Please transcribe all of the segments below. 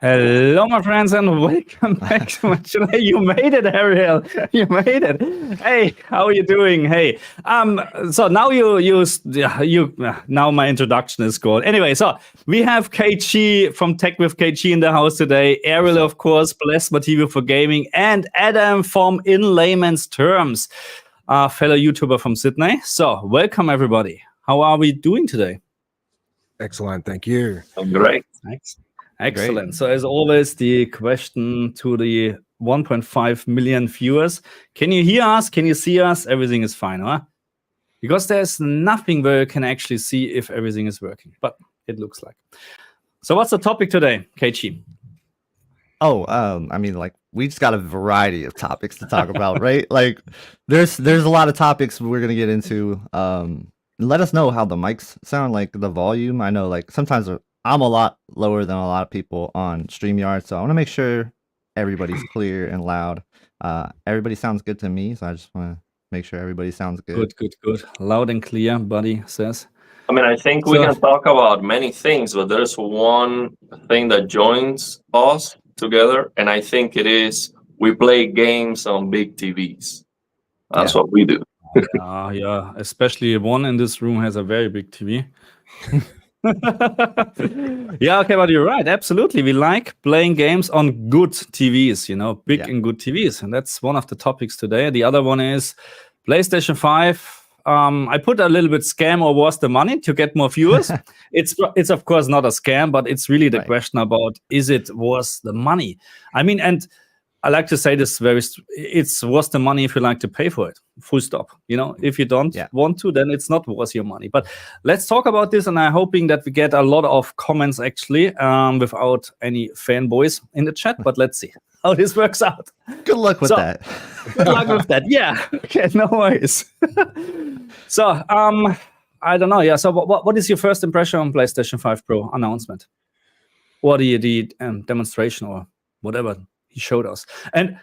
Hello, my friends, and welcome back to my channel. Hey, you made it, Ariel. You made it. Hey, how are you doing? Hey, so now now my introduction is gone. Anyway, so we have KG from Tech with KG in the house today. Ariel, of course, Plasma TV for gaming, and Adam from In Layman's Terms, a fellow YouTuber from Sydney. So, welcome everybody. How are we doing today? Excellent, thank you. I'm great. Thanks. Excellent. So as always, the question to the 1.5 million viewers. Can you hear us? Can you see us? Everything is fine, huh? Because there's nothing where you can actually see if everything is working, but it looks like. So what's the topic today, KG? Oh, I mean, like, we just got a variety of topics to talk about, right? Like, there's a lot of topics we're going to get into. Let us know how the mics sound, like the volume. I know, like, sometimes I'm a lot lower than a lot of people on StreamYard, so I want to make sure everybody's clear and loud. Everybody sounds good to me, so I just want to make sure everybody sounds good. Good. Loud and clear, buddy says. I mean, I think we can talk about many things, but there's one thing that joins us together, and I think it is we play games on big TVs. That's what we do. Yeah, especially one in this room has a very big TV. Yeah, okay, but you're right. Absolutely. We like playing games on good TVs, big and good TVs. And that's one of the topics today. The other one is PlayStation 5. I put a little bit scam or was the money to get more viewers. It's of course not a scam, but it's really the question about, is it worth the money? I mean, and I like to say this it's worth the money if you like to pay for it. Full stop. If you don't want to, then it's not worth your money. But let's talk about this, and I'm hoping that we get a lot of comments actually, without any fanboys in the chat. But let's see how this works out. Good luck with that. Good luck with that. Yeah. Okay. No worries. So, I don't know. Yeah. So, what is your first impression on PlayStation 5 Pro announcement, or the demonstration, or whatever he showed us? And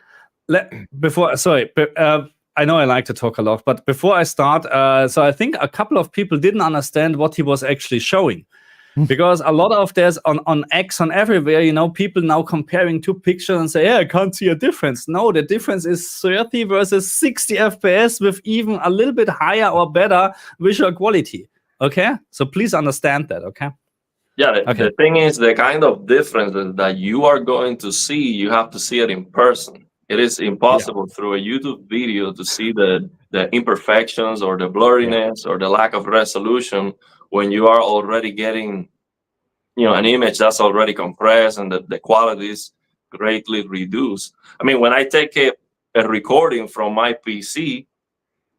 I know I like to talk a lot, but before I start, so I think a couple of people didn't understand what he was actually showing, because a lot of there's on X on everywhere, people now comparing two pictures and say, yeah, I can't see a difference. No, the difference is 30 versus 60 FPS with even a little bit higher or better visual quality. Okay, so please understand that. Okay. Yeah, the thing is, the kind of differences that you are going to see, you have to see it in person. It is impossible through a YouTube video to see the imperfections or the blurriness or the lack of resolution when you are already getting, an image that's already compressed and the quality is greatly reduced. I mean, when I take a recording from my PC,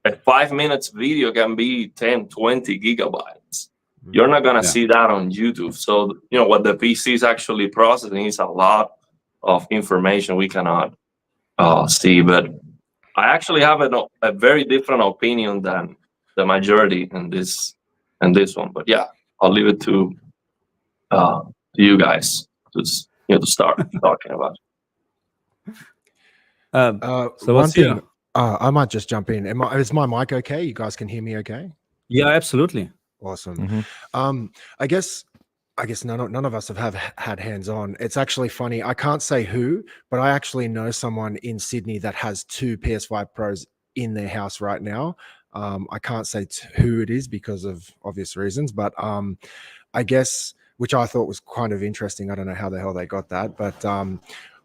a 5 minutes video can be 10, 20 gigabytes. You're not going to see that on YouTube. So, what the PC is actually processing is a lot of information we cannot see. But I actually have a very different opinion than the majority in this one. But yeah, I'll leave it to you guys to start talking about. So one thing, I might just jump in. Is my mic okay? You guys can hear me okay? Yeah, absolutely. Awesome. I guess none of us have had hands-on. It's actually funny. I can't say who, but I actually know someone in Sydney that has two PS5 Pros in their house right now. I can't say who it is because of obvious reasons, but I guess, which I thought was kind of interesting. I don't know how the hell they got that, but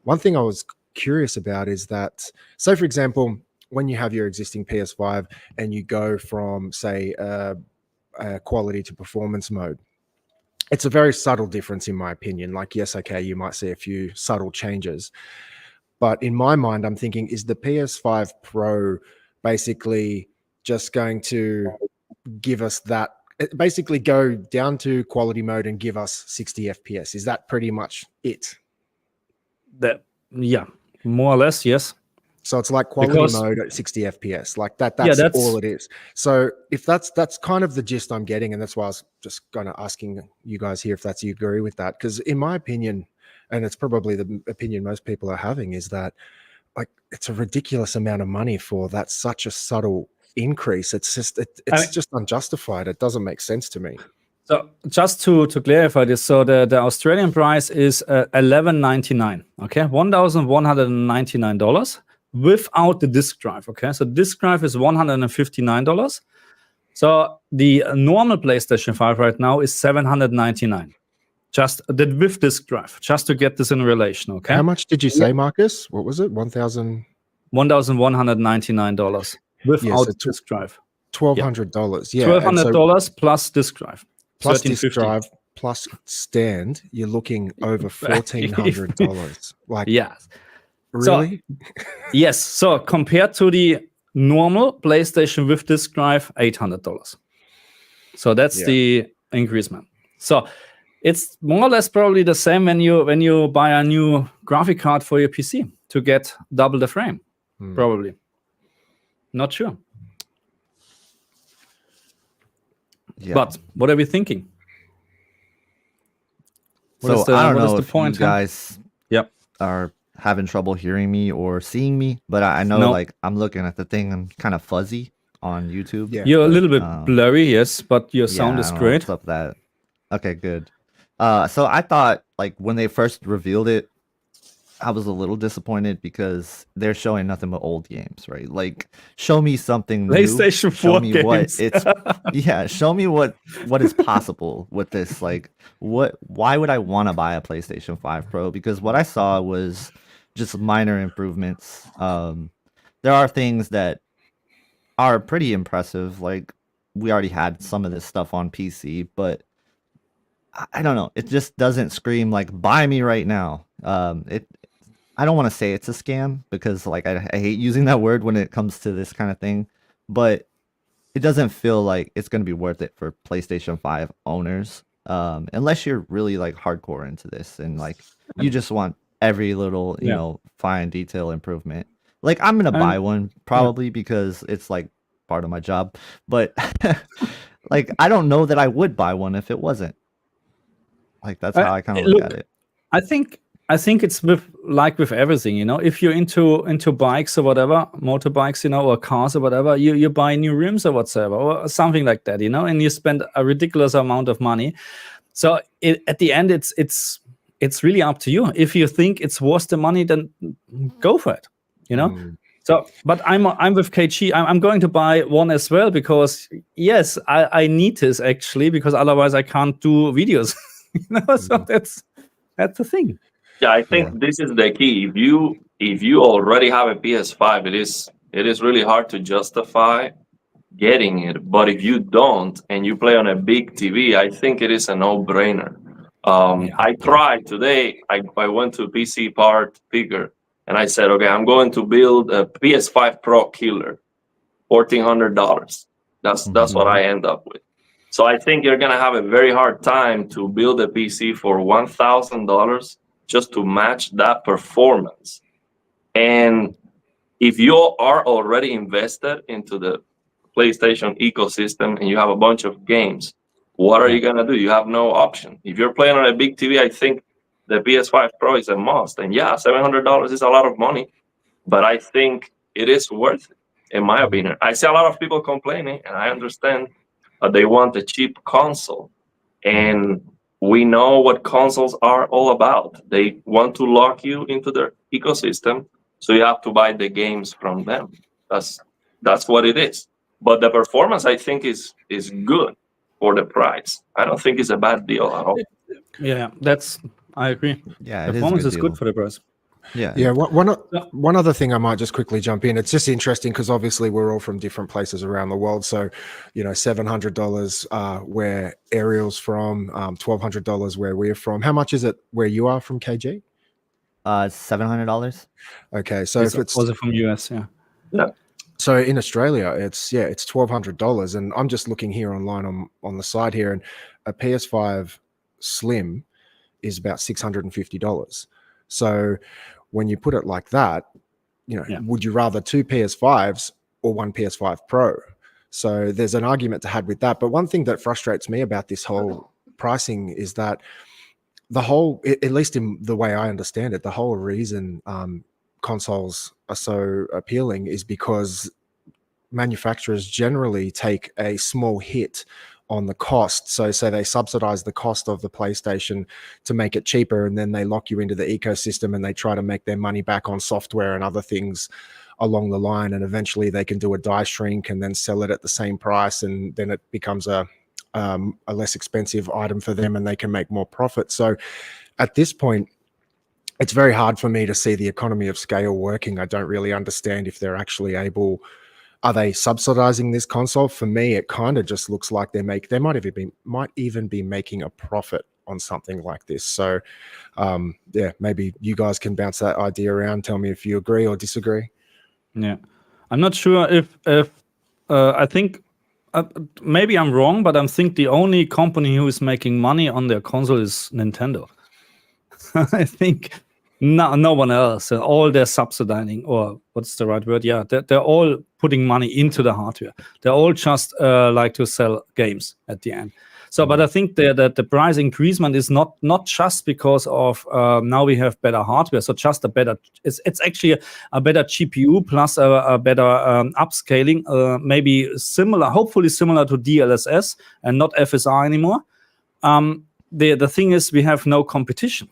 one thing I was curious about is that, say for example, when you have your existing PS5 and you go from, say, quality to performance mode, it's a very subtle difference in my opinion. Like, yes, okay, you might see a few subtle changes, but in my mind, I'm thinking, is the PS5 Pro basically just going to give us that, basically go down to quality mode and give us 60 FPS? Is that pretty much it? Yeah, more or less, yes. So it's like quality mode at 60 FPS, like that. That's all it is. So if that's kind of the gist I'm getting, and that's why I was just kind of asking you guys here if you agree with that, because in my opinion, and it's probably the opinion most people are having, is that like it's a ridiculous amount of money for that, such a subtle increase. It's just just unjustified. It doesn't make sense to me. So just to clarify this, so the Australian price is $11.99. Okay, $1,199 without the disk drive. Okay, so disk drive is $159. So the normal PlayStation 5 right now is $799. Just with disk drive, just to get this in relation. Okay, How much did you say, Marcus? What was it? 1,000. $1,199 without so disk drive. $1,200. Yeah, and so $1,200 plus disk drive. plus disk $1,350. drive plus stand, you're looking over $1,400. Like, Yeah. really? Yes. So compared to the normal PlayStation with disk drive, $800. So that's the increase, man. So it's more or less probably the same when you buy a new graphic card for your PC to get double the frame. Probably. Not sure. Yeah. But what are we thinking? So I don't know if point, you guys are having trouble hearing me or seeing me, but I know like I'm looking at the thing and kind of fuzzy on YouTube. Yeah. You're a little bit blurry, yes, but your sound is I don't know great. what's up with that. Okay, good. So I thought like when they first revealed it, I was a little disappointed because they're showing nothing but old games, right? Like, show me something new. PlayStation 4 show me games. what it's show me what is possible with this. Like, why would I want to buy a PlayStation 5 Pro? Because what I saw was just minor improvements. There are things that are pretty impressive. Like, we already had some of this stuff on PC, but I don't know. It just doesn't scream like buy me right now. I don't want to say it's a scam because like I hate using that word when it comes to this kind of thing, but it doesn't feel like it's going to be worth it for PlayStation 5 owners unless you're really like hardcore into this and like you just want every little you know fine detail improvement. Like I'm going to buy one probably because it's like part of my job, but like I don't know that I would buy one if it wasn't. Like that's how I kind of look at it. I think it's with everything, you know. If you're into bikes or whatever, motorbikes, you know, or cars or whatever, you buy new rims or whatsoever, or something like that, you know, and you spend a ridiculous amount of money. So at the end, it's really up to you. If you think it's worth the money, then go for it, you know. So, but I'm with KG. I'm going to buy one as well because yes, I need this actually because otherwise I can't do videos. You know, so that's the thing. Yeah, I think this is the key. If you already have a PS5, it is really hard to justify getting it. But if you don't and you play on a big TV, I think it is a no-brainer. I tried today. I went to PC Part Picker and I said, okay, I'm going to build a PS5 Pro killer, $1,400. That's what I end up with. So I think you're gonna have a very hard time to build a PC for $1,000 just to match that performance. And if you are already invested into the PlayStation ecosystem and you have a bunch of games, what are you gonna do? You have no option. If you're playing on a big TV, I think the PS5 Pro is a must. And yeah, $700 is a lot of money, but I think it is worth it, in my opinion. I see a lot of people complaining, and I understand. They want a cheap console, and we know what consoles are all about. They want to lock you into their ecosystem, so you have to buy the games from them. That's what it is. But the performance, I think, is good for the price. I don't think it's a bad deal at all. Yeah, I agree. Yeah, performance is good for the price. Yeah. One other thing I might just quickly jump in. It's just interesting because obviously we're all from different places around the world. So, you know, $700 where Ariel's from, $1,200 where we're from. How much is it where you are from, KG? $700. Okay, so if it's also from US, yeah. So in Australia, it's $1,200, and I'm just looking here online on the side here, and a PS5 Slim is about $650. So when you put it like that, you know, would you rather two PS5s or one PS5 Pro? So there's an argument to have with that. But one thing that frustrates me about this whole pricing is that the whole, at least in the way I understand it, the whole reason consoles are so appealing is because manufacturers generally take a small hit on the cost. So say they subsidize the cost of the PlayStation to make it cheaper, and then they lock you into the ecosystem and they try to make their money back on software and other things along the line, and eventually they can do a die shrink and then sell it at the same price, and then it becomes a less expensive item for them and they can make more profit. So at this point, it's very hard for me to see the economy of scale working. I don't really understand if they're actually able. Are they subsidizing this console? For me, it kind of just looks like they might even be making a profit on something like this. So, yeah, maybe you guys can bounce that idea around. Tell me if you agree or disagree. Yeah, I'm not sure if I think maybe I'm wrong, but I think the only company who is making money on their console is Nintendo. I think no one else. All they're subsidizing, or what's the right word? Yeah, they're all putting money into the hardware. They're all just like to sell games at the end. So, but I think that the price increasement is not just because of now we have better hardware. So just a better, it's actually a better GPU plus a better upscaling, maybe similar, hopefully similar to DLSS and not FSR anymore. The thing is, we have no competition.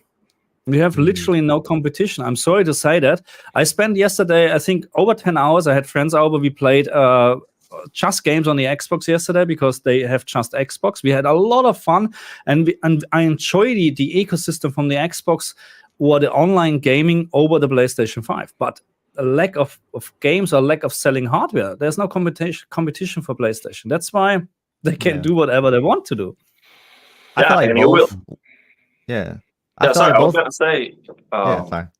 We have literally no competition. I'm sorry to say that. I spent yesterday, I think, over 10 hours. I had friends over. We played just games on the Xbox yesterday because they have just Xbox. We had a lot of fun, and I enjoy the ecosystem from the Xbox or the online gaming over the PlayStation 5. But a lack of games or lack of selling hardware, there's no competition for PlayStation. That's why they can do whatever they want to do. I feel like and both. Yeah. Yeah, sorry, I was gonna say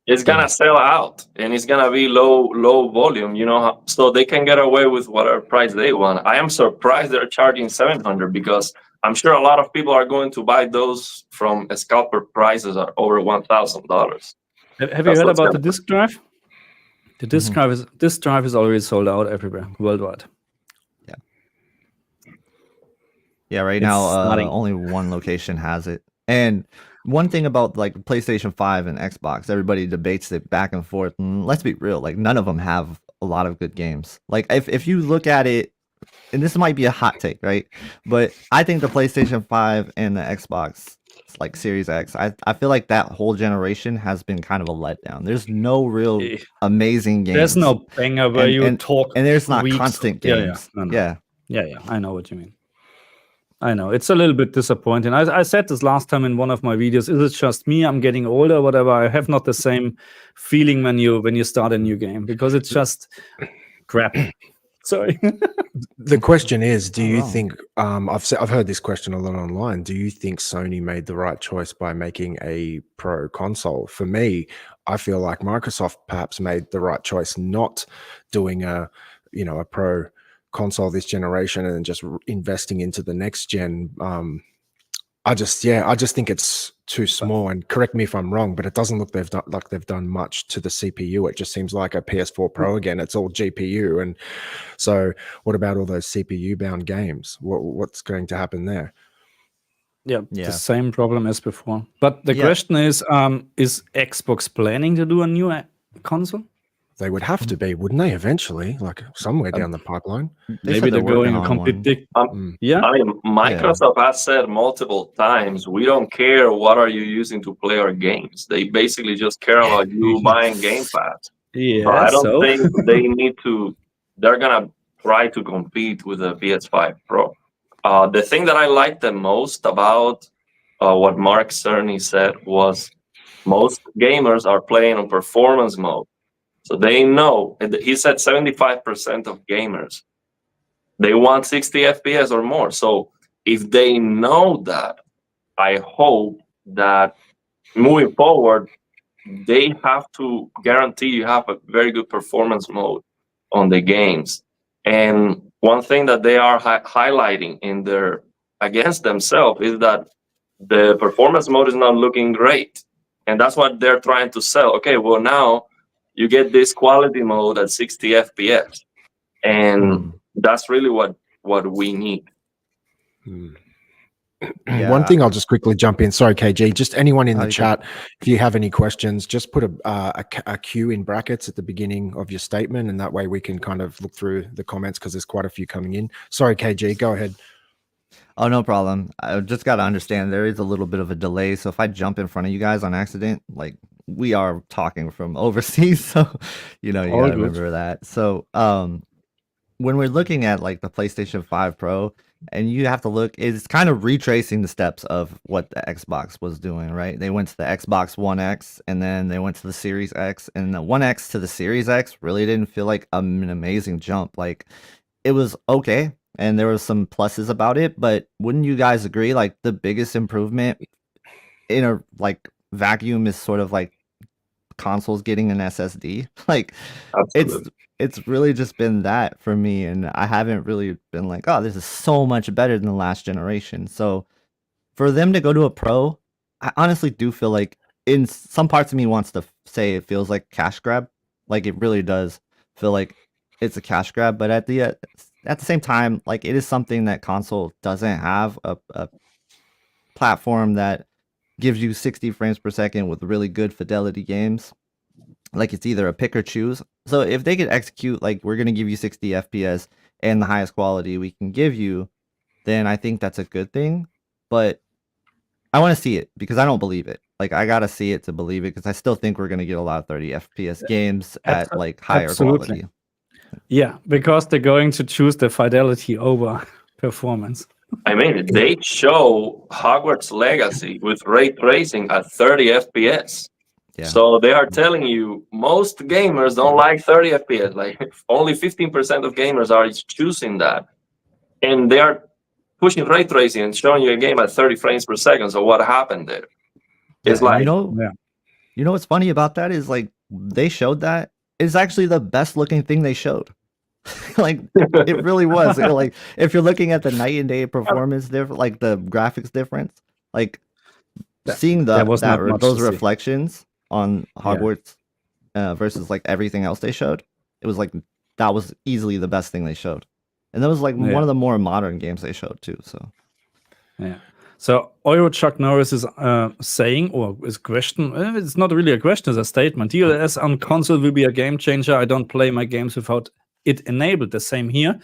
it's gonna sell out and it's gonna be low volume, you know, so they can get away with whatever price they want. I am surprised they're charging $700 because I'm sure a lot of people are going to buy those from scalper prices at over $1,000. Have you heard about the disk drive? The disk drive is already sold out everywhere worldwide. Yeah. Yeah, right now only one location has it. And one thing about like PlayStation 5 and Xbox, everybody debates it back and forth. And let's be real, like none of them have a lot of good games. Like if you look at it, and this might be a hot take, right? But I think the PlayStation 5 and the Xbox, like Series X, I feel like that whole generation has been kind of a letdown. There's no real amazing games. There's no banger where you talk, and there's not constant games. Yeah. I know what you mean. I know it's a little bit disappointing. I said this last time in one of my videos. Is it just me? I'm getting older, whatever. I have not the same feeling when you start a new game because it's just crap. Sorry. The question is, do you think I've heard this question a lot online? Do you think Sony made the right choice by making a pro console? For me, I feel like Microsoft perhaps made the right choice not doing a pro console this generation and just investing into the next gen. I just think it's too small, and correct me if I'm wrong, but it doesn't look they've done much to the CPU. It just seems like a PS4 Pro again. It's all GPU, and so what about all those CPU bound games? What's going to happen there? Yeah, the same problem as before. But the question is Xbox planning to do a new console? They would have to be, wouldn't they, eventually, like somewhere down the pipeline? Maybe they're going a complete I mean, Microsoft has said multiple times, we don't care what are you using to play our games. They basically just care about you buying Game Pass. Yeah, so I don't think they need to. They're gonna try to compete with the PS5 Pro. The thing that I liked the most about what Mark Cerny said was most gamers are playing on performance mode. So they know, he said 75% of gamers, they want 60 FPS or more. So if they know that, I hope that moving forward, they have to guarantee you have a very good performance mode on the games. And one thing that they are highlighting in their against themselves is that the performance mode is not looking great. And that's what they're trying to sell. Okay, well now, you get this quality mode at 60 FPS, and that's really what we need. One thing I'll just quickly jump in. Sorry, KG. Just anyone in the chat, if you have any questions, just put a Q in brackets at the beginning of your statement, and that way we can kind of look through the comments because there's quite a few coming in. Sorry, KG. Go ahead. Oh, no problem. I just got to understand there is a little bit of a delay. So if I jump in front of you guys on accident, like we are talking from overseas, so you know you All got to good. remember that. So when we're looking at like the PlayStation 5 Pro, and you have to look, it's kind of retracing the steps of what the Xbox was doing, right? They went to the Xbox One X, and then they went to the Series X, and the One X to the Series X really didn't feel like an amazing jump. Like it was okay, and there was some pluses about it, but wouldn't you guys agree? Like the biggest improvement in a like vacuum is sort of like consoles getting an SSD. Like Absolutely. it's really just been that for me, and I haven't really been like, oh, this is so much better than the last generation. So for them to go to a Pro, I honestly do feel like in some parts of me wants to say it feels like cash grab. Like it really does feel like it's a cash grab, but at the same time, like it is something that console doesn't have a platform that gives you 60 frames per second with really good fidelity games. Like it's either a pick or choose. So if they could execute like we're gonna give you 60 FPS and the highest quality we can give you, then I think that's a good thing. But I want to see it because I don't believe it. Like I gotta see it to believe it because I still think we're gonna get a lot of 30 FPS games at like higher Absolutely. quality. Yeah, because they're going to choose the fidelity over performance. I mean, they show Hogwarts Legacy with ray tracing at 30 FPS. Yeah. So they are telling you most gamers don't like 30 FPS. Like only 15% of gamers are choosing that. And they are pushing ray tracing and showing you a game at 30 frames per second. So what happened there? It's Yeah, like, you know what's funny about that is like they showed that it's actually the best looking thing they showed. Like it really was. Like if you're looking at the night and day performance difference, like the graphics difference, like seeing there was not much those to see. reflections on Hogwarts versus like everything else they showed, it was like that was easily the best thing they showed, and that was like one of the more modern games they showed too. So yeah. So Euro Chuck Norris is saying, or is question, it's not really a question, it's a statement. DLSS on console will be a game changer. I don't play my games without it enabled. The same here.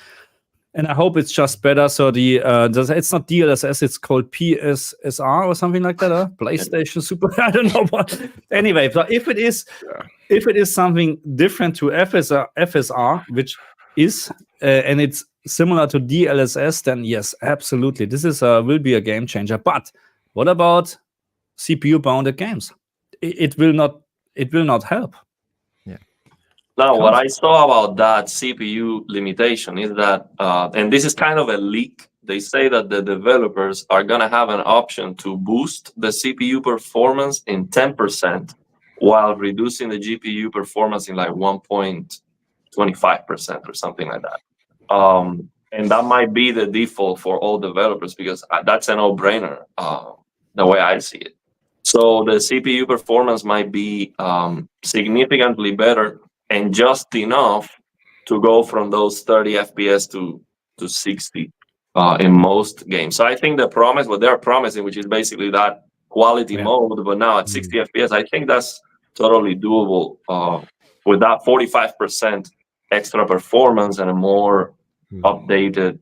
And I hope it's just better. So it's not DLSS, it's called PSSR or something like that, PlayStation Super. I don't know what. Anyway, but if it is something different to FSR, which is and it's similar to DLSS, then yes, absolutely, this is will be a game changer. But what about CPU bounded games? It will not help. Now, what I saw about that CPU limitation is that, and this is kind of a leak, they say that the developers are going to have an option to boost the CPU performance in 10% while reducing the GPU performance in like 1.25% or something like that. And that might be the default for all developers because that's a no-brainer, the way I see it. So the CPU performance might be significantly better and just enough to go from those 30 FPS to 60 in most games. So I think the promise, what they're promising, which is basically that quality mode, but now at 60 FPS, I think that's totally doable with that 45% extra performance and a more updated,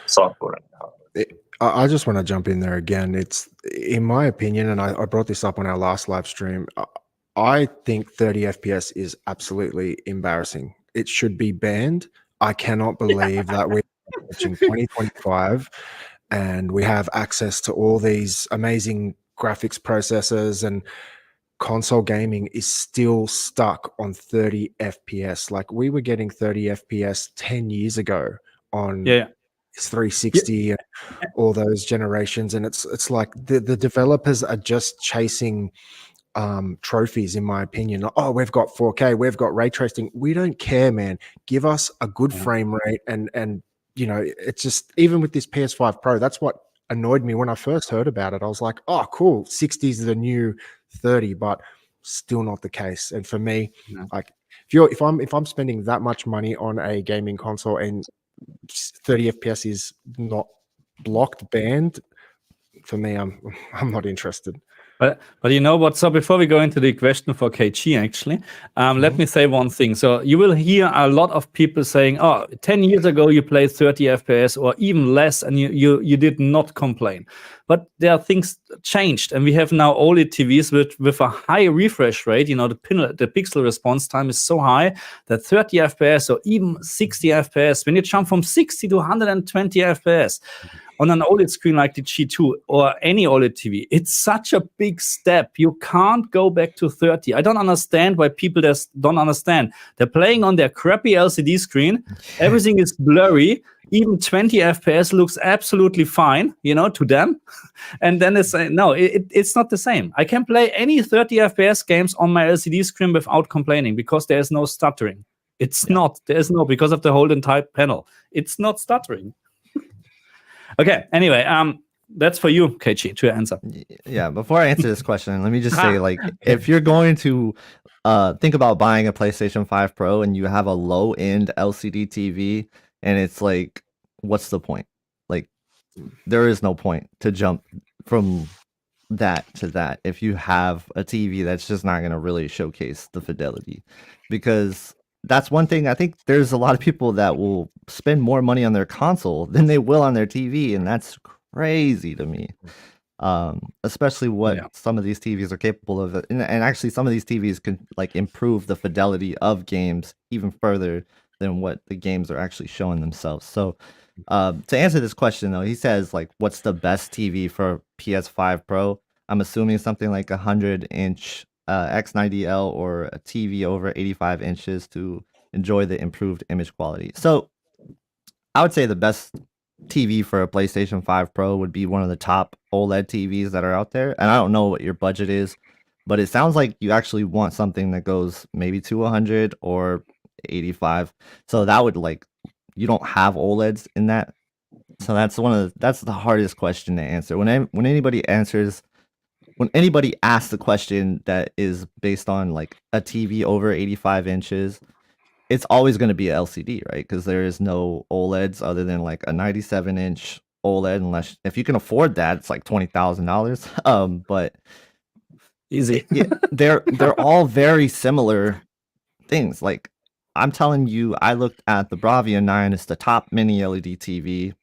software. I just want to jump in there again. It's, in my opinion, and I brought this up on our last live stream, I think 30 FPS is absolutely embarrassing. It should be banned. I cannot believe that we're approaching 2025 and we have access to all these amazing graphics processors, and console gaming is still stuck on 30 FPS. Like we were getting 30 FPS 10 years ago on 360 and all those generations, and it's like the developers are just chasing trophies, in my opinion. Oh, we've got 4K, we've got ray tracing. We don't care, man. Give us a good frame rate, and it's just, even with this PS5 Pro, that's what annoyed me when I first heard about it. I was like, oh cool, 60 is the new 30, but still not the case. And for me, like if I'm spending that much money on a gaming console and 30 FPS is not blocked, banned, for me, I'm not interested. But you know what? So before we go into the question for KG, actually, let me say one thing. So you will hear a lot of people saying, "Oh, 10 years ago you played 30 FPS or even less, and you did not complain." But there are things changed, and we have now OLED TVs with a high refresh rate. You know, the pixel response time is so high that 30 FPS or even 60 FPS, when you jump from 60 to 120 FPS. On an OLED screen like the G2 or any OLED TV, it's such a big step. You can't go back to 30. I don't understand why people just don't understand. They're playing on their crappy LCD screen. Everything is blurry. Even 20 FPS looks absolutely fine, you know, to them. And then it's no, it's not the same. I can play any 30 FPS games on my LCD screen without complaining because there's no stuttering. It's not. There's no, because of the Holden type panel. It's not stuttering. Okay, anyway, that's for you, KG, to answer. Yeah, before I answer this question, let me just say, like, if you're going to think about buying a PlayStation 5 Pro and you have a low-end LCD TV, and it's like, what's the point? Like, there is no point to jump from that to that if you have a TV that's just not going to really showcase the fidelity. Because that's one thing. I think there's a lot of people that will spend more money on their console than they will on their TV, and that's crazy to me. Especially what some of these TVs are capable of, and actually some of these TVs can like improve the fidelity of games even further than what the games are actually showing themselves. So to answer this question though, he says like, what's the best TV for PS5 Pro? I'm assuming something like 100-inch X90L or a TV over 85 inches to enjoy the improved image quality. So I would say the best TV for a PlayStation 5 Pro would be one of the top OLED TVs that are out there. And I don't know what your budget is, but it sounds like you actually want something that goes maybe to 100 or 85. So that would like, you don't have OLEDs in that. So that's the hardest question to answer. When anybody asks the question that is based on like a TV over 85 inches, it's always going to be a LCD, right? Because there is no OLEDs other than like a 97-inch OLED, unless if you can afford that, it's like $20,000. But easy. They're all very similar things. Like I'm telling you, I looked at the Bravia 9. It's the top mini LED TV,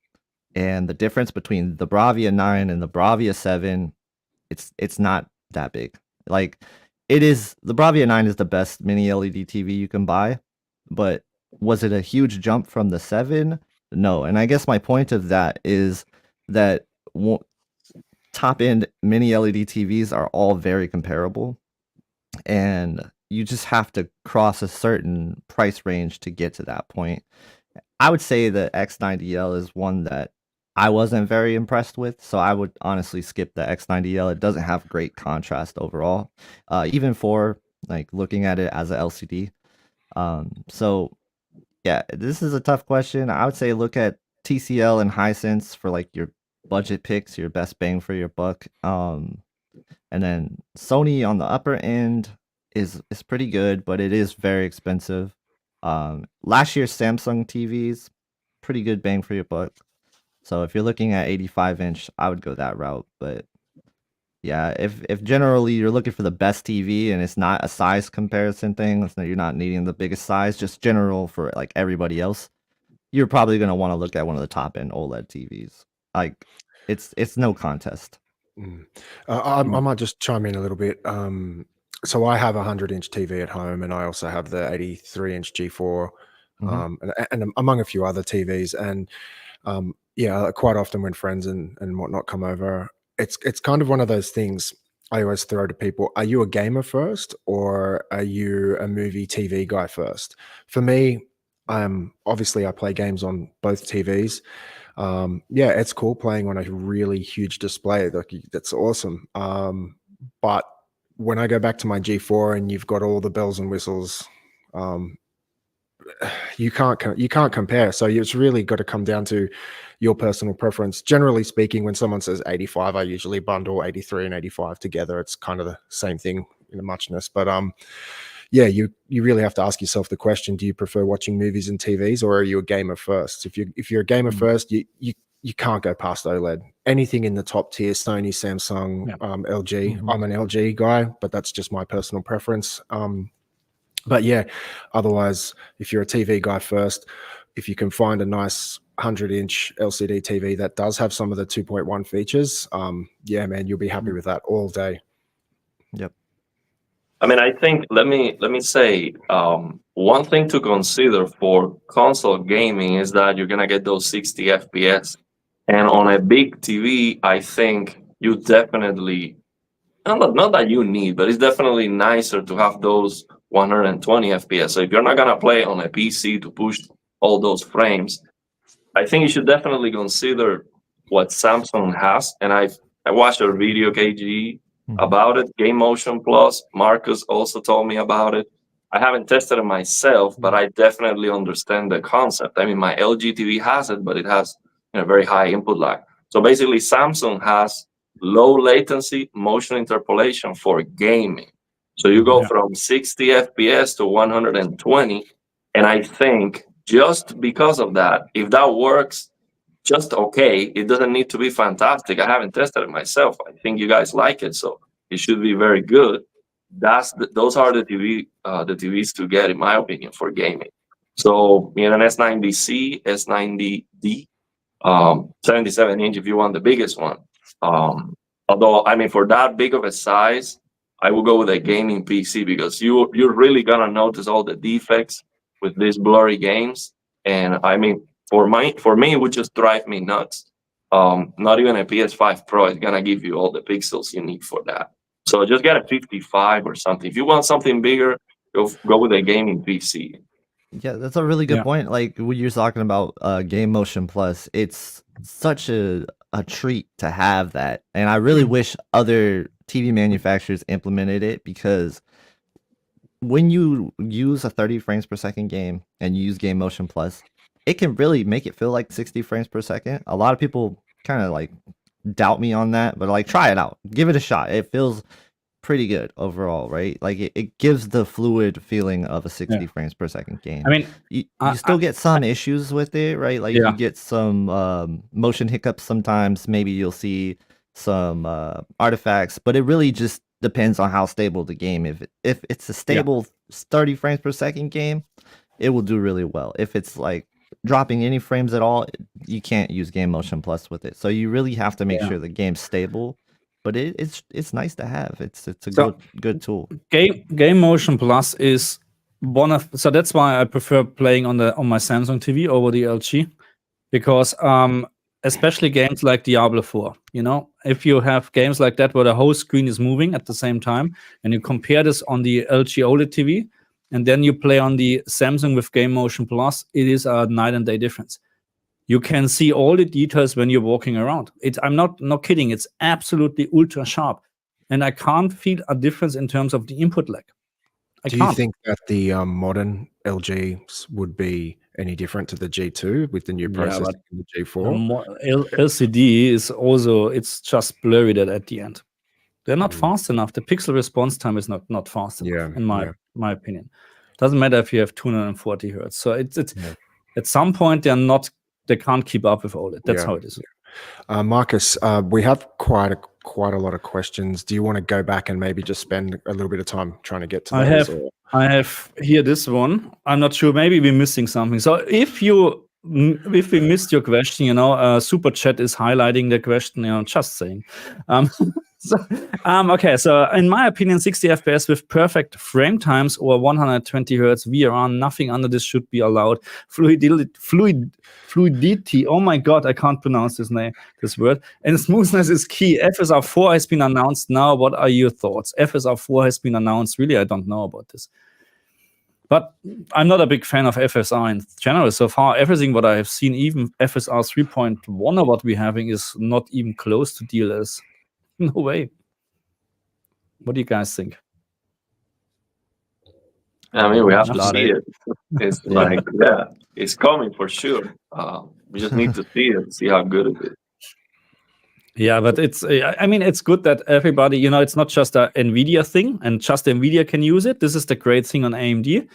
and the difference between the Bravia 9 and the Bravia 7, it's not that big. Like it is, the Bravia 9 is the best mini LED TV you can buy. But was it a huge jump from the 7? No. And I guess my point of that is that top-end mini LED TVs are all very comparable. And you just have to cross a certain price range to get to that point. I would say the X90L is one that I wasn't very impressed with. So I would honestly skip the X90L. It doesn't have great contrast overall, even for like looking at it as an LCD. So yeah, this is a tough question. I would say look at TCL and Hisense for like your budget picks, your best bang for your buck. And then Sony on the upper end is pretty good, but it is very expensive. Last year's Samsung TVs, pretty good bang for your buck. So if you're looking at 85-inch, I would go that route. But yeah, if generally you're looking for the best TV and it's not a size comparison thing, so you're not needing the biggest size, just general for like everybody else, you're probably going to want to look at one of the top end OLED TVs. Like it's no contest. I might just chime in a little bit. So I have a 100-inch TV at home, and I also have the 83-inch G4, and among a few other TVs. And yeah, quite often when friends and whatnot come over, it's kind of one of those things I always throw to people. Are you a gamer first, or are you a movie TV guy first? For me, obviously I play games on both TVs. Yeah, it's cool playing on a really huge display. Like that's awesome. But when I go back to my G4 and you've got all the bells and whistles, you can't compare. So it's really got to come down to your personal preference. Generally speaking, when someone says 85, I usually bundle 83 and 85 together. It's kind of the same thing in a muchness. But yeah, you really have to ask yourself the question: do you prefer watching movies and TVs, or are you a gamer first? If you're a gamer first, you can't go past OLED. anything in the top tier, Sony, Samsung, LG. I'm an LG guy, but that's just my personal preference. But yeah, otherwise, if you're a TV guy first, if you can find a nice 100-inch LCD TV that does have some of the 2.1 features, yeah, man, you'll be happy with that all day. Yep. I mean, I think let me say one thing to consider for console gaming is that you're gonna get those 60 FPS, and on a big TV, I think you definitely not that you need, but it's definitely nicer to have those 120 FPS. So if you're not gonna play on a PC to push all those frames, I think you should definitely consider what Samsung has. And I watched a video, KG, about it, Game Motion Plus. Marcus also told me about it. I haven't tested it myself, but I definitely understand the concept. I mean, my LG TV has it, but it has very high input lag. So basically, Samsung has low latency motion interpolation for gaming. So you go from 60 FPS to 120. And I think just because of that, if that works just okay, it doesn't need to be fantastic. I haven't tested it myself. I think you guys like it, so it should be very good. Those are the TVs to get, in my opinion, for gaming. So an S90C, S90D, 77-inch if you want the biggest one. Although, I mean, for that big of a size, I will go with a gaming PC because you're really gonna notice all the defects with these blurry games. And I mean, for me, it would just drive me nuts. Not even a PS5 Pro is gonna give you all the pixels you need for that. So just get a 55 or something. If you want something bigger, go with a gaming PC. Yeah, that's a really good point. Like when you're talking about Game Motion Plus, it's such a treat to have that. And I really wish other TV manufacturers implemented it, because when you use a 30 frames per second game and you use Game Motion Plus, it can really make it feel like 60 frames per second. A lot of people kind of like doubt me on that, but like try it out. Give it a shot. It feels pretty good overall, right? Like it gives the fluid feeling of a 60 frames per second game. I mean, you still get some issues with it, right? Like you get some motion hiccups sometimes. Maybe you'll see some artifacts, but it really just depends on how stable the game. If it's a stable 30 frames per second game, it will do really well. If it's like dropping any frames at all, you can't use Game Motion Plus with it. So you really have to make sure the game's stable. But it's nice to have. It's a good tool. Game Motion Plus is so that's why I prefer playing on my Samsung TV over the LG, because especially games like Diablo 4, if you have games like that where the whole screen is moving at the same time, and you compare this on the LG OLED TV, and then you play on the Samsung with Game Motion Plus, it is a night and day difference. You can see all the details when you're walking around. I'm not kidding. It's absolutely ultra sharp, and I can't feel a difference in terms of the input lag. Do you think that the modern LGs would be any different to the G2 with the new processing in the G4? LCD is also, it's just blurry at the end. They're not fast enough. The pixel response time is not fast enough, in my opinion. Doesn't matter if you have 240 hertz. So it's at some point they can't keep up with OLED. That's how it is. Marcus, we have quite a lot of questions. Do you want to go back and maybe just spend a little bit of time trying to get to those? I have here this one. I'm not sure. Maybe we're missing something. So if we missed your question, Super Chat is highlighting the question. Just saying. Okay, so in my opinion, 60 FPS with perfect frame times or 120 hertz VRR, nothing under this should be allowed. Fluidity, oh my god, I can't pronounce this word. And smoothness is key. FSR 4 has been announced now. What are your thoughts? FSR 4 has been announced. Really, I don't know about this. But I'm not a big fan of FSR in general. So far, everything what I have seen, even FSR 3.1 or what we're having, is not even close to DLS. No way. What do you guys think? I mean, we have to see it. It's like, it's coming for sure. We just need to see it, see how good it is. Yeah, but it's good that everybody, it's not just a NVIDIA thing and just NVIDIA can use it. This is the great thing on AMD.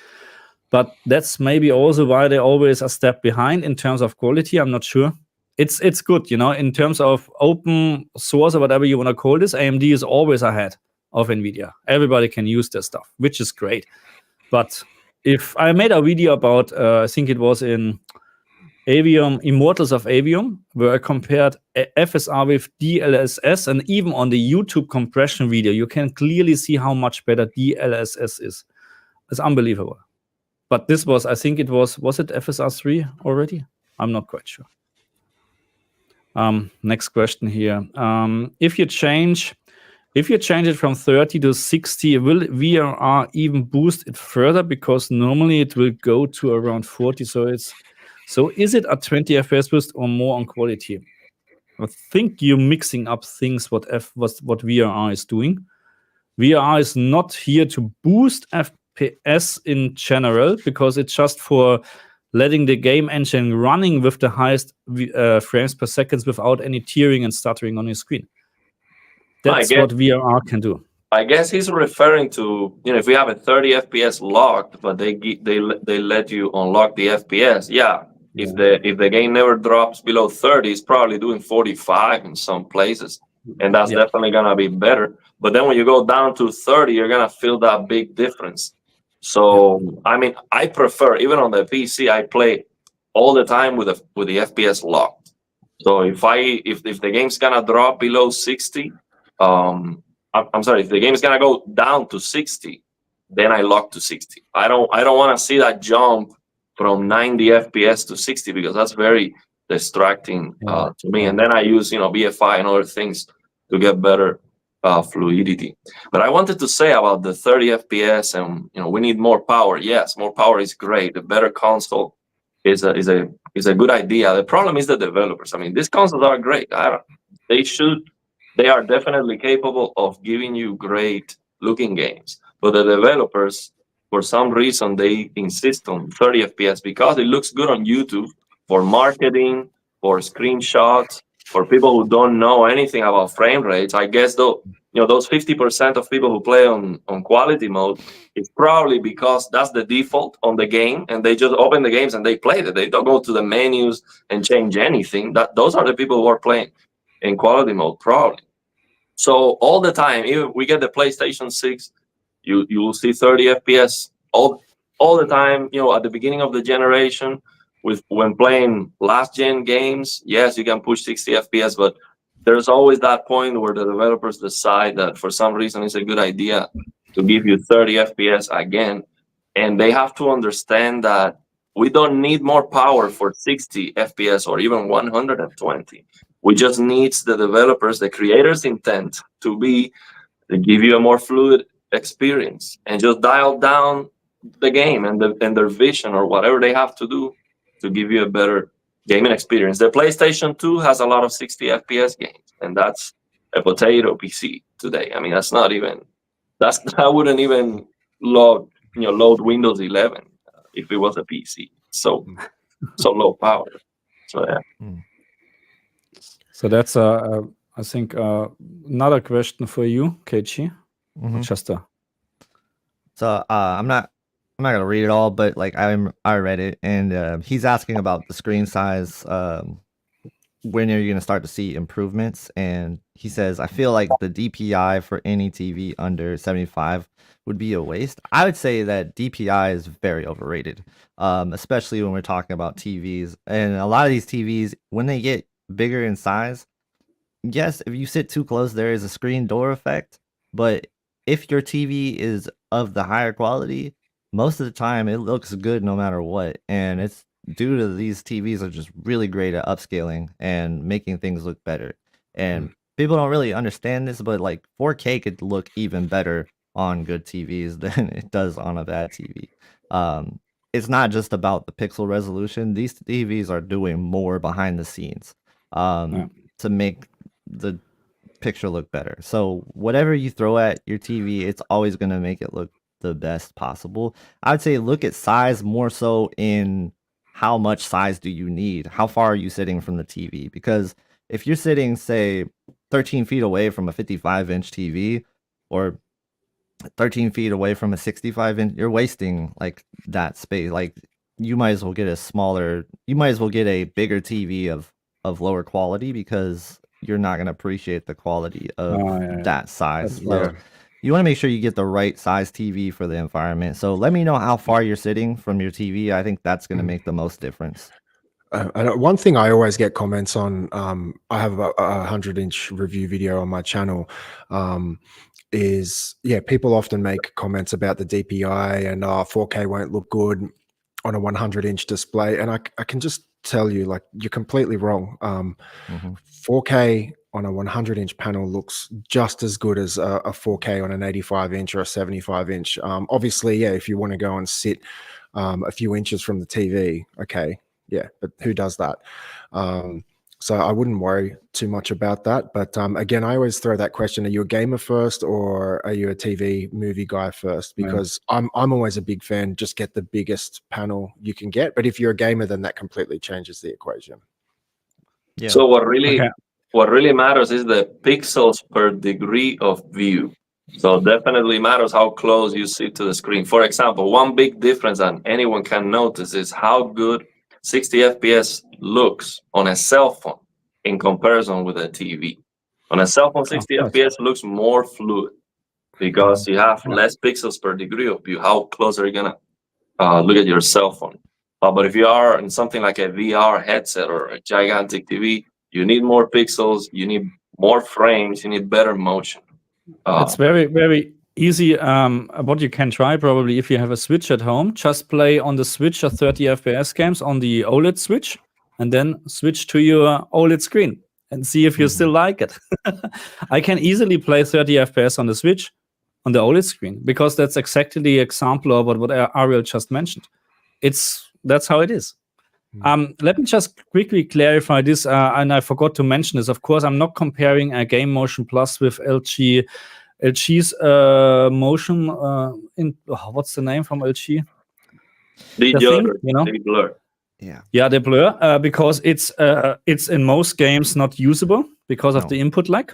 But that's maybe also why they're always a step behind in terms of quality. I'm not sure. it's good, you know, in terms of open source or whatever you want to call this. AMD is always ahead of NVIDIA. Everybody can use their stuff, which is great. But if I made a video about, I think it was in Avium, Immortals of Avium, where I compared FSR with DLSS, and even on the YouTube compression video, you can clearly see how much better DLSS is. It's unbelievable. But this was, I think it was it FSR 3 already? I'm not quite sure. Next question here. If you change it from 30 to 60, will VRR even boost it further? Because normally it will go to around 40. So is it a 20 FPS boost or more on quality? I think you're mixing up things what VRR is doing. VRR is not here to boost FPS in general, because it's just for letting the game engine running with the highest frames per second without any tearing and stuttering on your screen. That's what VRR can do. I guess he's referring to, you know, if we have a 30 FPS locked, but they let you unlock the FPS. Yeah, if the game never drops below 30, it's probably doing 45 in some places, and that's definitely gonna be better. But then when you go down to 30, you're gonna feel that big difference. So I mean, I prefer, even on the PC, I play all the time with the FPS locked. So if the game's gonna drop below 60, I'm sorry, if the game is gonna go down to 60, then I lock to 60. I don't want to see that jump from 90 FPS to 60, because that's very distracting to me. And then I use, you know, BFI and other things to get better fluidity. But I wanted to say about the 30 FPS, and you know, we need more power. Yes, more power is great. A better console is a good idea. The problem is the developers. I mean, these consoles are great. They are definitely capable of giving you great looking games, but the developers, for some reason, they insist on 30 FPS because it looks good on YouTube, for marketing, for screenshots, for people who don't know anything about frame rates. I guess though, you know, those 50% of people who play on quality mode, it's probably because that's the default on the game, and they just open the games and they play it. They don't go to the menus and change anything. Those are the people who are playing in quality mode, probably. So all the time, even we get the PlayStation 6, you will see 30 FPS all the time. You know, at the beginning of the generation, when playing last gen games, yes, you can push 60 FPS, but there's always that point where the developers decide that for some reason it's a good idea to give you 30 FPS again, and they have to understand that we don't need more power for 60 FPS or even 120. We just need the developers, the creators' intent to give you a more fluid experience, and just dial down the game and their vision or whatever they have to do to give you a better gaming experience. The PlayStation 2 has a lot of 60 FPS games, and that's a potato PC today. I mean, I wouldn't even load Windows 11 if it was a PC. So low power. So yeah. So that's I think another question for you, KG. Chester. So I'm not gonna read it all, but like I read it, and he's asking about the screen size. When are you gonna start to see improvements? And he says, I feel like the DPI for any TV under 75 would be a waste. I would say that DPI is very overrated, especially when we're talking about TVs. And a lot of these TVs, when they get bigger in size, yes, if you sit too close, there is a screen door effect. But if your TV is of the higher quality, most of the time it looks good no matter what. And it's due to these TVs are just really great at upscaling and making things look better. And people don't really understand this, but like 4K could look even better on good TVs than it does on a bad TV. It's not just about the pixel resolution. These TVs are doing more behind the scenes to make the picture look better. So whatever you throw at your TV, it's always going to make it look the best possible. I would say look at size more so in how much size do you need? How far are you sitting from the TV? Because if you're sitting, say, 13 feet away from a 55-inch TV or 13 feet away from a 65-inch, you're wasting like that space. Like you might as well get a bigger TV of lower quality because you're not going to appreciate the quality of that size. So you want to make sure you get the right size TV for the environment. So let me know how far you're sitting from your TV. I think that's going to make the most difference. And one thing I always get comments on, I have a 100-inch review video on my channel, is people often make comments about the DPI and 4K won't look good on a 100-inch display, and I can just tell you, like, you're completely wrong. 4K on a 100-inch panel looks just as good as a 4K on an 85-inch or a 75-inch. Obviously, if you want to go and sit a few inches from the TV, okay, but who does that? So I wouldn't worry too much about that. But again, I always throw that question: are you a gamer first, or are you a TV movie guy first? Because I'm always a big fan. Just get the biggest panel you can get. But if you're a gamer, then that completely changes the equation. Yeah. So what really matters is the pixels per degree of view. So definitely matters how close you sit to the screen. For example, one big difference that anyone can notice is how good 60 FPS looks on a cell phone in comparison with a TV. On a cell phone, 60 FPS looks more fluid because you have less pixels per degree of view. How close are you gonna look at your cell phone? But if you are in something like a VR headset or a gigantic TV, you need more pixels, you need more frames, you need better motion. It's very, very easy. What you can try probably if you have a Switch at home, just play on the Switch 30 FPS games on the OLED Switch, and then switch to your OLED screen and see if you still like it. I can easily play 30 FPS on the Switch on the OLED screen because that's exactly the example of what Ariel just mentioned. That's how it is. Let me just quickly clarify this, and I forgot to mention this. Of course, I'm not comparing a Game Motion Plus with LG's motion what's the name from LG? The blur, you know? The blur. Yeah, the blur, because it's in most games not usable because of the input lag.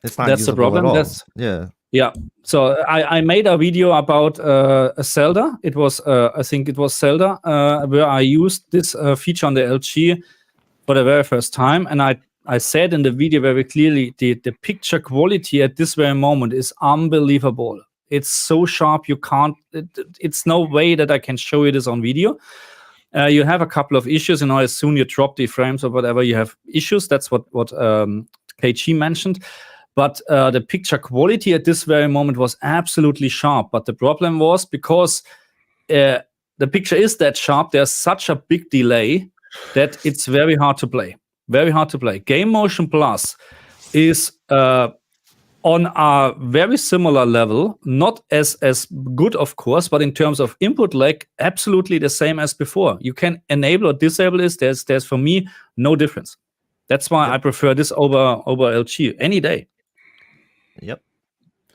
It's not That's the problem. At all. Yeah. So I made a video about a Zelda. It was I think it was Zelda where I used this feature on the LG for the very first time, and I said in the video very clearly the picture quality at this very moment is unbelievable. It's so sharp you can't. It's no way that I can show you this on video. You have a couple of issues, as soon you drop the frames or whatever, you have issues. That's what KG mentioned. But the picture quality at this very moment was absolutely sharp. But the problem was because the picture is that sharp, there's such a big delay that it's very hard to play. Very hard to play. Game Motion Plus is on a very similar level, not as good, of course, but in terms of input lag, absolutely the same as before. You can enable or disable this. There's for me no difference. That's why I prefer this over LG any day. Yep.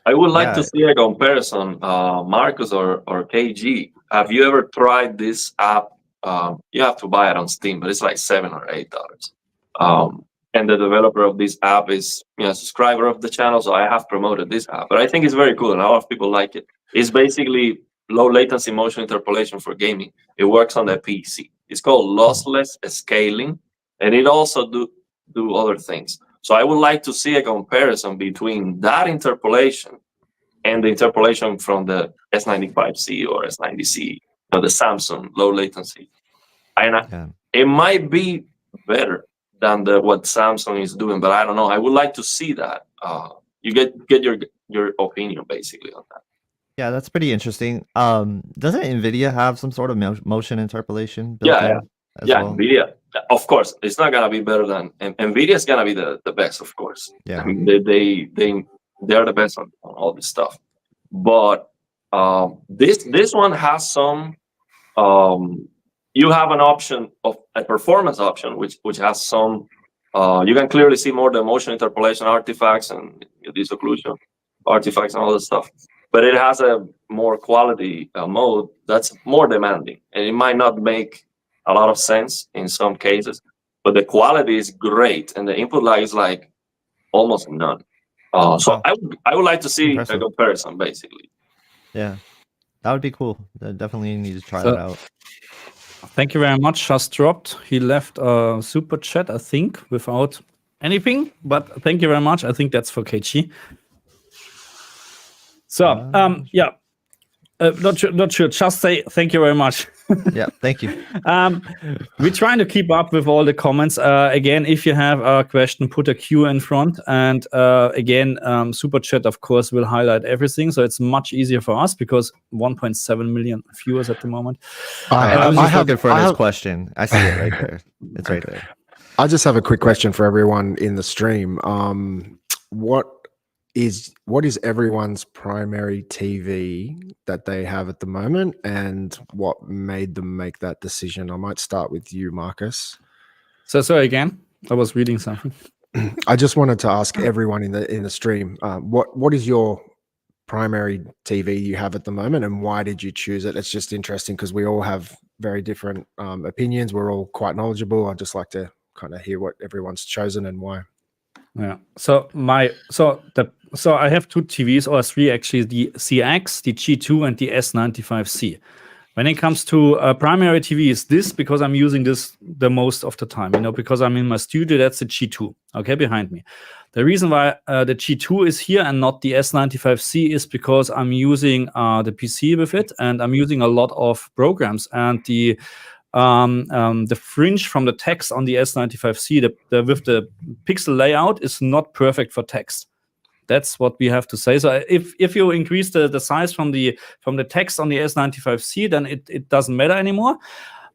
I would like to see a comparison, Marcus or KG. Have you ever tried this app? You have to buy it on Steam, but it's like $7 or $8. And the developer of this app is a subscriber of the channel, so I have promoted this app. But I think it's very cool, and a lot of people like it. It's basically low latency motion interpolation for gaming. It works on the PC. It's called lossless scaling, and it also do other things. So I would like to see a comparison between that interpolation and the interpolation from the S95C or S90C, or the Samsung low latency. And it might be better than what Samsung is doing, but I don't know. I would like to see that. You get your opinion basically on that. Yeah, that's pretty interesting. Doesn't NVIDIA have some sort of motion interpolation built in as well? NVIDIA. Of course, it's not gonna be better than NVIDIA is gonna be the best, of course. Yeah, I mean, they are the best on all this stuff. But this one has some. You have an option of a performance option, which has some. You can clearly see more the motion interpolation artifacts and this occlusion artifacts and all this stuff. But it has a more quality mode that's more demanding, and it might not make a lot of sense in some cases, but the quality is great, and the input lag is like almost none. So I would like to see a comparison, basically. Yeah, that would be cool. I definitely need to try that out. Thank you very much. Just dropped. He left a super chat, I think, without anything. But thank you very much. I think that's for KG. So, yeah. Not sure. Just say thank you very much. Yeah, thank you. We're trying to keep up with all the comments. Again, if you have a question, put a Q in front. And again, Super Chat, of course, will highlight everything. So it's much easier for us because 1.7 million viewers at the moment. I was just looking for this question. I see it right there. It's right there. I just have a quick question for everyone in the stream. What is everyone's primary TV that they have at the moment, and what made them make that decision? I might start with you, Marcus. So sorry again. I was reading something. I just wanted to ask everyone in the stream, what is your primary TV you have at the moment, and why did you choose it? It's just interesting because we all have very different opinions. We're all quite knowledgeable. I'd just like to kind of hear what everyone's chosen and why. Yeah. So I have two TVs, or three actually: the CX, the G2, and the S95C. When it comes to primary TVs, this because I'm using this the most of the time, because I'm in my studio. That's the G2, okay, behind me. The reason why the G2 is here and not the S95C is because I'm using the PC with it, and I'm using a lot of programs, and the fringe from the text on the S95C, with the pixel layout, is not perfect for text. That's what we have to say. So if you increase the size from the text on the S95C, then it doesn't matter anymore.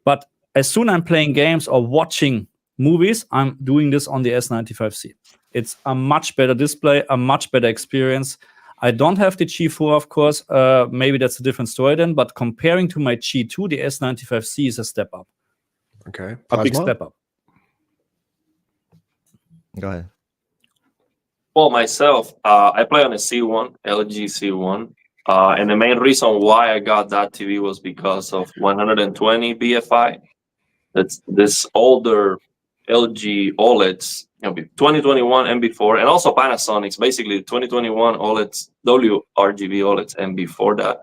But as soon as I'm playing games or watching movies, I'm doing this on the S95C. It's a much better display, a much better experience. I don't have the G4, of course. Maybe that's a different story then. But comparing to my G2, the S95C is a step up. Okay. A big step up. Go ahead. Well, myself, I play on a C1, LG C1. And the main reason why I got that TV was because of 120 BFI. That's this older LG OLEDs, 2021 and before, and also Panasonic's, basically 2021 OLEDs, WRGB OLEDs, and before that,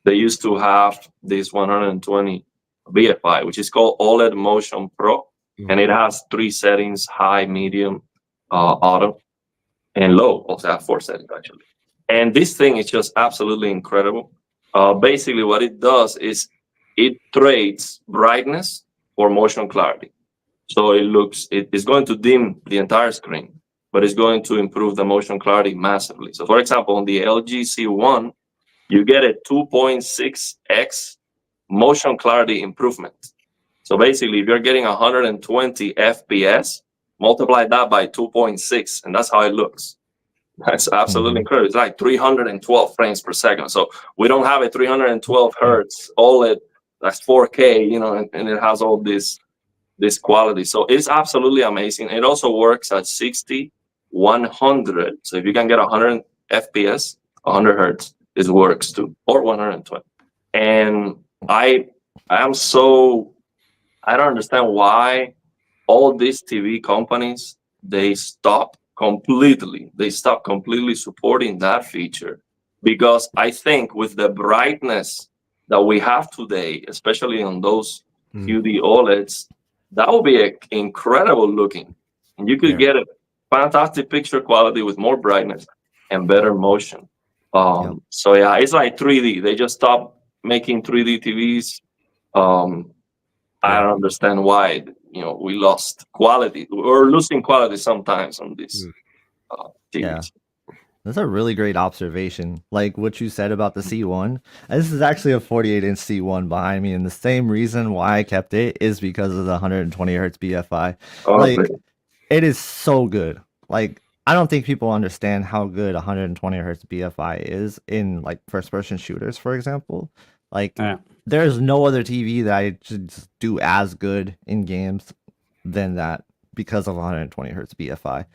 they used to have this 120 BFI, which is called OLED Motion Pro, and it has 3 settings: high, medium, auto, and low. Also have 4 settings actually. And this thing is just absolutely incredible. Basically, what it does is it trades brightness for motion clarity. So it's going to dim the entire screen, but it's going to improve the motion clarity massively. So for example, on the LG C1, you get a 2.6x motion clarity improvement. So basically, if you're getting 120 FPS, multiply that by 2.6, and that's how it looks. That's absolutely incredible. It's like 312 frames per second. So we don't have a 312 hertz OLED that's 4K, and it has all this quality. So it's absolutely amazing. It also works at 60, 100. So if you can get 100 FPS, 100 hertz, it works too, or 120. And I don't understand why all these TV companies, they stop completely supporting that feature, because I think with the brightness that we have today, especially on those QD OLEDs, that would be incredible looking. And you could get a fantastic picture quality with more brightness and better motion. So yeah, it's like 3D. They just stopped making 3D TVs. I don't understand why, we lost quality. We're losing quality sometimes on these TVs. Yeah. That's a really great observation. Like what you said about the C1. And this is actually a 48-inch C1 behind me, and the same reason why I kept it is because of the 120 hertz BFI. It is so good. Like, I don't think people understand how good 120 hertz BFI is in like first-person shooters, for example. Like, there's no other TV that I just do as good in games than that because of 120 hertz BFI.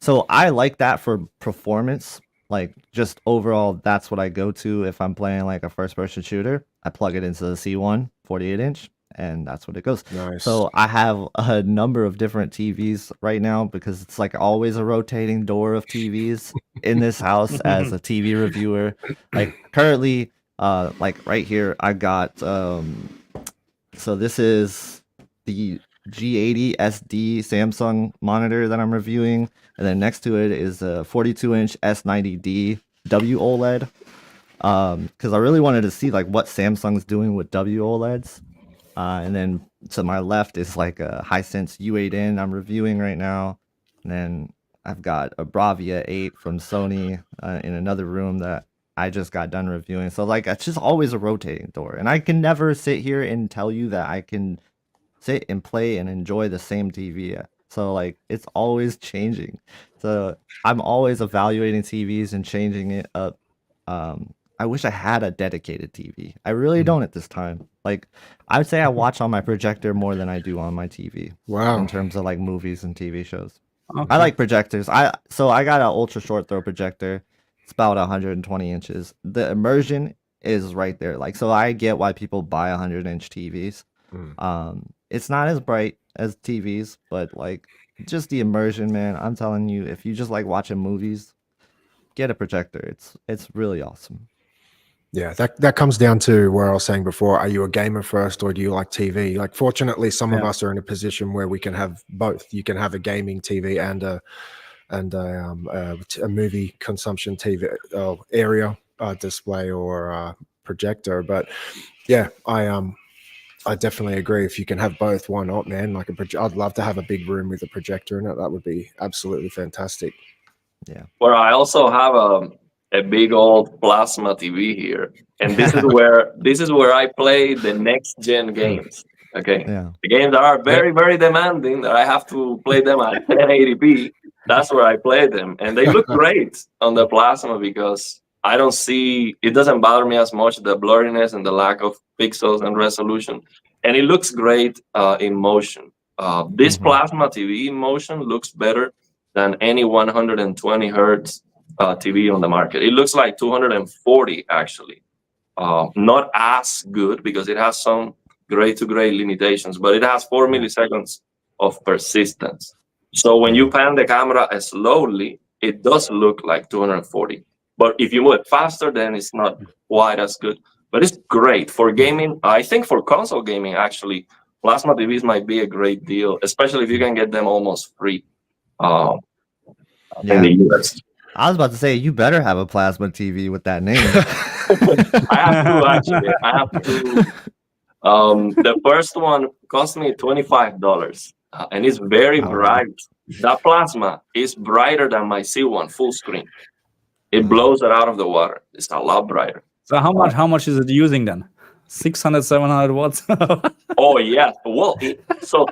So I like that for performance. Like, just overall, that's what I go to if I'm playing like a first-person shooter. I plug it into the C1 48-inch, and that's what it goes. Nice. So I have a number of different TVs right now because it's like always a rotating door of TVs in this house as a TV reviewer. Like currently, like right here, I got So this is the G80 SD Samsung monitor that I'm reviewing, and then next to it is a 42-inch S90D WOLED. Because I really wanted to see like what Samsung's doing with WOLEDs. And then to my left is like a Hisense U8N I'm reviewing right now. And then I've got a Bravia 8 from Sony in another room that I just got done reviewing. So like it's just always a rotating door. And I can never sit here and tell you that I can sit and play and enjoy the same TV. So like it's always changing. So I'm always evaluating TVs and changing it up. I wish I had a dedicated TV. I really don't at this time. Like I would say I watch on my projector more than I do on my TV. Wow. In terms of like movies and TV shows. Okay. I like projectors. I got an ultra short throw projector. It's about 120 inches. The immersion is right there. Like so I get why people buy 100-inch TVs. It's not as bright as TVs, but like just the immersion, man. I'm telling you, if you just like watching movies, get a projector. It's really awesome. Yeah, that comes down to where I was saying before, are you a gamer first or do you like TV? Like fortunately some of us are in a position where we can have both. You can have a gaming TV and a movie consumption TV area display or projector. But yeah, I definitely agree. If you can have both, why not, man? Like I'd love to have a big room with a projector in it. That would be absolutely fantastic. Yeah. Well, I also have a big old plasma TV here, and this is where I play the next gen games. Okay, Yeah. the games that are very, very demanding that I have to play them at 1080p. That's where I play them, and they look great on the plasma because I don't see it. Doesn't bother me as much the blurriness and the lack of pixels and resolution, and it looks great in motion. This plasma TV in motion looks better than any 120 hertz TV on the market. It looks like 240 actually. Not as good because it has some gray to gray limitations, but it has 4 milliseconds of persistence. So when you pan the camera slowly, it does look like 240. But if you move it faster, then it's not quite as good. But it's great for gaming. I think for console gaming, actually, plasma TVs might be a great deal, especially if you can get them almost free in the US. I was about to say, you better have a plasma TV with that name. I have two, actually. I have two. The first one cost me $25, and it's very bright. That plasma is brighter than my C1 full screen. It blows it out of the water. It's a lot brighter. So how much is it using then? 600, 700 watts? Oh yeah. Well, so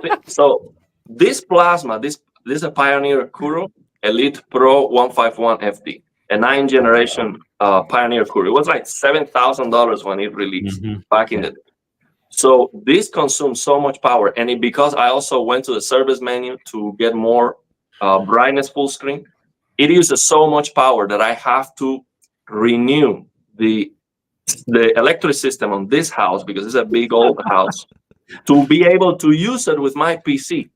this plasma, this is a Pioneer Kuro Elite Pro 151 FD, a 9th generation Pioneer Kuro. It was like $7,000 when it released back in the day. So this consumes so much power, and because I also went to the service menu to get more brightness full screen, it uses so much power that I have to renew the electric system on this house because it's a big old house to be able to use it with my PC.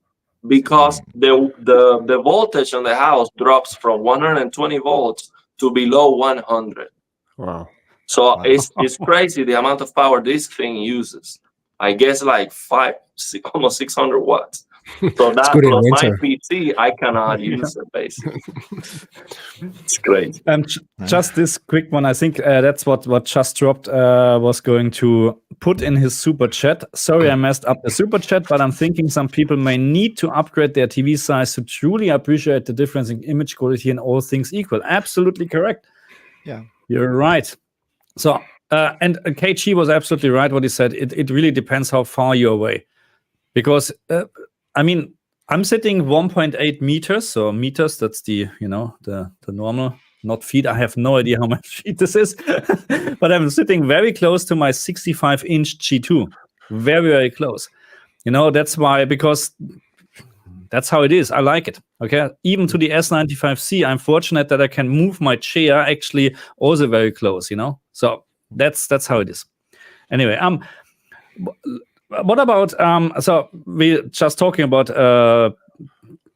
Because the voltage on the house drops from 120 volts to below 100. Wow. So it's crazy the amount of power this thing uses. I guess like almost 600 watts. So that plus my PC, I cannot use it basically. It's great. Just this quick one, I think that's what just dropped was going to put in his super chat. Sorry, I messed up the super chat, but I'm thinking some people may need to upgrade their TV size to truly appreciate the difference in image quality and all things equal. Absolutely correct. Yeah, you're right. So and KG was absolutely right what he said. It really depends how far you're away, because I mean, I'm sitting 1.8 meters. So meters, that's the normal, not feet. I have no idea how much feet this is, but I'm sitting very close to my 65-inch G2. Very, very close. That's why, because that's how it is. I like it. Okay. Even to the S95C, I'm fortunate that I can move my chair actually also very close, So that's how it is. Anyway, what about so we're just talking about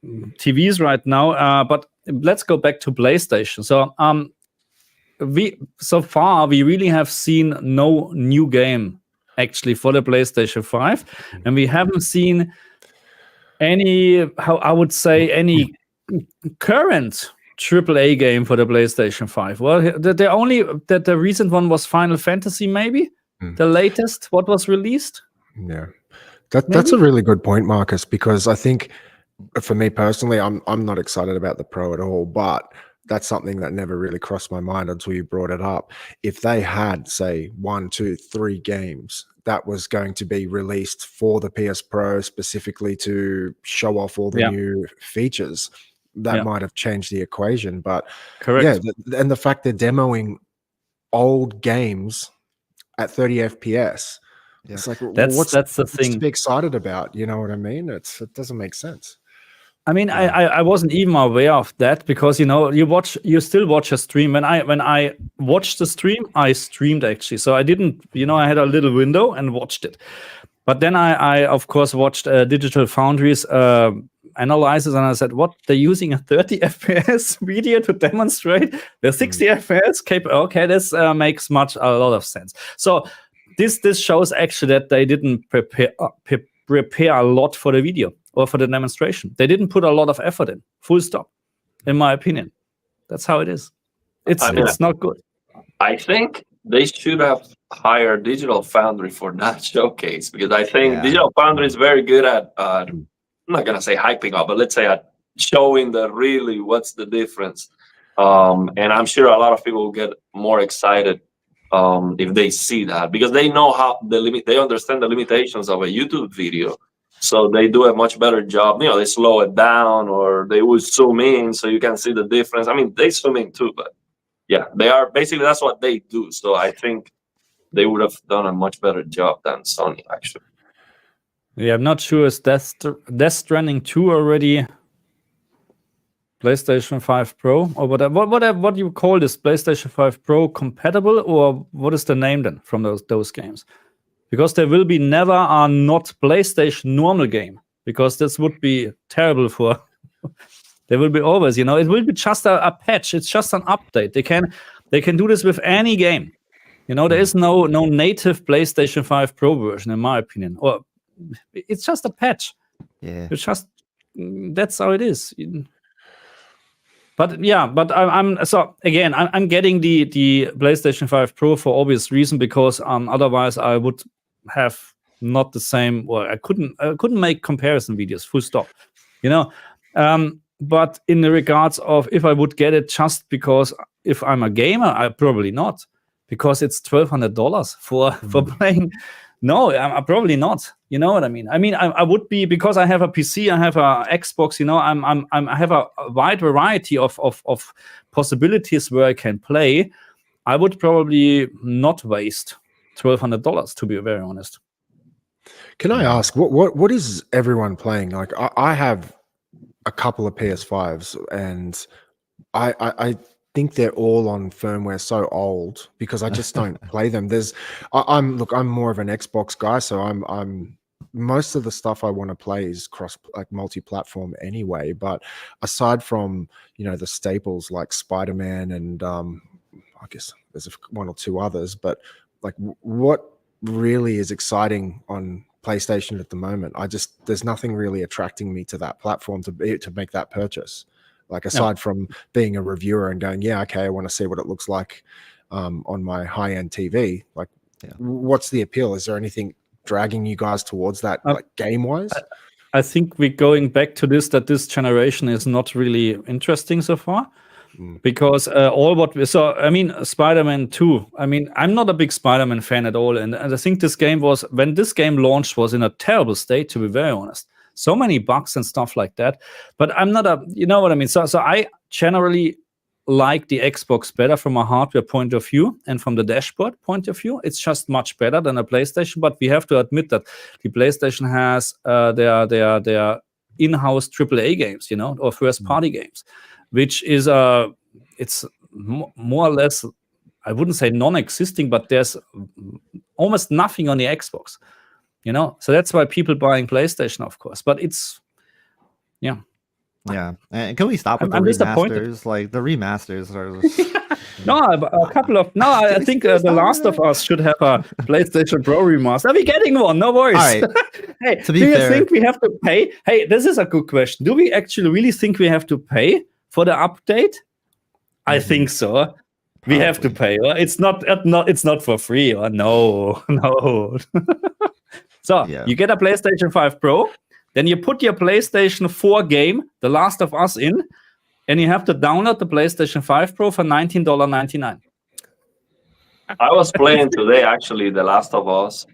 TVs right now, but let's go back to PlayStation. So so far we really have seen no new game actually for the PlayStation 5, and we haven't seen any, how I would say, any current AAA game for the PlayStation 5. Well, the recent one was Final Fantasy, maybe the latest what was released. Yeah, that's a really good point, Marcus, because I think for me personally, I'm not excited about the Pro at all, but that's something that never really crossed my mind until you brought it up. If they had, say, 1, 2, 3 games that was going to be released for the PS Pro specifically to show off all the new features, that might have changed the equation. But correct. Yeah, and the fact they're demoing old games at 30 FPS, it's like, that's the thing to be excited about. You know what I mean? It doesn't make sense. I mean, I wasn't even aware of that, because you still watch a stream. When I watched the stream, I streamed actually, so I didn't, I had a little window and watched it. But then I of course watched Digital Foundry's analysis, and I said, what, they're using a 30 FPS video to demonstrate the 60 FPS capable? Okay, this makes a lot of sense. So this shows actually that they didn't prepare a lot for the video or for the demonstration. They didn't put a lot of effort in, full stop, in my opinion. That's how it is. It's not good. I think they should have hired Digital Foundry for that showcase, because I think Digital Foundry is very good at, I'm not going to say hyping up, but let's say at showing really what's the difference. And I'm sure a lot of people will get more excited if they see that, because they know how they understand the limitations of a YouTube video. So they do a much better job. They slow it down, or they will zoom in so you can see the difference. I mean, they zoom in too, but yeah, they are basically, that's what they do. So I think they would have done a much better job than Sony, actually. Yeah, I'm not sure. Is Death Stranding 2 already PlayStation 5 Pro, or what do you call this? PlayStation 5 Pro compatible, or what is the name then from those games? Because there will be never a not PlayStation normal game, because this would be terrible for. There will be always, it will be just a patch. It's just an update. They can do this with any game. There is no native PlayStation 5 Pro version, in my opinion, or it's just a patch. Yeah, it's just, that's how it is. But I'm getting the PlayStation 5 Pro for obvious reason, because otherwise I would have not the same. Well, I couldn't make comparison videos. Full stop. But in the regards of if I would get it just because if I'm a gamer, I probably not, because it's $1,200 for playing. No, I'm probably not. You know what I mean? I would be, because I have a PC, I have a Xbox. I have a wide variety of possibilities where I can play. I would probably not waste $1,200, to be very honest. Can I ask what is everyone playing? Like I have a couple of PS5s, and I think they're all on firmware so old because I just don't play them. I'm more of an Xbox guy, so I'm most of the stuff I want to play is multi-platform anyway. But aside from the staples like Spider-Man and I guess there's one or two others, but like what really is exciting on PlayStation at the moment? There's nothing really attracting me to that platform to make that purchase. Like aside from being a reviewer and going, yeah, okay, I want to see what it looks like on my high-end TV. Like, what's the appeal? Is there anything dragging you guys towards that, like game-wise? I think we're going back to that this generation is not really interesting so far. Because Spider-Man 2, I'm not a big Spider-Man fan at all, and I think when this game launched, was in a terrible state, to be very honest. So many bugs and stuff like that. But I'm not you know what I mean? So I generally like the Xbox better from a hardware point of view and from the dashboard point of view. It's just much better than a PlayStation, but we have to admit that the PlayStation has their in-house AAA games, or first-party games, which is it's more or less, I wouldn't say non-existing, but there's almost nothing on the Xbox. So that's why people buying PlayStation, of course. But it's, yeah. And can we stop with the remasters? Like the remasters are No, a couple of. No, I think The Last of Us should have a PlayStation Pro remaster. We're getting one. No worries. All right. Hey, To be do you fair- think we have to pay? Hey, this is a good question. Do we actually really think we have to pay for the update? I think so. We have to pay. It's not for free. No. So Yeah. you get a PlayStation 5 Pro, then you put your PlayStation 4 game, The Last of Us, in, and you have to download the PlayStation 5 Pro for $19.99. I was playing today, actually, The Last of Us.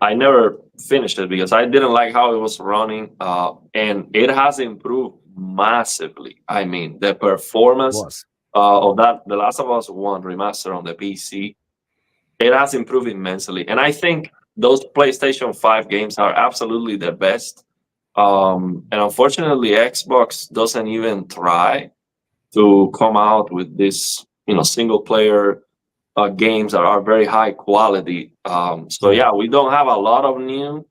I never finished it because I didn't like how it was running, and it has improved massively. I mean, the performance of that The Last of Us 1 remaster on the PC, it has improved immensely. And I think those PlayStation 5 games are absolutely the best. And unfortunately, Xbox doesn't even try to come out with this, single player games that are very high quality. So yeah, we don't have a lot of new,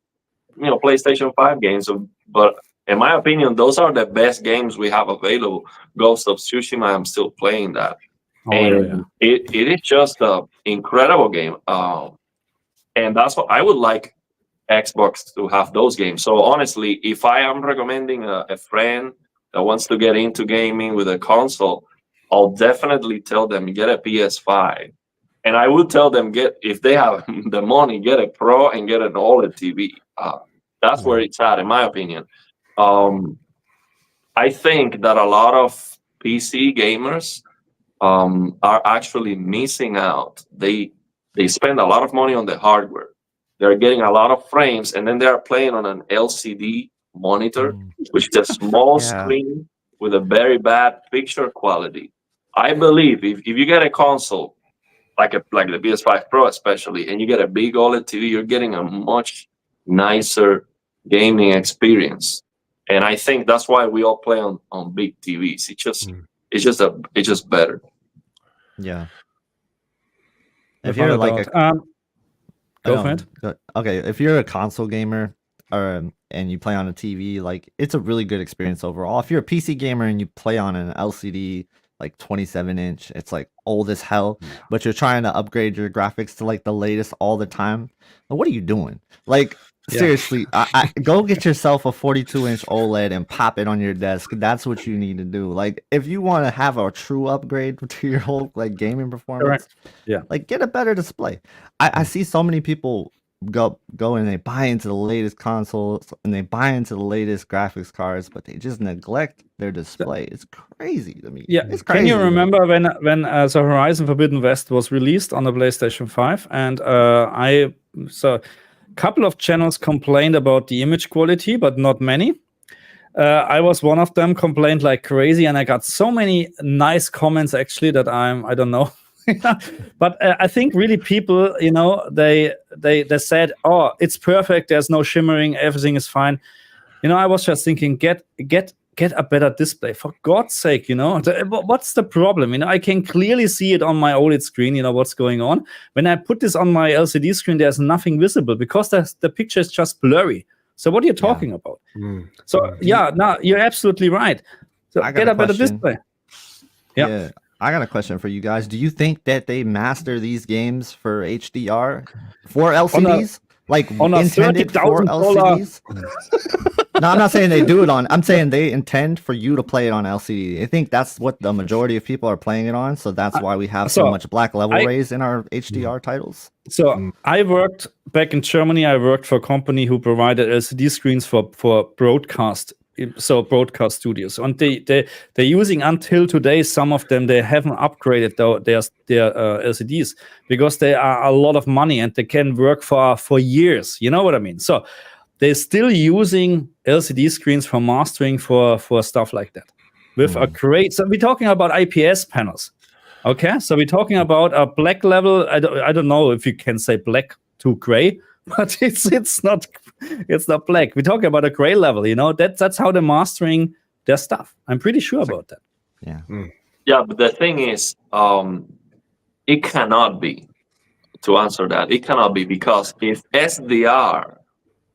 PlayStation 5 games, but in my opinion, those are the best games we have available. Ghost of Tsushima, I'm still playing that. It is just an incredible game. And that's what I would like Xbox to have, those games. So honestly, if I am recommending a friend that wants to get into gaming with a console, I'll definitely tell them get a PS5. And I would tell them if they have the money, get a Pro and get an OLED TV. That's where it's at, in my opinion. I think that a lot of PC gamers are actually missing out. They spend a lot of money on the hardware. They're getting a lot of frames, and then they are playing on an LCD monitor, which is a small screen with a very bad picture quality. I believe if you get a console, like the PS5 Pro especially, and you get a big OLED TV, you're getting a much nicer gaming experience. And I think that's why we all play on big TVs. It's just better. Yeah. If you're like go for it. Okay, if you're a console gamer and you play on a TV, like it's a really good experience overall. If you're a PC gamer and you play on an LCD like 27-inch, it's like old as hell, but you're trying to upgrade your graphics to like the latest all the time. What are you doing? Like seriously, I go get yourself a 42-inch OLED and pop it on your desk. That's what you need to do. Like if you want to have a true upgrade to your whole like gaming performance, like get a better display. I see so many people go and they buy into the latest consoles and they buy into the latest graphics cards, but they just neglect their display. It's crazy to me. Yeah, it's crazy. Can you remember when the Horizon Forbidden West was released on the PlayStation 5, and a couple of channels complained about the image quality, but not many. I was one of them, complained like crazy, and I got so many nice comments actually that I don't know. But I think really people, they said, oh, it's perfect, there's no shimmering, everything is fine. I was just thinking, get a better display, for God's sake. What's the problem? I can clearly see it on my OLED screen, what's going on. When I put this on my LCD screen, there's nothing visible because the picture is just blurry. So what are you talking about? So no, you're absolutely right. So get a better display. Yeah, I got a question for you guys. Do you think that they master these games for HDR for LCDs? Intended for LCDs? No, I'm not saying they do it on. I'm saying they intend for you to play it on LCD. I think that's what the majority of people are playing it on. So that's why we have so much black level rays in our HDR titles. So I worked back in Germany. I worked for a company who provided LCD screens for broadcast. So broadcast studios, and they're using until today. Some of them they haven't upgraded their LCDs because they are a lot of money and they can work for years. You know what I mean? So they're still using LCD screens for mastering for stuff like that. With a great, so we're talking about IPS panels. Okay, so we're talking about a black level. I don't know if you can say black to gray, but it's not black. We're talking about a gray level. That's how they're mastering their stuff. I'm pretty sure about that. Yeah. Yeah, but the thing is, it cannot be. To answer that, it cannot be, because if SDR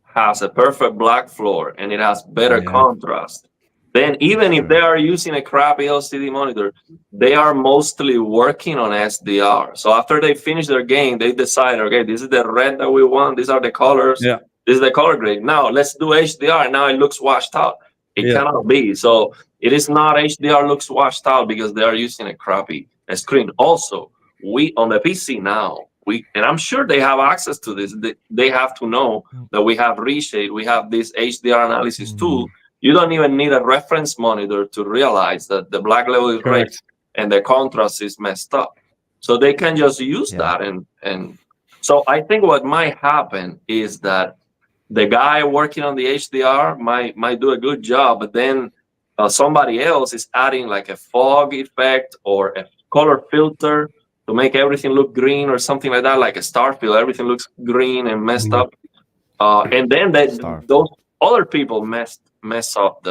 has a perfect black floor and it has better contrast, Then even if they are using a crappy LCD monitor, they are mostly working on SDR. So after they finish their game, they decide, okay, this is the red that we want. These are the colors. Yeah. This is the color grade. Now let's do HDR. Now it looks washed out. It cannot be. So it is not HDR looks washed out because they are using a crappy screen. Also, we on the PC now, and I'm sure they have access to this. They have to know that we have reshade. We have this HDR analysis tool. You don't even need a reference monitor to realize that the black level is red and the contrast is messed up. So they can just use that. And so I think what might happen is that the guy working on the HDR might do a good job, but then somebody else is adding like a fog effect or a color filter to make everything look green or something like that, like a star fill. Everything looks green and messed up. And then those other people mess up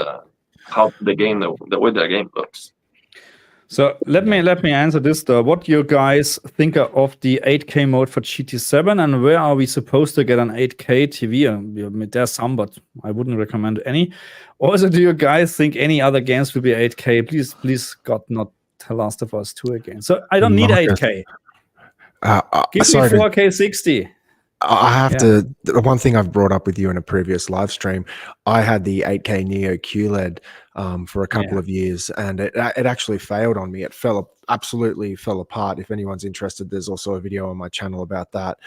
how the game, the way the game looks. So let me answer this though. What you guys think of the 8K mode for GT7, and where are we supposed to get an 8K TV? There's some, but I wouldn't recommend any. Also, do you guys think any other games will be 8K? Please, God, not The Last of Us 2 again. So I don't need 8K. Give me 4K 60. I have to. The one thing I've brought up with you in a previous live stream, I had the 8K Neo QLED for a couple of years, and it actually failed on me. It absolutely fell apart. If anyone's interested, there's also a video on my channel about that.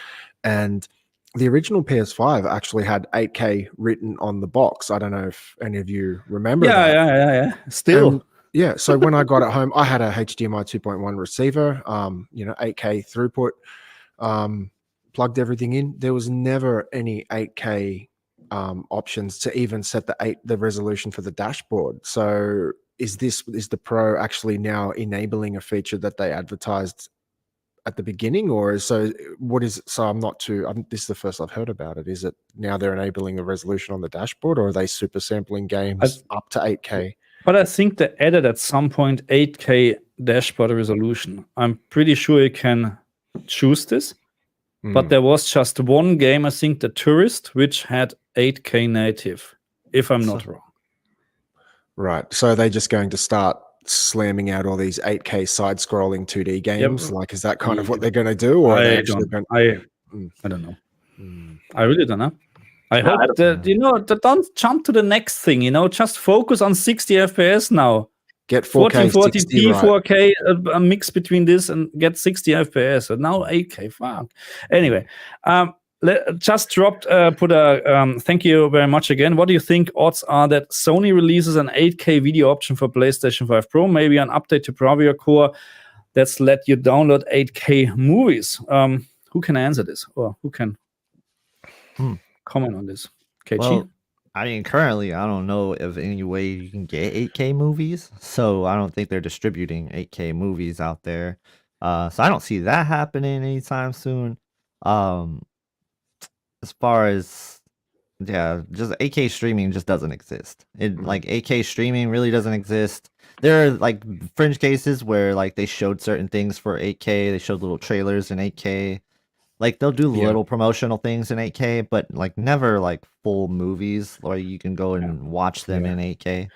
And the original PS5 actually had 8K written on the box. I don't know if any of you remember that. Yeah. Still. Yeah, so when I got it home, I had a HDMI 2.1 receiver, 8K throughput, plugged everything in. There was never any 8K options to even set the resolution for the dashboard. So is the Pro actually now enabling a feature that they advertised at the beginning, or so I'm not too, this is the first I've heard about it. Is it now they're enabling the resolution on the dashboard, or are they super sampling games up to 8K? But I think they added at some point 8K dashboard resolution. I'm pretty sure you can choose this. But there was just one game, I think, The Tourist, which had 8K native, if I'm not wrong. Right. So they're just going to start slamming out all these 8K side-scrolling 2D games? Yep. Like, is that kind of what they're going to do? Or I don't know. I really don't know. I hope that, don't jump to the next thing, just focus on 60 FPS now. Get 4K, 1440p, right. 4K, a mix between this and get 60 FPS. So now 8K, fuck. Anyway, just dropped, thank you very much again. What do you think odds are that Sony releases an 8K video option for PlayStation 5 Pro? Maybe an update to Bravia Core that's let you download 8K movies. Who can answer this? Or who can comment on this? KG? Well, I mean, currently, I don't know of any way you can get 8K movies, so I don't think they're distributing 8K movies out there. So I don't see that happening anytime soon. As far as, just 8K streaming just doesn't exist. Like 8K streaming really doesn't exist. There are like fringe cases where like they showed certain things for 8K. They showed little trailers in 8K. Like they'll do little promotional things in 8K, but like never like full movies where you can go and watch them in 8K.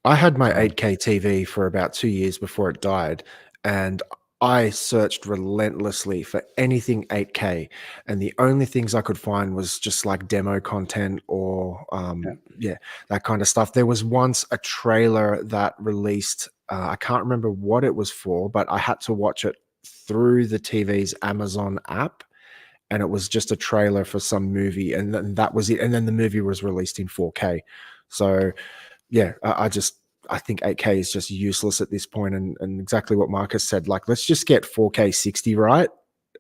I had my 8K TV for about 2 years before it died, and I searched relentlessly for anything 8K, and the only things I could find was just like demo content or that kind of stuff. There was once a trailer that released, I can't remember what it was for, but I had to watch it through the TV's Amazon app. And it was just a trailer for some movie, and then that was it. And then the movie was released in 4K. So, I think 8K is just useless at this point. And exactly what Marcus said, like, let's just get 4K 60 right.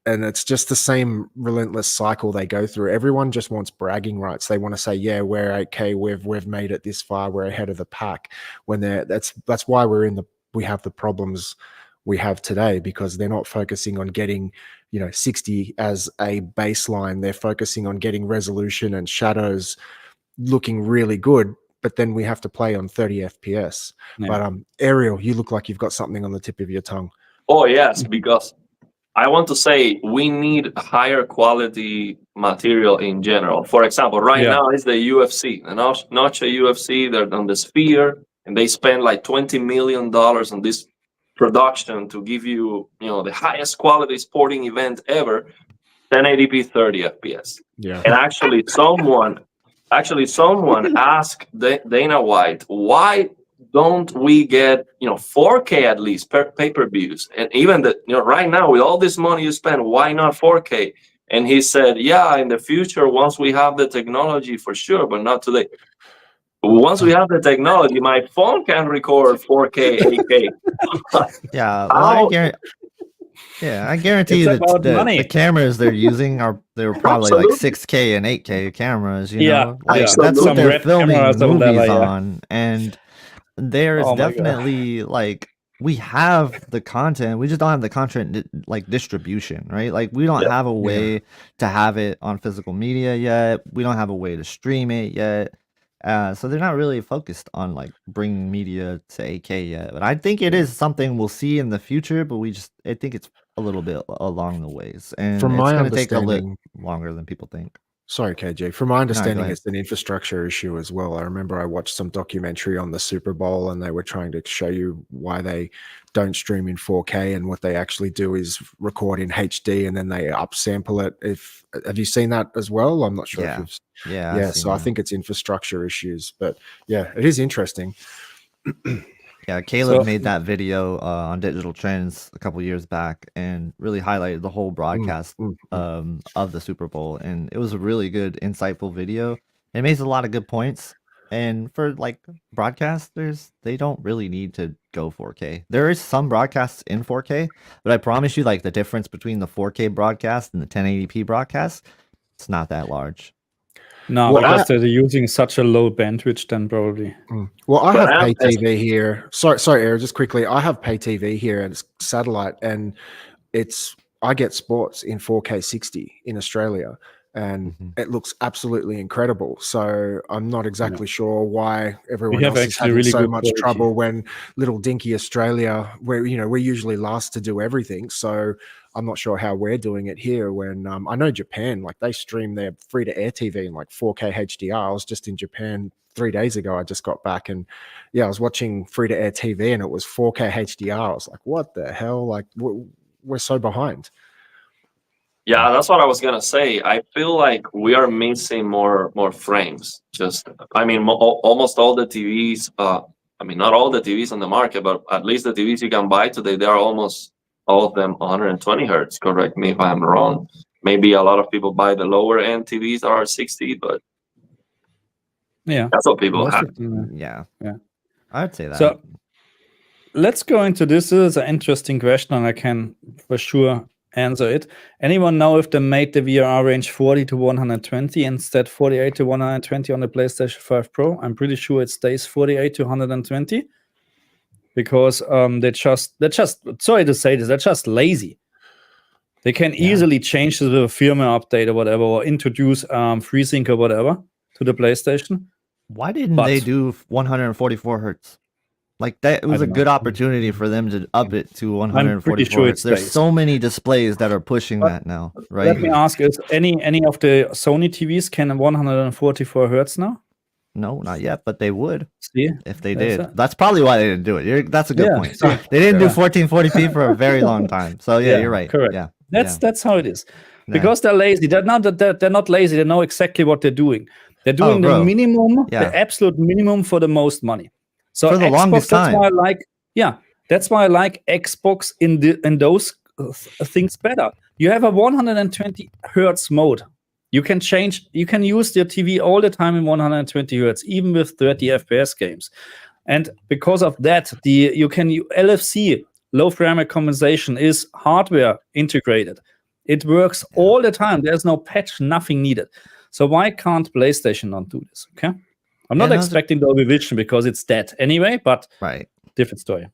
And it's just the same relentless cycle they go through. Everyone just wants bragging rights. They want to say, yeah, we're 8K. We've made it this far. We're ahead of the pack. When that's why we have the problems we have today, because they're not focusing on getting 60 as a baseline. They're focusing on getting resolution and shadows looking really good, but then we have to play on 30 FPS. But Ariel, you look like you've got something on the tip of your tongue. Oh yes, because I want to say we need higher quality material in general. For example, right now is the UFC, the Notch UFC. They're on the Sphere, and they spend like $20 million on this production to give you, the highest quality sporting event ever, 1080p 30 FPS. Yeah. And actually someone asked Dana White, why don't we get 4K at least pay-per-views? And even right now with all this money you spend, why not 4K? And he said, yeah, in the future, once we have the technology, for sure, but not today. Once we have the technology, my phone can record 4K, 8K. Yeah, well, I guarantee you It's about that money. the cameras they're using they're probably like 6K and 8K cameras. You Yeah, know, like yeah. that's what Some they're red filming cameras or movies whatever, yeah. on, and there's Oh my God. definitely like we have the content, we just don't have the content like distribution, right? Like we don't have a way to have it on physical media yet. We don't have a way to stream it yet. So they're not really focused on like bringing media to 8K yet. But I think it is something we'll see in the future. But I think it's a little bit along the ways, and From it's my going to take a little understanding, longer than people think. sorry, KJ. From my understanding, ahead. it's an infrastructure issue as well. I remember I watched some documentary on the Super Bowl, and they were trying to show you why they don't stream in 4K, and what they actually do is record in HD, and then they upsample it. Have you seen that as well? I'm not sure if you've. Yeah. Yeah, so I think it's infrastructure issues, but yeah, it is interesting. Yeah, Caleb So- made that video on Digital Trends a couple years back and really highlighted the whole broadcast of the Super Bowl, and it was a really good, insightful video. It makes a lot of good points, and for like broadcasters, they don't really need to go 4K. There is some broadcasts in 4K, but I promise you, like the difference between the 4K broadcast and the 1080p broadcast, it's not that large. No, Well, because they're using such a low bandwidth, then probably. Well, I But have pay as- TV here. Sorry, Eric, just quickly. I have pay TV here, and it's satellite, and I get sports in 4K 60 in Australia, and it looks absolutely incredible. So I'm not exactly sure why everyone have else is actually having really so good much quality. trouble when little dinky Australia, where we're usually last to do everything. So I'm not sure how we're doing it here. When I know Japan, like they stream their free to air TV in like 4K HDR. I was just in Japan 3 days ago. I just got back, and I was watching free to air TV, and it was 4K HDR. I was like, what the hell? Like we're so behind. Yeah, that's what I was gonna say. I feel like we are missing more frames. Almost all the TVs. Not all the TVs on the market, but at least the TVs you can buy today, they are almost all of them 120 hertz. Correct me if I'm wrong. Maybe a lot of people buy the lower end TVs that are 60, but Yeah. that's what people Most have. of them, Yeah. Yeah. I'd say that. So let's go into this. This is an interesting question, and I can for sure answer it. Anyone know if they made the VRR range 40 to 120 instead 48 to 120 on the PlayStation 5 Pro? I'm pretty sure it stays 48 to 120 because they're just sorry to say this, they're just lazy. They can easily change this with a firmware update or whatever, or introduce FreeSync or whatever to the PlayStation. Why didn't they do 144 hertz? Like that, it was a don't good know. opportunity for them to up it to pretty 144 sure it hertz. There's stays. so many displays that are pushing that now, right? Let me ask: is any of the Sony TVs can 144 hertz now? No, not yet, but they would See, if they That's did. it. That's probably why they didn't do it. That's a good Yeah, point. see. They didn't do Yeah. 1440p for a very long time. So yeah, you're right. Correct. Yeah, That's how it is. Yeah. Because they're lazy. They're not lazy. They know exactly what they're doing. They're doing the bro. minimum, Yeah. the absolute minimum for the most money. So For the Xbox, longest that's time. why I like. Yeah, that's why I like Xbox in those things better. You have a 120 hertz mode. You can change. You can use your TV all the time in 120 hertz, even with 30 FPS games. And because of that, LFC, low frame rate compensation, is hardware integrated. It works all the time. There's no patch, nothing needed. So why can't PlayStation not do this? Okay, I'm not no, expecting Dolby Vision because it's dead anyway. But right. different story.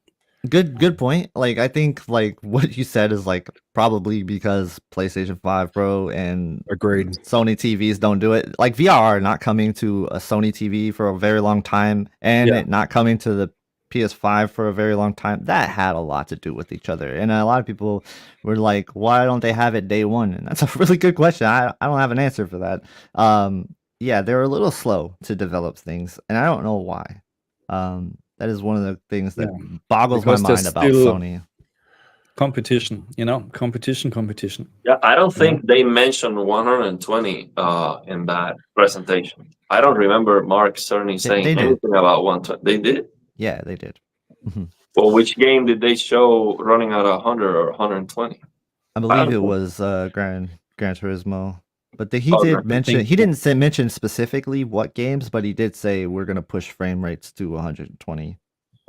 Good point. Like I think like what you said is like probably because PlayStation 5 Pro and Agreed. Sony TVs don't do it. Like VR not coming to a Sony TV for a very long time, and Yeah. it not coming to the PS5 for a very long time. That had a lot to do with each other. And a lot of people were like, why don't they have it day one? And that's a really good question. I don't have an answer for that. Yeah, they're a little slow to develop things, and I don't know why. That is one of the things that boggles Because my there's mind about still Sony. competition, competition. Yeah, I don't think they mentioned 120 in that presentation. I don't remember Mark Cerny saying they did. anything about 120. They did? Yeah, they did. Well, which game did they show running at 100 or 120? I believe it was Gran Turismo. But he Oh, did I mention, think- he didn't mention specifically what games, but he did say we're going to push frame rates to 120.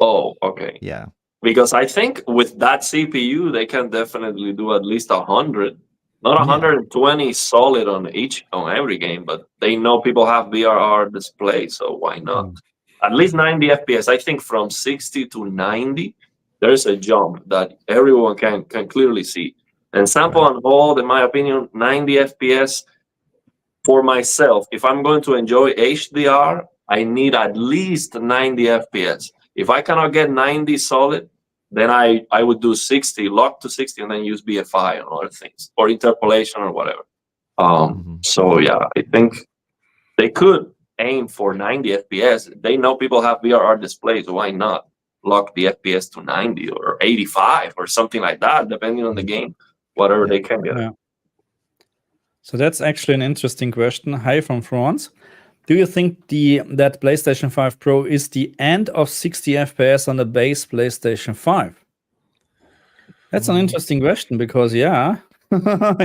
Oh, okay. Yeah. Because I think with that CPU, they can definitely do at least 100. Not 120 solid on every game, but they know people have VRR display, so why not? At least 90 FPS. I think from 60 to 90, there's a jump that everyone can clearly see. And sample and hold, in my opinion, 90 FPS for myself. If I'm going to enjoy HDR, I need at least 90 FPS. If I cannot get 90 solid, then I would do 60, lock to 60, and then use BFI and other things, or interpolation or whatever. So yeah, I think they could aim for 90 FPS. They know people have VRR displays. Why not lock the FPS to 90 or 85 or something like that, depending on the game, whatever they can get. Yeah. So that's actually an interesting question. Hi from France. Do you think that PlayStation 5 Pro is the end of 60 FPS on the base PlayStation 5? That's an interesting question because yeah. I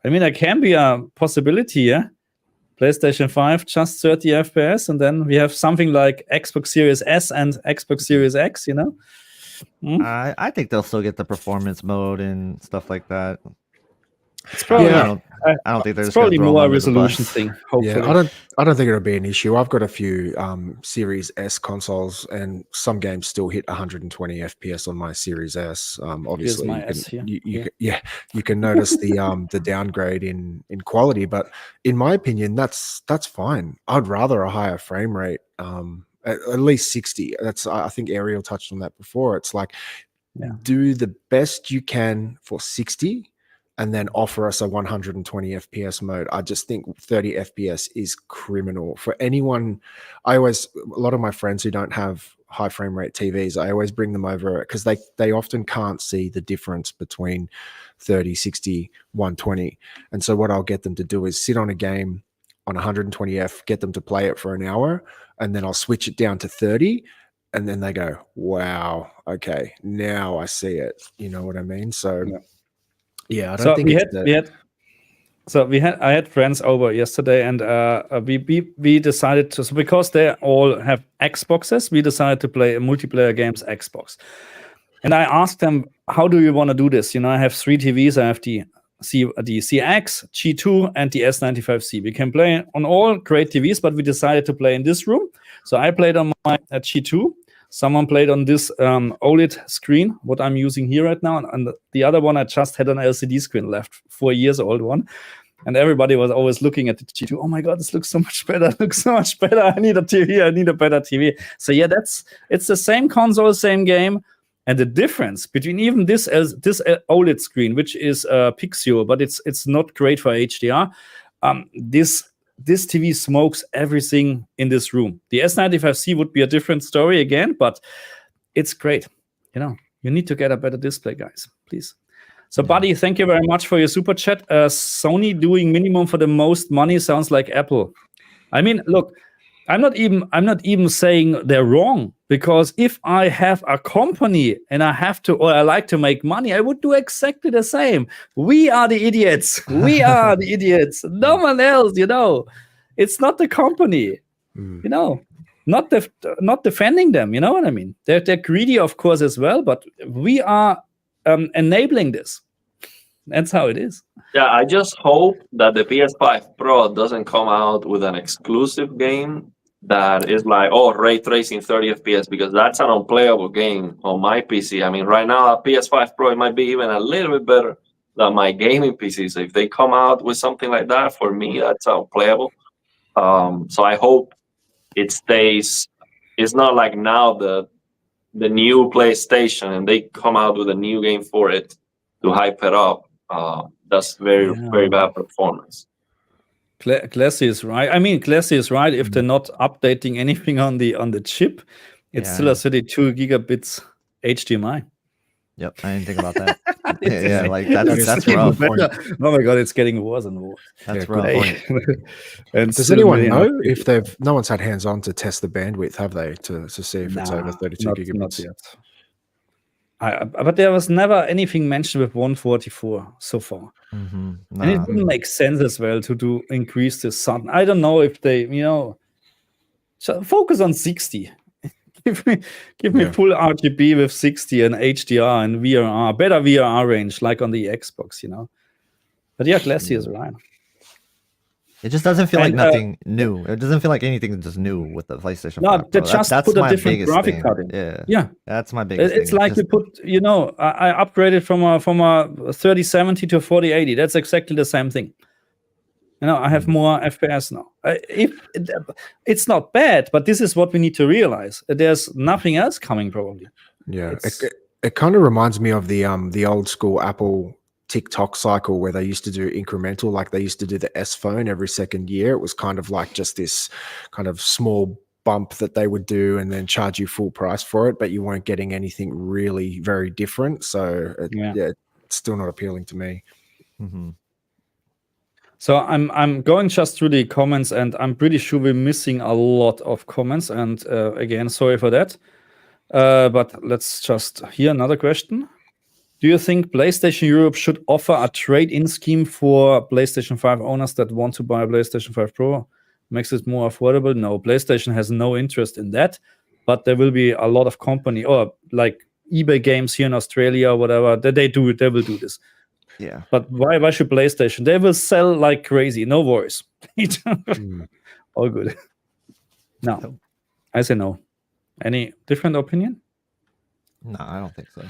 mean, there can be a possibility, yeah. PlayStation 5 just 30 FPS, and then we have something like Xbox Series S and Xbox Series X, I think they'll still get the performance mode and stuff like that. It's probably, I don't think they're it's just gonna probably throw 'em more a under the resolution bus. thing. Hopefully. Yeah, I don't think it'll be an issue. I've got a few Series S consoles, and some games still hit 120 FPS on my Series S. Obviously, my S here. you can notice the downgrade in quality, but in my opinion, that's fine. I'd rather a higher frame rate, at least 60. I think Ariel touched on that before. It's like do the best you can for 60. And then offer us a 120 FPS mode. I just think 30 FPS is criminal for anyone. A lot of my friends who don't have high frame rate TVs, I always bring them over because they often can't see the difference between 30, 60, 120. And so what I'll get them to do is sit on a game on 120F, get them to play it for an hour, and then I'll switch it down to 30. And then they go, wow, okay, now I see it. You know what I mean? So yeah, I don't think I had friends over yesterday, and we decided to, so because they all have Xboxes, we decided to play multiplayer games Xbox. And I asked them, how do you want to do this? I have 3 TVs. I have the CX, G2, and the S95C. We can play on all great TVs, but we decided to play in this room. So I played on my G2. Someone played on this OLED screen, what I'm using here right now. And the other one, I just had an LCD screen left, 4 years old one. And everybody was always looking at the G2. Oh my God, this looks so much better. It looks so much better. I need a TV. I need a better TV. So yeah, it's the same console, same game. And the difference between even this OLED screen, which is Pixio, but it's not great for HDR. This TV smokes everything in this room. The S95C would be a different story again, but it's great. You need to get a better display, guys, please. So, Buddy, thank you very much for your super chat. Sony doing minimum for the most money sounds like Apple. I mean, look, I'm not even saying they're wrong, because if I have a company and I like to make money, I would do exactly the same. We are the idiots. We are the idiots. No one else, It's not the company, not defending them. You know what I mean? They're greedy, of course, as well, but we are enabling this. That's how it is. Yeah, I just hope that the PS5 Pro doesn't come out with an exclusive game that is like, ray tracing 30 FPS, because that's an unplayable game on my PC. I mean, right now, a PS5 Pro, it might be even a little bit better than my gaming PC. So if they come out with something like that, for me, that's unplayable. So I hope it stays. It's not like now the new PlayStation and they come out with a new game for it to hype it up. That's very bad performance. Classy is right. I mean, Classy is right if they're not updating anything on the chip. It's still a 32 gigabits HDMI. Yep, I didn't think about that. It's- yeah, like it's that's even rough. better. Oh my god, it's getting worse and worse. That's Yeah, rough. good point. And Does still anyone million know of if people. no one's had hands on to test the bandwidth, have they, to see if it's over Nah, 32 not gigabits? yet. But there was never anything mentioned with 144 so far. Mm-hmm. And it wouldn't make sense as well to increase this sudden. I don't know if they, focus on 60. give me Yeah. full RGB with 60 and HDR and VRR, better VRR range like on the Xbox, But yeah, Classy is right. It just doesn't feel like And, nothing new. It doesn't feel like anything is just new with the PlayStation 5 No, Pro. they just That's put a my different biggest graphic thing. card in. Yeah, Yeah. that's my biggest It's thing. like Just- you put, I upgraded from a 3070 to 4080. That's exactly the same thing. I have more FPS now. It's not bad, but this is what we need to realize. There's nothing else coming probably. Yeah, it kind of reminds me of the old school Apple TikTok cycle where they used to do incremental, like they used to do the S phone every second year. It was kind of like just this kind of small bump that they would do and then charge you full price for it, but you weren't getting anything really very different. So it's still not appealing to me. Mm-hmm. So I'm going just through the comments, and I'm pretty sure we're missing a lot of comments. And again, sorry for that. But let's just hear another question. Do you think PlayStation Europe should offer a trade-in scheme for PlayStation 5 owners that want to buy a PlayStation 5 Pro? Makes it more affordable? No, PlayStation has no interest in that. But there will be a lot of company or like eBay Games here in Australia or whatever. They will do this. Yeah. But why should PlayStation? They will sell like crazy. No worries. All good. No, I say no. Any different opinion? No, I don't think so.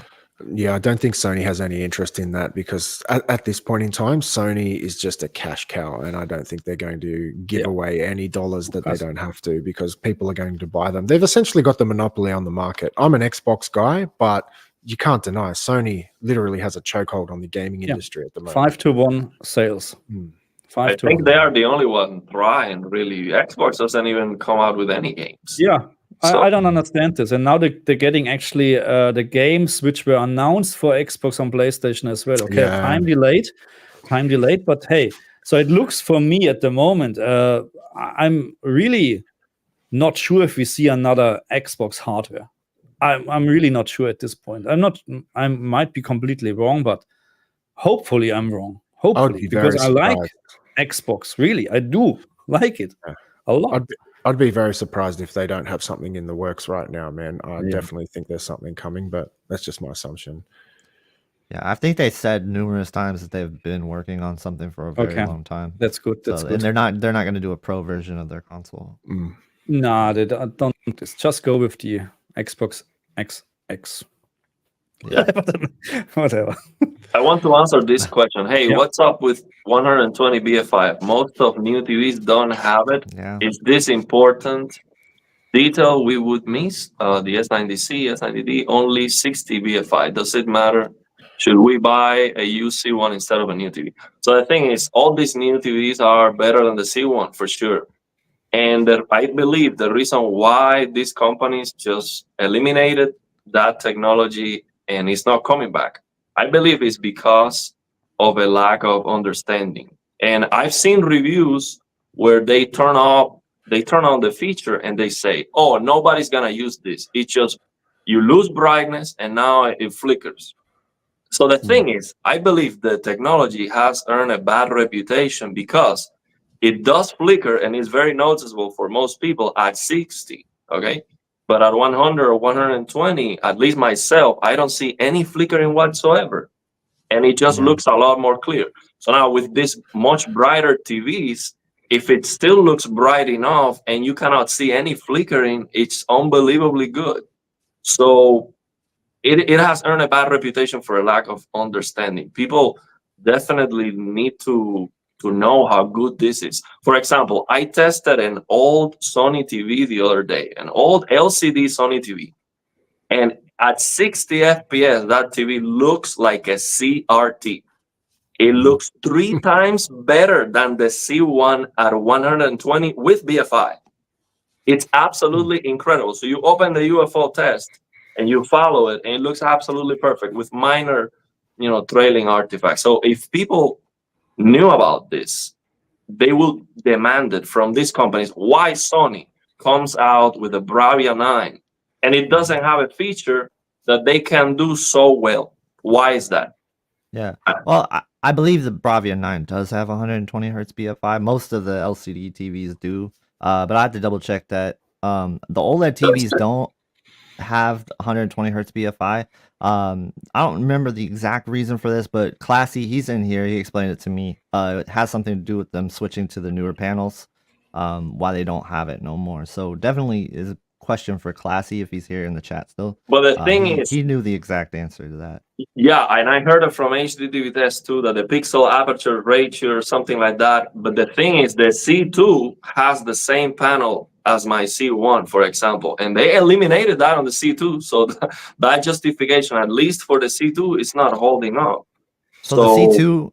Yeah, I don't think Sony has any interest in that because at this point in time, Sony is just a cash cow, and I don't think they're going to give away any dollars that they don't have to because people are going to buy them. They've essentially got the monopoly on the market. I'm an Xbox guy, but you can't deny Sony literally has a chokehold on the gaming industry at the moment. 5-1 sales. I think they are the only one trying, really. Xbox doesn't even come out with any games. Yeah. I don't understand this. And now they're getting actually the games which were announced for Xbox on PlayStation as well. Okay, time delayed, but hey, so it looks for me at the moment, I'm really not sure if we see another Xbox hardware. I'm really not sure at this point. I might be completely wrong, but hopefully I'm wrong. Hopefully, because I like Xbox. Really, I do like it a lot. I'd be very surprised if they don't have something in the works right now, man. I definitely think there's something coming, but that's just my assumption. Yeah, I think they said numerous times that they've been working on something for a very long time. That's good. That's good. And they're not going to do a pro version of their console. Nah, they don't. Just go with the Xbox XX. Yeah. Whatever. I want to answer this question. Hey, what's up with 120 BFI? Most of new TVs don't have it. Yeah. Is this important detail we would miss? The S90C, S90D, only 60 BFI. Does it matter? Should we buy a used C1 instead of a new TV? So the thing is, all these new TVs are better than the C1 for sure. And I believe the reason why these companies just eliminated that technology and it's not coming back, I believe it's because of a lack of understanding. And I've seen reviews where they turn on the feature and they say, oh, nobody's gonna use this. It's just you lose brightness and now it flickers. So the thing is, I believe the technology has earned a bad reputation because it does flicker and is very noticeable for most people at 60, okay? But at 100 or 120, at least myself, I don't see any flickering whatsoever. And it just looks a lot more clear. So now with this much brighter TVs, if it still looks bright enough and you cannot see any flickering, it's unbelievably good. So it has earned a bad reputation for a lack of understanding. People definitely need to know how good this is. For example, I tested an old Sony TV the other day, an old LCD Sony TV. And at 60 FPS, that TV looks like a CRT. It looks 3 times better than the C1 at 120 with BFI. It's absolutely incredible. So you open the UFO test and you follow it, and it looks absolutely perfect with minor, trailing artifacts. So if people knew about this, they will demand it from these companies. Why Sony comes out with a Bravia 9 and it doesn't have a feature that they can do so well? Why is that? Yeah. Well, I believe the Bravia 9 does have 120 hertz BFI. Most of the LCD TVs do. But I have to double check that. The OLED TVs don't have 120 hertz BFI. I don't remember the exact reason for this, but Classy, he's in here. He explained it to me. It has something to do with them switching to the newer panels. Why they don't have it no more. So definitely is a question for Classy if he's here in the chat still. But the thing is, he knew the exact answer to that. Yeah, and I heard it from HDTV test too, that the pixel aperture ratio or something like that. But the thing is, the C2 has the same panel as my C1, for example, and they eliminated that on the C2. So that justification, at least for the C2, is not holding up. So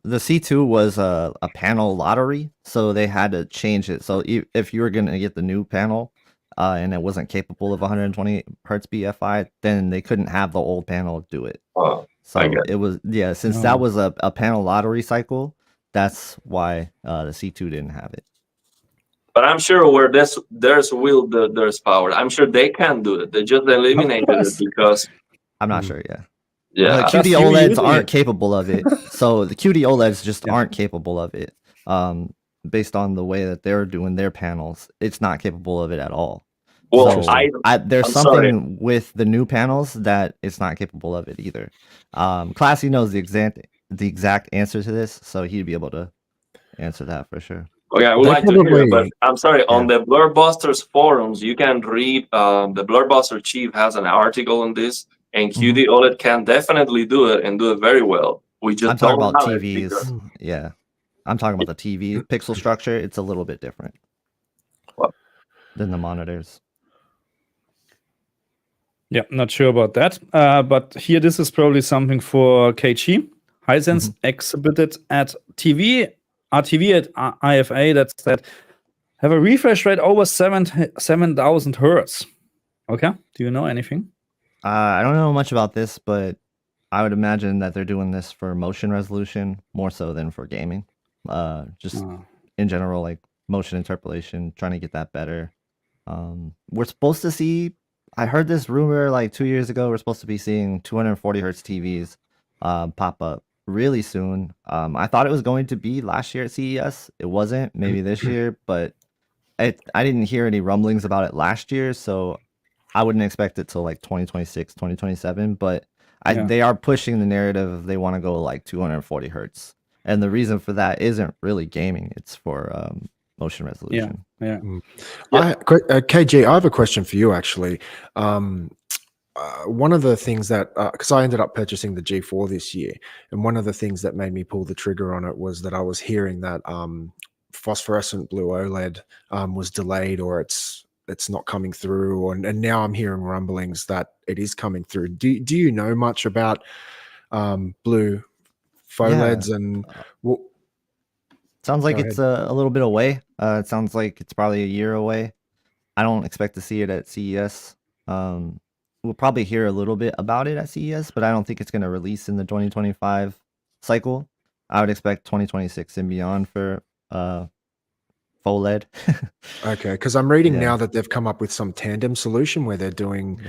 the C2 was a panel lottery, so they had to change it. So if you were going to get the new panel, and it wasn't capable of 120 hertz BFI, then they couldn't have the old panel do it. So it was, since that was a panel lottery cycle, that's why the C2 didn't have it. But I'm sure where there's will, there's power. I'm sure they can do it. They just eliminated it because I'm not sure. Yeah. Yeah. The QD OLEDs aren't capable of it. So the QD OLEDs just aren't capable of it. Based on the way that they're doing their panels, it's not capable of it at all. Well, so there's something with the new panels that it's not capable of it either. Classy knows the exact answer to this, so he'd be able to answer that for sure. Okay, I would like to hear it, but I'm sorry. On the Blurbusters forums, you can read. The Blurbuster chief has an article on this, and QD OLED can definitely do it and do it very well. We just I'm talking don't about have TVs. Yeah, I'm talking about the TV pixel structure. It's a little bit different than the monitors. Yeah, not sure about that. But here, this is probably something for KG. Hisense exhibited at RTV at IFA that said have a refresh rate over 7,000 hertz. Okay, do you know anything? I don't know much about this, but I would imagine that they're doing this for motion resolution more so than for gaming. Just in general, like motion interpolation, trying to get that better. We're supposed to see. I heard this rumor like 2 years ago. We're supposed to be seeing 240 hertz TVs pop up really soon. I thought it was going to be last year at CES. It wasn't. Maybe this year, but I didn't hear any rumblings about it last year, so I wouldn't expect it till like 2026, 2027. But they are pushing the narrative. They want to go like 240 hertz, and the reason for that isn't really gaming. It's for motion resolution. KG, I have a question for you actually. One of the things that because I ended up purchasing the G4 this year, and one of the things that made me pull the trigger on it was that I was hearing that phosphorescent blue OLED was delayed, or it's not coming through, and now I'm hearing rumblings that it is coming through. Do you know much about blue PHOLEDs and sounds like it's a little bit away. It sounds like it's probably a year away. I don't expect to see it at CES. We'll probably hear a little bit about it at CES, but I don't think it's going to release in the 2025 cycle. I would expect 2026 and beyond for PHOLED. Okay, because I'm reading now that they've come up with some tandem solution where they're doing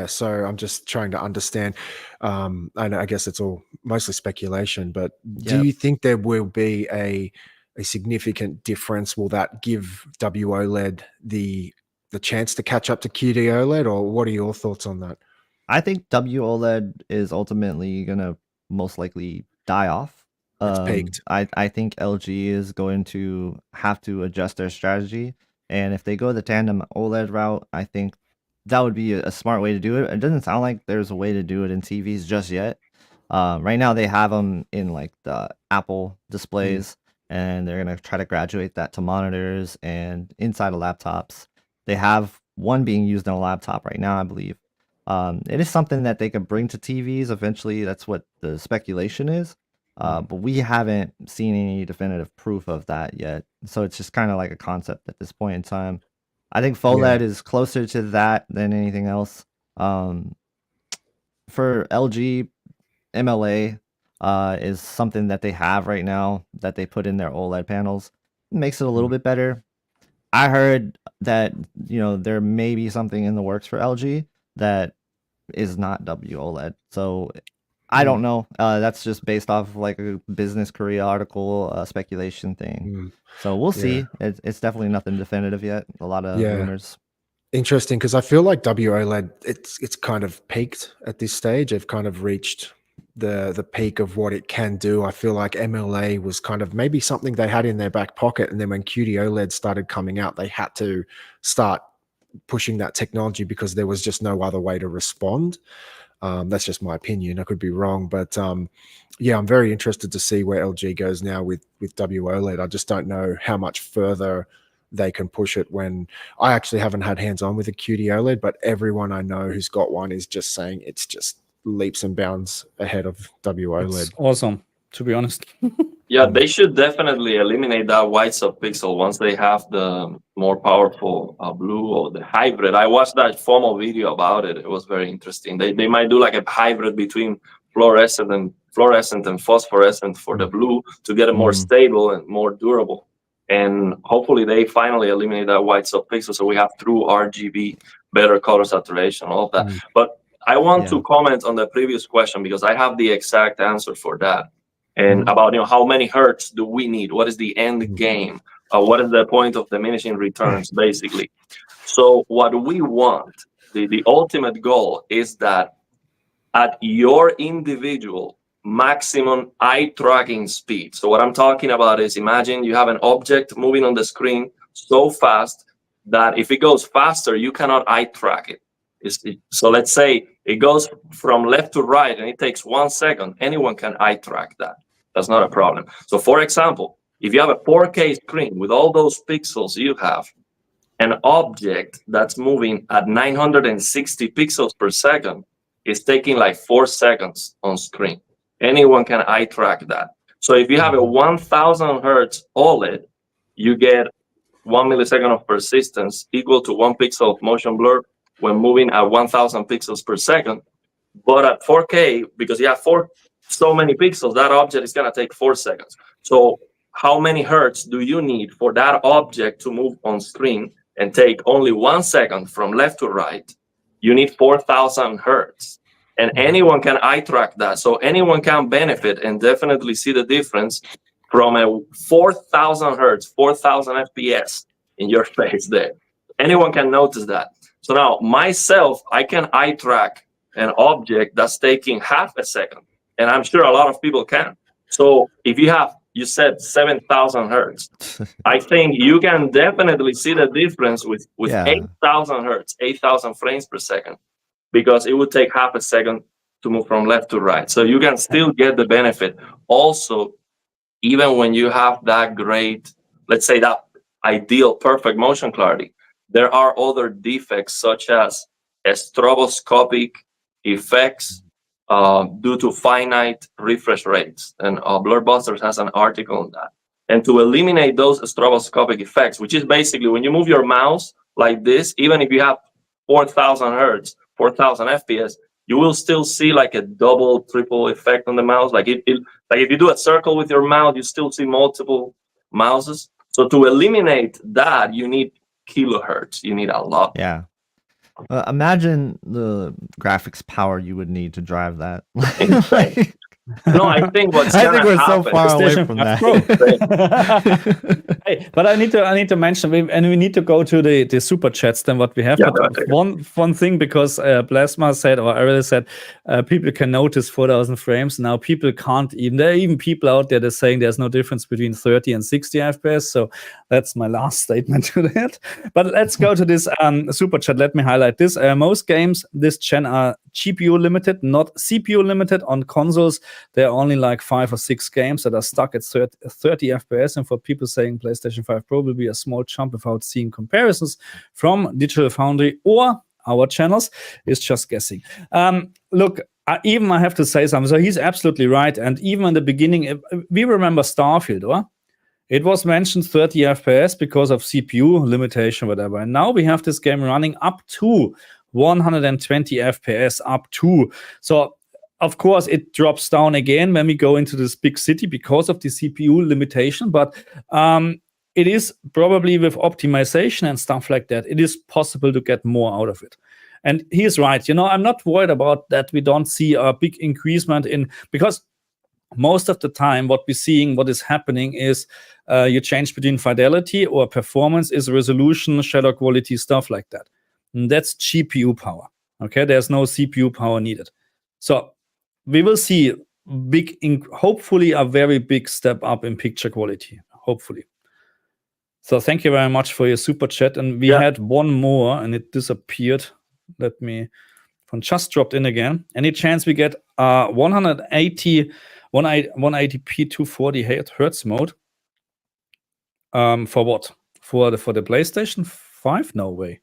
so I'm just trying to understand. And I guess it's all mostly speculation, but do you think there will be a significant difference? Will that give WOLED the chance to catch up to QD OLED, or what are your thoughts on that? I think WOLED is ultimately going to most likely die off. It's peaked. I think LG is going to have to adjust their strategy, and if they go the tandem OLED route, I think that would be a smart way to do it. It doesn't sound like there's a way to do it in TVs just yet. Right now they have them in like the Apple displays, and they're going to try to graduate that to monitors and inside of laptops. They have one being used on a laptop right now, I believe. It is something that they could bring to TVs eventually. That's what the speculation is. but we haven't seen any definitive proof of that yet. So it's just kind of like a concept at this point in time. I think FOLED is closer to that than anything else. For LG, MLA is something that they have right now that they put in their OLED panels. It makes it a little bit better. I heard that, you know, there may be something in the works for LG that is not WOLED. So I don't know. That's just based off of like a Business Korea article, speculation thing. So we'll see. It's definitely nothing definitive yet. A lot of rumors. Interesting, because I feel like WOLED, it's kind of peaked at this stage. They've kind of reached the peak of what it can do. I feel like MLA was kind of maybe something they had in their back pocket, and then when QD-OLED started coming out, they had to start pushing that technology because there was just no other way to respond. That's just my opinion. I could be wrong, but yeah, I'm very interested to see where LG goes now with WOLED. I just don't know how much further they can push it. When I actually haven't had hands-on with a QD-OLED, but everyone I know who's got one is just saying it's just leaps and bounds ahead of WOLED. It's awesome, to be honest. Yeah, they should definitely eliminate that white subpixel once they have the more powerful blue or the hybrid. I watched that FOMO video about it. It was very interesting. They might do like a hybrid between fluorescent and phosphorescent for the blue to get it more stable and more durable. And hopefully they finally eliminate that white subpixel so we have true RGB, better color saturation, all of that. But I want to comment on the previous question because I have the exact answer for that. And about, you know, how many hertz do we need? What is the end game? What is the point of diminishing returns, basically? So what we want, the ultimate goal is that at your individual maximum eye tracking speed. So what I'm talking about is, imagine you have an object moving on the screen so fast that if it goes faster, you cannot eye track it. So let's say it goes from left to right and it takes 1 second. Anyone can eye track that. That's not a problem. So for example, if you have a 4K screen with all those pixels you have, an object that's moving at 960 pixels per second is taking like 4 seconds on screen. Anyone can eye track that. So if you have a 1000 hertz OLED, you get 1 millisecond of persistence equal to 1 pixel of motion blur when moving at 1000 pixels per second. But at 4K, because you have so many pixels, that object is going to take 4 seconds. So how many hertz do you need for that object to move on screen and take only 1 second from left to right? You need 4000 hertz. And anyone can eye track that. So anyone can benefit and definitely see the difference from a 4000 hertz, 4000 FPS in your face there. Anyone can notice that. So now myself, I can eye track an object that's taking half a second. And I'm sure a lot of people can. So if you said 7000 hertz, I think you can definitely see the difference with 8000 hertz, 8000 frames per second, because it would take half a second to move from left to right. So you can still get the benefit. Also, even when you have that great, let's say that ideal perfect motion clarity, there are other defects such as stroboscopic effects due to finite refresh rates. And Blurbusters has an article on that. And to eliminate those stroboscopic effects, which is basically when you move your mouse like this, even if you have 4000 hertz, 4000 FPS, you will still see like a double, triple effect on the mouse. Like like if you do a circle with your mouse, you still see multiple mouses. So to eliminate that, you need kilohertz. You need a lot. Yeah. Imagine the graphics power you would need to drive that. No, I think we're so far away from that. Hey, but I need to mention, we need to go to the super chats than what we have. Yeah, but one thing, because Plasma said, or Ariel said, people can notice 4000 frames. Now people can't even. There are even people out there that are saying there's no difference between 30 and 60 FPS. So that's my last statement to that. But let's go to this super chat. Let me highlight this. Most games this gen are GPU limited, not CPU limited. On consoles, there are only like 5 or 6 games that are stuck at 30 FPS. And for people saying PlayStation 5 Pro will be a small jump without seeing comparisons from Digital Foundry or our channels, is just guessing. Look, even I have to say something. So he's absolutely right. And even in the beginning, we remember Starfield, or it was mentioned 30 FPS because of CPU limitation, whatever. And now we have this game running up to 120 FPS, up to. So of course, it drops down again when we go into this big city because of the CPU limitation. But it is probably with optimization and stuff like that, it is possible to get more out of it. And he is right. I'm not worried about that. We don't see a big increasement because most of the time what we're seeing, what is happening is you change between fidelity or performance is resolution, shadow quality, stuff like that. And that's GPU power. Okay, there's no CPU power needed. So we will see hopefully a very big step up in picture quality. Hopefully. So thank you very much for your super chat. And we had one more and it disappeared. Just dropped in again. Any chance we get 180p 240 hertz mode? For what? For the PlayStation 5? No way.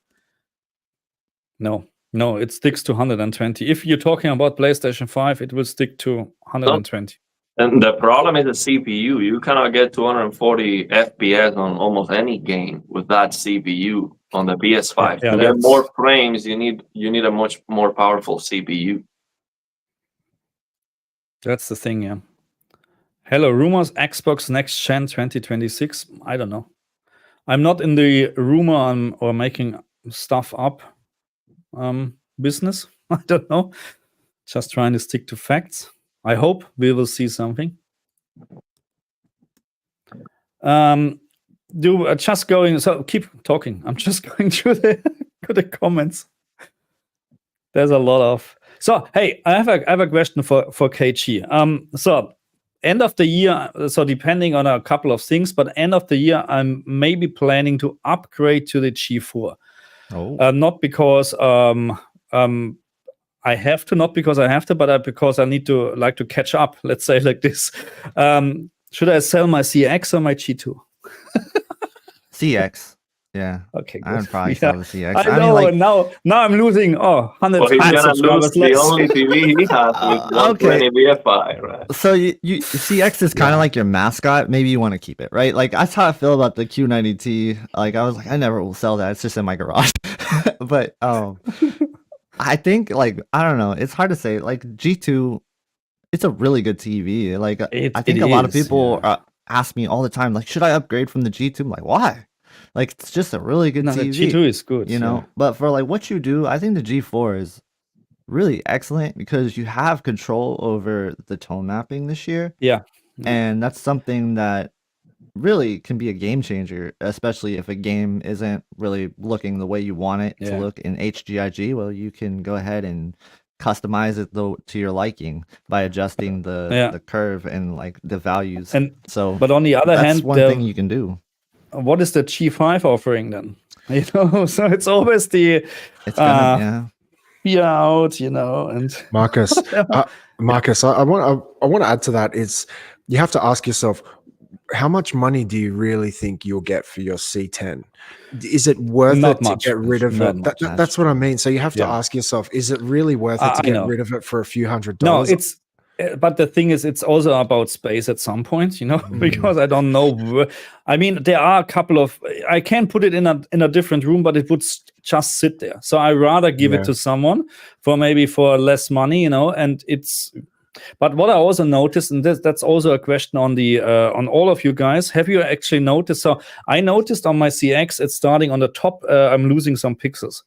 No, it sticks to 120. If you're talking about PlayStation 5, it will stick to 120. And the problem is the CPU. You cannot get 240 FPS on almost any game with that CPU on the PS5. To get more frames, you need a much more powerful CPU. That's the thing, yeah. Hello, rumors, Xbox Next Gen 2026. I don't know. I'm not in the rumor or making stuff up business. I don't know. Just trying to stick to facts. I hope we will see something. So keep talking. I'm just going through the comments. There's a lot of. So hey, I have a question for KG. So end of the year. So depending on a couple of things, but end of the year, I'm maybe planning to upgrade to the G4. Not because I have to, not because I have to, but because I need to catch up. Let's say like this. Should I sell my CX or my G2? CX. Yeah. Okay. Good. I would probably sell the CX. I know. Now I'm losing 100 he's gonna lose the only TV he has with 120 VFI, right? So you CX is kind of like your mascot. Maybe you want to keep it, right? Like that's how I feel about the Q90T. Like I was like, I never will sell that. It's just in my garage. But I think I don't know. It's hard to say. Like G2, it's a really good TV. Like I think a lot of people ask me all the time, like, should I upgrade from the G2? I'm like, why? Like it's just a really good TV. The G2 is good, you know. But for like what you do, I think the G4 is really excellent because you have control over the tone mapping this year. Yeah. And that's something that really can be a game changer, especially if a game isn't really looking the way you want it to look in HGIG. Well, you can go ahead and customize it to your liking by adjusting the curve and like the values. And so, but on the other hand, one thing you can do. What is the G5 offering then? So it's always the out, and Marcus, Marcus, I want to add to that is you have to ask yourself, how much money do you really think you'll get for your C10? Is it worth it to get rid of it? That's what I mean. So you have to ask yourself, is it really worth it to get rid of it for a few $100s? No, but the thing is, it's also about space at some point, because I don't know. I mean, there are a couple of, I can put it in a different room, but it would just sit there. So I rather give it to someone for less money, and it's. But what I also noticed, and that's also a question on on all of you guys, have you actually noticed? So I noticed on my CX, it's starting on the top. I'm losing some pixels.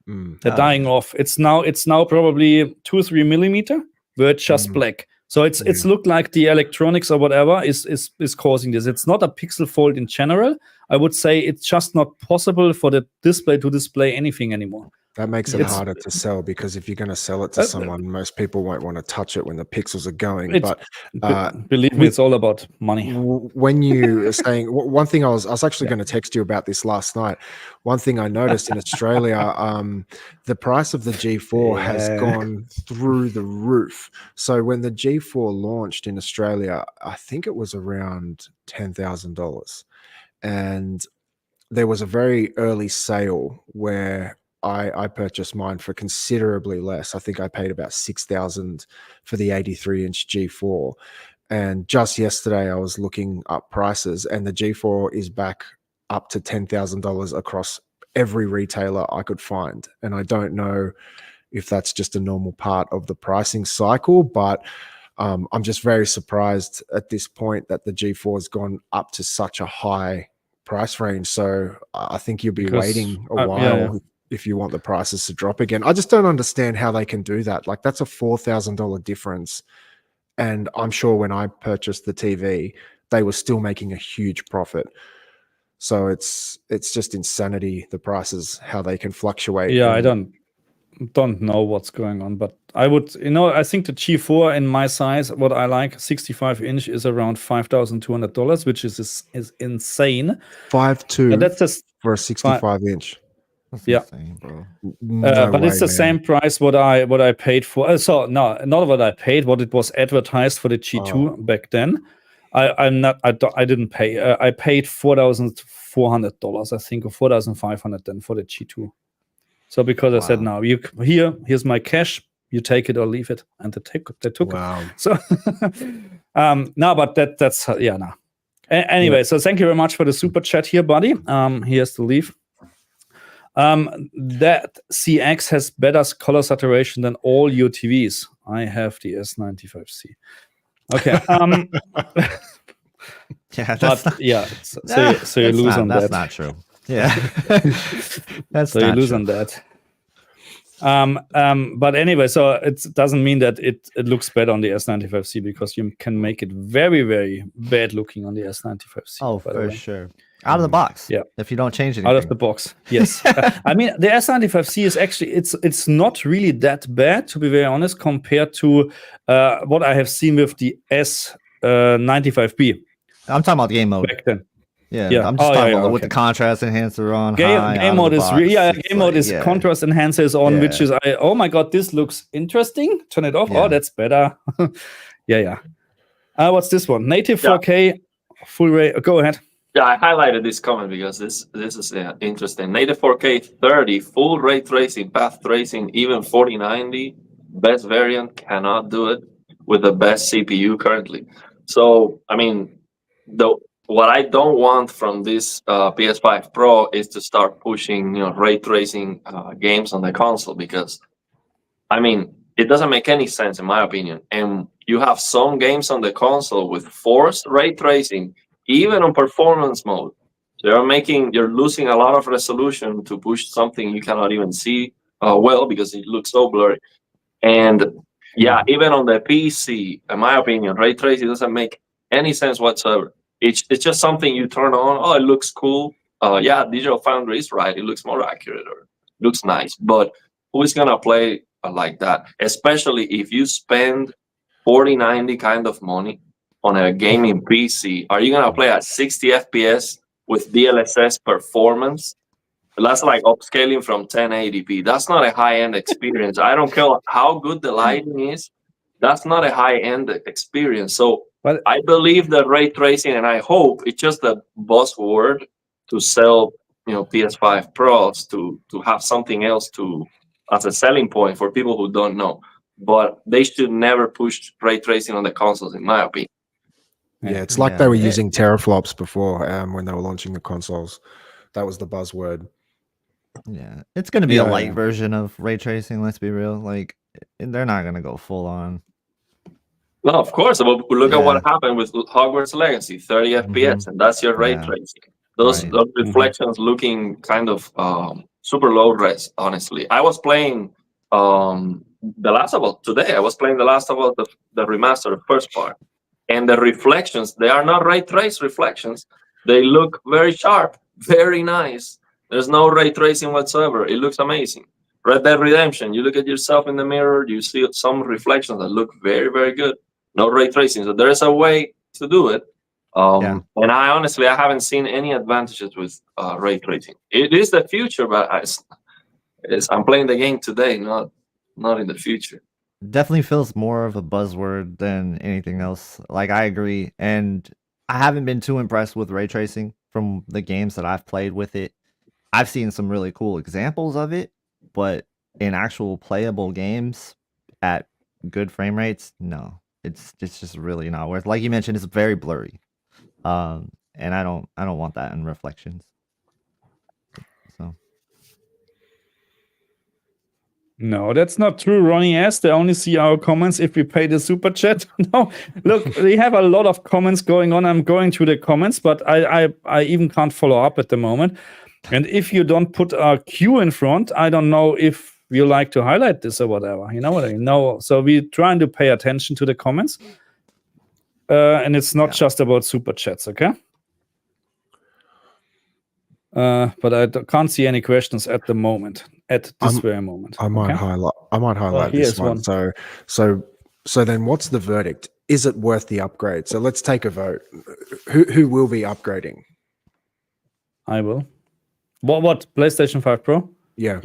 They're dying off. It's now probably 2-3 millimeter. Where it's just black. So it's looked like the electronics or whatever is causing this. It's not a pixel fault in general. I would say it's just not possible for the display to display anything anymore. That makes it harder to sell because if you're going to sell it to someone, most people won't want to touch it when the pixels are going. But believe me, it's all about money. When you are saying one thing, I was actually going to text you about this last night. One thing I noticed in Australia, the price of the G4 has gone through the roof. So when the G4 launched in Australia, I think it was around $10,000, and there was a very early sale where I purchased mine for considerably less. I think I paid about 6,000 for the 83-inch G4. And just yesterday, I was looking up prices, and the G4 is back up to $10,000 across every retailer I could find. And I don't know if that's just a normal part of the pricing cycle, but I'm just very surprised at this point that the G4 has gone up to such a high price range. So I think you'll be waiting a while if you want the prices to drop again. I just don't understand how they can do that. Like, that's a $4,000 difference. And I'm sure when I purchased the TV, they were still making a huge profit. So it's just insanity, the prices, how they can fluctuate. Yeah, I don't know what's going on, but I would, I think the G4 in my size, what I like, 65-inch is around $5,200, which is insane. 5.2 that's just for a 65-inch. That's Yeah. insane, bro. No but it's way, the man. same price what I paid for. So no, not what I paid. What it was advertised for the G2 back then. I didn't pay. I paid $4,400, I think, or $4,500 then for the G2. So because I said, Wow. now here's my cash. You take it or leave it, and they took it. Wow. So no, but that's no. Anyway, so thank you very much for the super chat here, buddy. He has to leave. That CX has better color saturation than all your TVs. I have the S95C. Okay. Yeah, But yeah, so you lose on that's that. not true. Yeah. That's So you not lose true. on that. But anyway, so it doesn't mean that it looks better on the S95C, because you can make it very, very bad looking on the S95C. Oh, by the for way. sure. Out of the box. Yeah. If you don't change anything. Out of the box, yes. I mean, the S95C is actually it's not really that bad, to be very honest, compared to what I have seen with the S95B I'm talking about game mode. back then. Yeah, Yeah. I'm just talking about with okay. the contrast enhancer on. high, out Game of mode the is box. It's game mode like, is contrast enhancers on, which is oh my god, this looks interesting. Turn it off. Yeah. Oh, that's better. yeah. What's this one? Native Yeah. 4K full ray. Go ahead. Yeah, I highlighted this comment because this is interesting. Native 4K 30, full ray tracing, path tracing, even 4090, best variant cannot do it with the best CPU currently. So, I mean, what I don't want from this PS5 Pro is to start pushing, ray tracing games on the console, because, I mean, it doesn't make any sense in my opinion. And you have some games on the console with forced ray tracing, even on performance mode. So you're losing a lot of resolution to push something you cannot even see well, because it looks so blurry. And yeah, even on the PC, in my opinion, ray tracing doesn't make any sense whatsoever. It's just something you turn on. Oh, it looks cool. Yeah, Digital Foundry is right. It looks more accurate or looks nice. But who is gonna play like that? Especially if you spend 4090 kind of money on a gaming PC. Are you gonna play at 60 FPS with DLSS performance? That's like upscaling from 1080p. That's not a high-end experience. I don't care how good the lighting is. That's not a high-end experience. So Well- I believe that ray tracing, and I hope it's just a buzzword to sell, PS5 Pros to have something else as a selling point for people who don't know. But they should never push ray tracing on the consoles, in my opinion. Yeah, it's like they were Yeah. using teraflops before when they were launching the consoles. That was the buzzword. Yeah, it's gonna be a Yeah, light yeah. version of ray tracing. Let's be real. Like, they're not gonna go full on. No, of course. But look at Yeah. what happened with Hogwarts Legacy, 30 FPS, and that's your ray Yeah. tracing. Those Right. reflections looking kind of super low res, honestly. I was playing The Last of Us today. I was playing The Last of Us, the remaster, the first part. And the reflections, they are not ray trace reflections. They look very sharp, very nice. There's no ray tracing whatsoever. It looks amazing. Red Dead Redemption, you look at yourself in the mirror, you see some reflections that look very, very good. No ray tracing. So there's a way to do it. Yeah. And I haven't seen any advantages with ray tracing. It is the future, but I'm playing the game today, not in the future. Definitely feels more of a buzzword than anything else. Like, I agree, and I haven't been too impressed with ray tracing from the games that I've played with it. I've seen some really cool examples of it, but in actual playable games at good frame rates, no, it's just really not worth. Like you mentioned, it's very blurry, and I don't want that in reflections. So No, that's not true, Ronnie S. They only see our comments if we pay the super chat. No, look, we have a lot of comments going on. I'm going through the comments, but I even can't follow up at the moment. And if you don't put a Q in front, I don't know if you like to highlight this or whatever. You know what I mean? No. So we're trying to pay attention to the comments. And it's not just about super chats, okay? But I can't see any questions at the moment. At this very moment, I might highlight this one. So then, what's the verdict? Is it worth the upgrade? So let's take a vote. Who will be upgrading? I will. What? PlayStation 5 Pro? Yeah,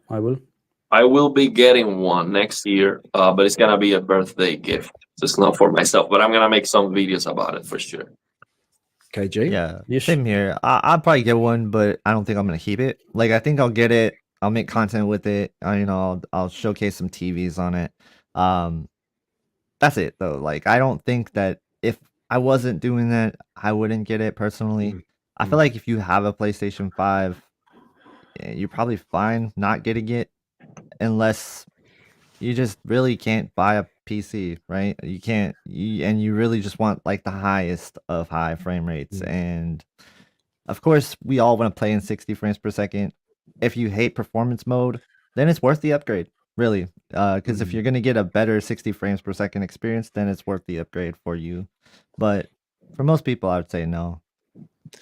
I will. I will be getting one next year, but it's gonna be a birthday gift. So it's not for myself, but I'm gonna make some videos about it for sure. KG. Yeah, same here. I'll probably get one, but I don't think I'm gonna keep it. Like I think I'll get it. I'll make content with it. I'll showcase some TVs on it. That's it though. Like I don't think that if I wasn't doing that, I wouldn't get it personally. I feel like if you have a PlayStation 5, you're probably fine not getting it unless you just really can't buy a PC, right? You can't, and you really just want like the highest of high frame rates. And of course, we all want to play in 60 frames per second. If you hate performance mode, then it's worth the upgrade, really. Because if you're going to get a better 60 frames per second experience, then it's worth the upgrade for you. But for most people, I would say no,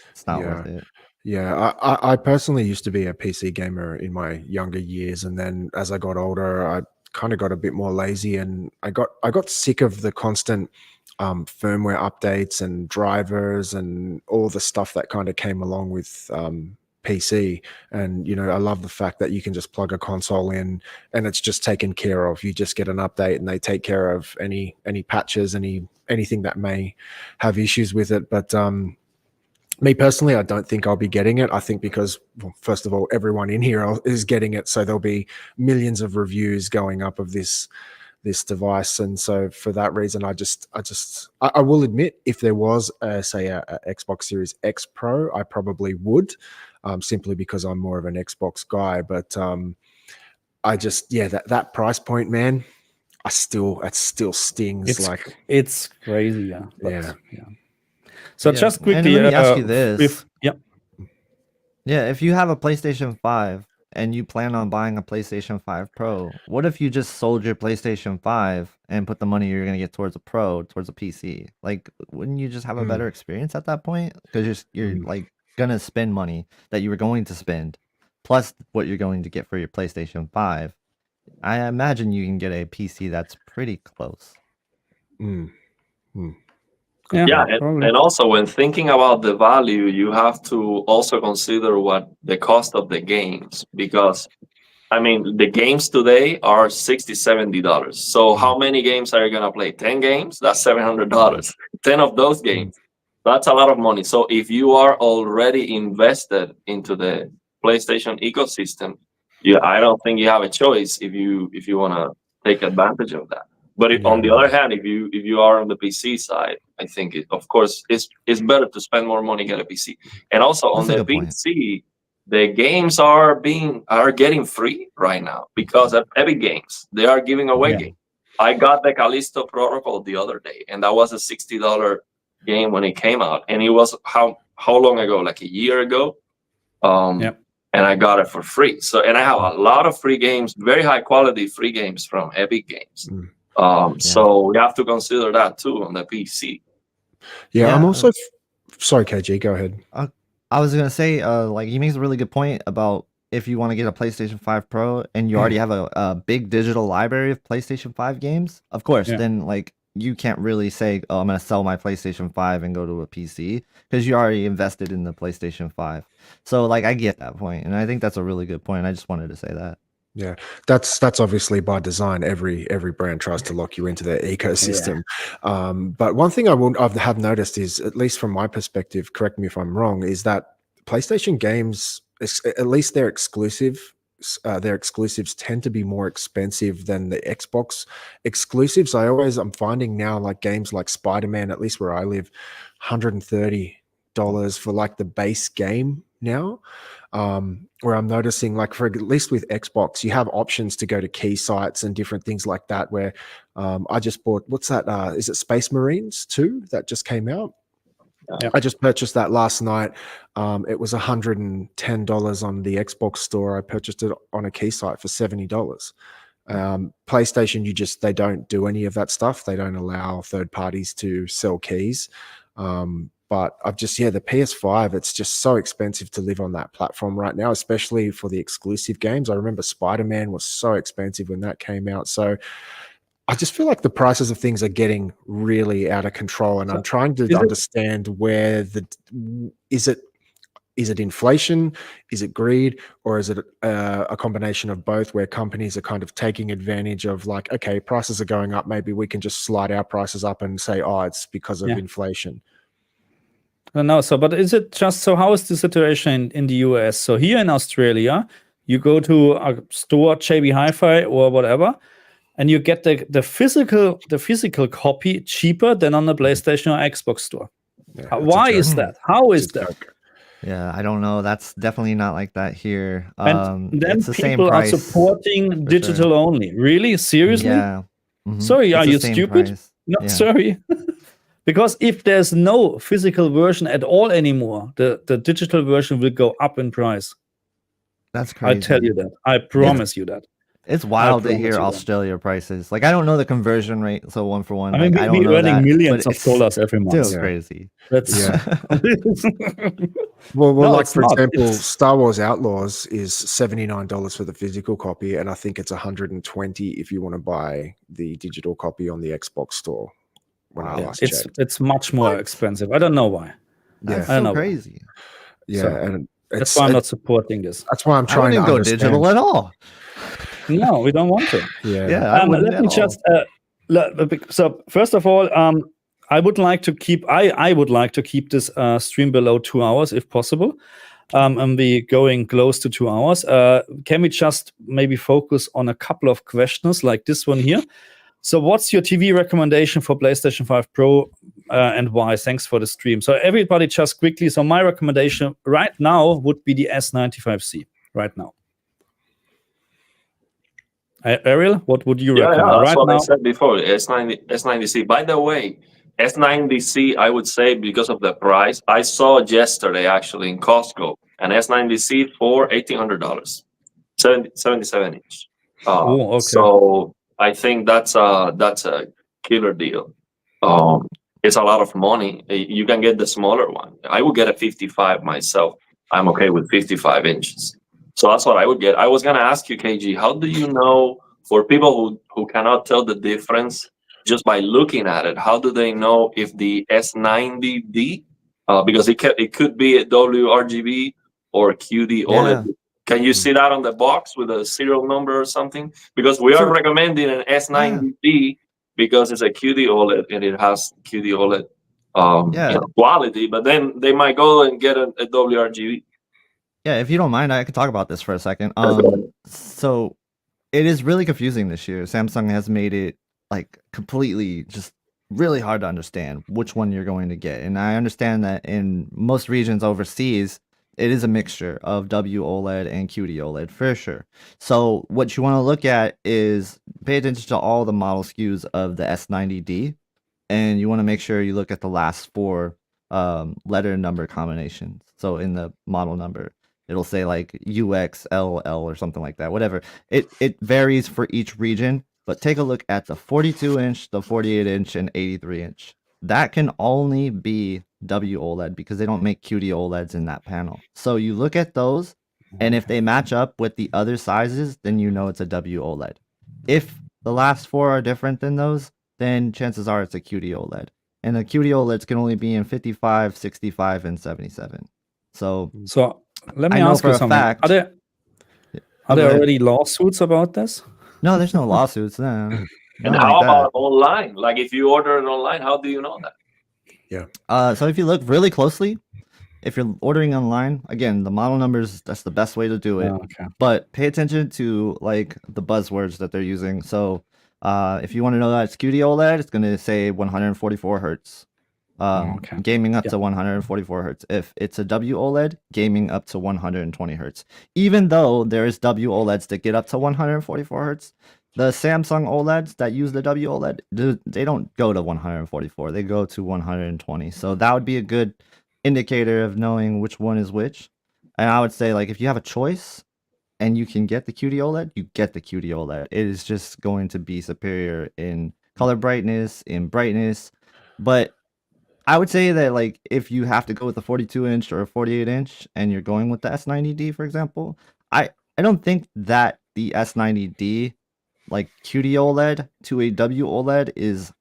it's not worth it. Yeah, I personally used to be a PC gamer in my younger years, and then as I got older, I kind of got a bit more lazy, and I got sick of the constant firmware updates and drivers and all the stuff that kind of came along with PC. And I love the fact that you can just plug a console in and it's just taken care of. You just get an update and they take care of any patches, anything that may have issues with it. But me personally, I don't think I'll be getting it. I think because, well, first of all, everyone in here is getting it, so there'll be millions of reviews going up of this device, and so for that reason, I will admit, if there was say a Xbox Series X Pro, I probably would, simply because I'm more of an Xbox guy. But I just that price point, man, it still stings. It's crazy, yeah. Yeah. So just quickly, and let me ask you this. Yeah, if you have a PlayStation 5 and you plan on buying a PlayStation 5 Pro, what if you just sold your PlayStation 5 and put the money you're going to get towards a PC? Like, wouldn't you just have a better experience at that point? Because you're like going to spend money that you were going to spend, plus what you're going to get for your PlayStation 5. I imagine you can get a PC that's pretty close. Yeah, and also when thinking about the value, you have to also consider what the cost of the games, because I mean the games today are $60-$70. So how many games are you gonna play? 10 games? That's $700. 10 of those games, that's a lot of money. So if you are already invested into the PlayStation ecosystem, I don't think you have a choice if you want to take advantage of that. But on the other hand, if you are on the PC side, I think of course it's better to spend more money get a PC. And also on the PC, the games are getting free right now because of Epic Games. They are giving away games. I got the Callisto Protocol the other day, and that was a $60 game when it came out, and it was how long ago? Like a year ago. And I got it for free. So, and I have a lot of free games, very high quality free games from Epic Games. So we have to consider that too on the PC. I'm also sorry, KG, go ahead. I was gonna say, like, he makes a really good point about if you want to get a PlayStation 5 Pro and you already have a big digital library of PlayStation 5 games. Of course, then like you can't really say, "Oh, I'm gonna sell my PlayStation 5 and go to a PC," because you already invested in the PlayStation 5. So, like, I get that point, and I think that's a really good point. I just wanted to say that. Yeah, that's obviously by design. Every brand tries to lock you into their ecosystem. But one thing I have noticed is, at least from my perspective, correct me if I'm wrong, is that PlayStation games, at least they're exclusive their exclusives tend to be more expensive than the Xbox exclusives. I'm finding now, like games like Spider-Man, at least where I live, $130 for like the base game now. Where I'm noticing, like, for at least with Xbox, you have options to go to key sites and different things like that, where I just bought, what's that, is it Space Marines 2 that just came out? Yeah. I just purchased that last night. It was $110 on the Xbox store. I purchased it on a key site for $70. PlayStation, they don't do any of that stuff. They don't allow third parties to sell keys. But the PS5, it's just so expensive to live on that platform right now, especially for the exclusive games. I remember Spider-Man was so expensive when that came out. So I just feel like the prices of things are getting really out of control, and I'm trying to understand where is it inflation, is it greed, or is it a combination of both, where companies are kind of taking advantage of, like, okay, prices are going up, maybe we can just slide our prices up and say, oh, it's because of inflation. No, but is it just so? How is the situation in the US? So here in Australia, you go to a store, JB Hi-Fi or whatever, and you get the physical copy cheaper than on the PlayStation or Xbox store. Yeah, why is that? How is that? Yeah, I don't know. That's definitely not like that here. And then it's the same people are price, supporting digital only. Really? Seriously? Yeah. Sorry, It's are the you same stupid? price. No, Yeah. sorry. Because if there's no physical version at all anymore, the digital version will go up in price. That's crazy. I tell you that. I promise you that. It's wild to promise hear you that. Australia prices. Like, I don't know the conversion rate, so 1 for 1. I mean, like, I don't we're know earning that, millions but of dollars every month. still crazy. That's Well, No, like, it's for not. example, It's- Star Wars Outlaws is $79 for the physical copy, and I think it's $120 if you want to buy the digital copy on the Xbox store. When I last checked, it's much more expensive. I don't know why. That's I don't so know why. crazy. yeah, So, and That's why I'm not supporting this. That's why I'm I trying to wouldn't go understand. digital at all. No, we don't want to. Yeah, I wouldn't Let at me all. just. So first of all, I would like to keep. I would like to keep this stream below 2 hours if possible. And we going close to 2 hours. Can we just maybe focus on a couple of questions like this one here? So, what's your TV recommendation for PlayStation 5 Pro and why? Thanks for the stream. So, everybody, just quickly. So, my recommendation right now would be the S95C. Right now. Ariel, what would you recommend? That's right what now? I said before. S90C. By the way, S90C, I would say, because of the price, I saw yesterday actually in Costco an S90C for $1,800, 77 inch. Okay. So I think that's a killer deal. It's a lot of money. You can get the smaller one. I would get a 55 myself. I'm okay with 55 inches. So that's what I would get. I was gonna ask you, KG, how do you know, for people who cannot tell the difference just by looking at it, how do they know if the S90D, because it could be a WRGB or QD OLED? Can you see that on the box with a serial number or something? Because we are recommending an S90D because it's a QD OLED and it has QD OLED quality, but then they might go and get a WRGB. Yeah, if you don't mind, I could talk about this for a second. So it is really confusing this year. Samsung has made it like completely just really hard to understand which one you're going to get. And I understand that in most regions overseas, it is a mixture of WOLED and QD OLED for sure. So what you want to look at is pay attention to all the model SKUs of the S90D, and you want to make sure you look at the last 4 letter number combinations. So in the model number, it'll say like UXLL or something like that. Whatever. It varies for each region, but take a look at the 42 inch, the 48 inch, and 83 inch. That can only be WOLED because they don't make QD OLEDs in that panel. So you look at those, and if they match up with the other sizes, then you know it's a WOLED. If the last 4 are different than those, then chances are it's a QD OLED. And the QD OLEDs can only be in 55, 65, and 77. So let me ask you something. Fact, are there already lawsuits about this? No, there's no lawsuits. No. And how about online? Like if you order it online, how do you know that? So if you look really closely, if you're ordering online, again, the model numbers, that's the best way to do it. Oh, okay. But pay attention to like the buzzwords that they're using. So if you want to know that it's QD OLED, it's going to say 144 hertz. Okay. Gaming up Yeah. to 144 hertz. If it's a WOLED, gaming up to 120 hertz. Even though there is WOLEDs that get up to 144 hertz, the Samsung OLEDs that use the WOLED, they don't go to 144. They go to 120. So that would be a good indicator of knowing which one is which. And I would say, like, if you have a choice and you can get the QD OLED, you get the QD OLED. It is just going to be superior in color brightness, in brightness. But I would say that, like, if you have to go with a 42-inch or a 48-inch and you're going with the S90D, for example, I don't think that the S90D, like QD OLED to a WOLED, is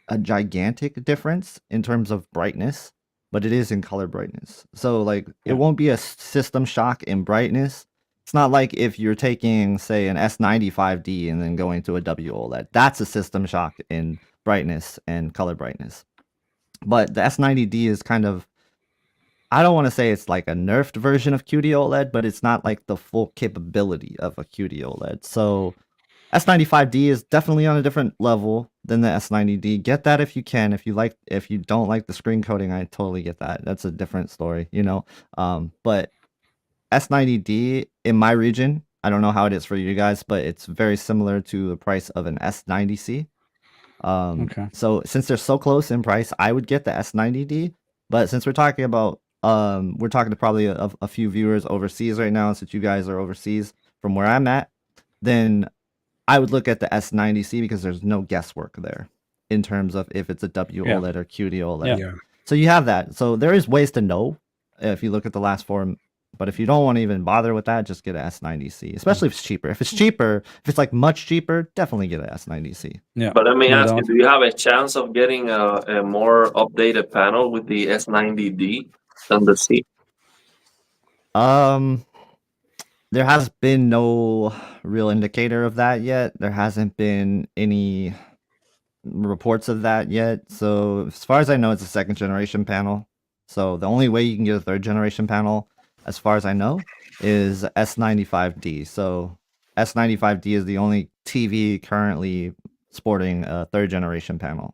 a gigantic difference in terms of brightness, but it is in color brightness. So, like, it won't be a system shock in brightness. It's not like if you're taking, say, an S95D and then going to a WOLED. That's a system shock in brightness and color brightness. But the S90D is kind of, I don't want to say it's like a nerfed version of QD OLED, but it's not like the full capability of a QD OLED. So S95D is definitely on a different level than the S90D. Get that if you can. If you don't like the screen coating, I totally get that. That's a different story, you know. But S90D in my region, I don't know how it is for you guys, but it's very similar to the price of an S90C. Okay. So since they're so close in price, I would get the S90D. But since we're talking about, we're talking to probably a few viewers overseas right now, since you guys are overseas from where I'm at, then I would look at the S90C because there's no guesswork there in terms of if it's a WOLED or QD OLED. Yeah. So you have that. So there is ways to know if you look at the last four. But if you don't want to even bother with that, just get an S90C, especially if it's cheaper. If it's cheaper, if it's like much cheaper, definitely get an S90C. Yeah. But let me No ask you, doubt. do you have a chance of getting a more updated panel with the S90D than the C? There has been no real indicator of that yet. There hasn't been any reports of that yet. So as far as I know, it's a second generation panel. So the only way you can get a third generation panel, as far as I know, is S95D. So S95D is the only TV currently sporting a third generation panel,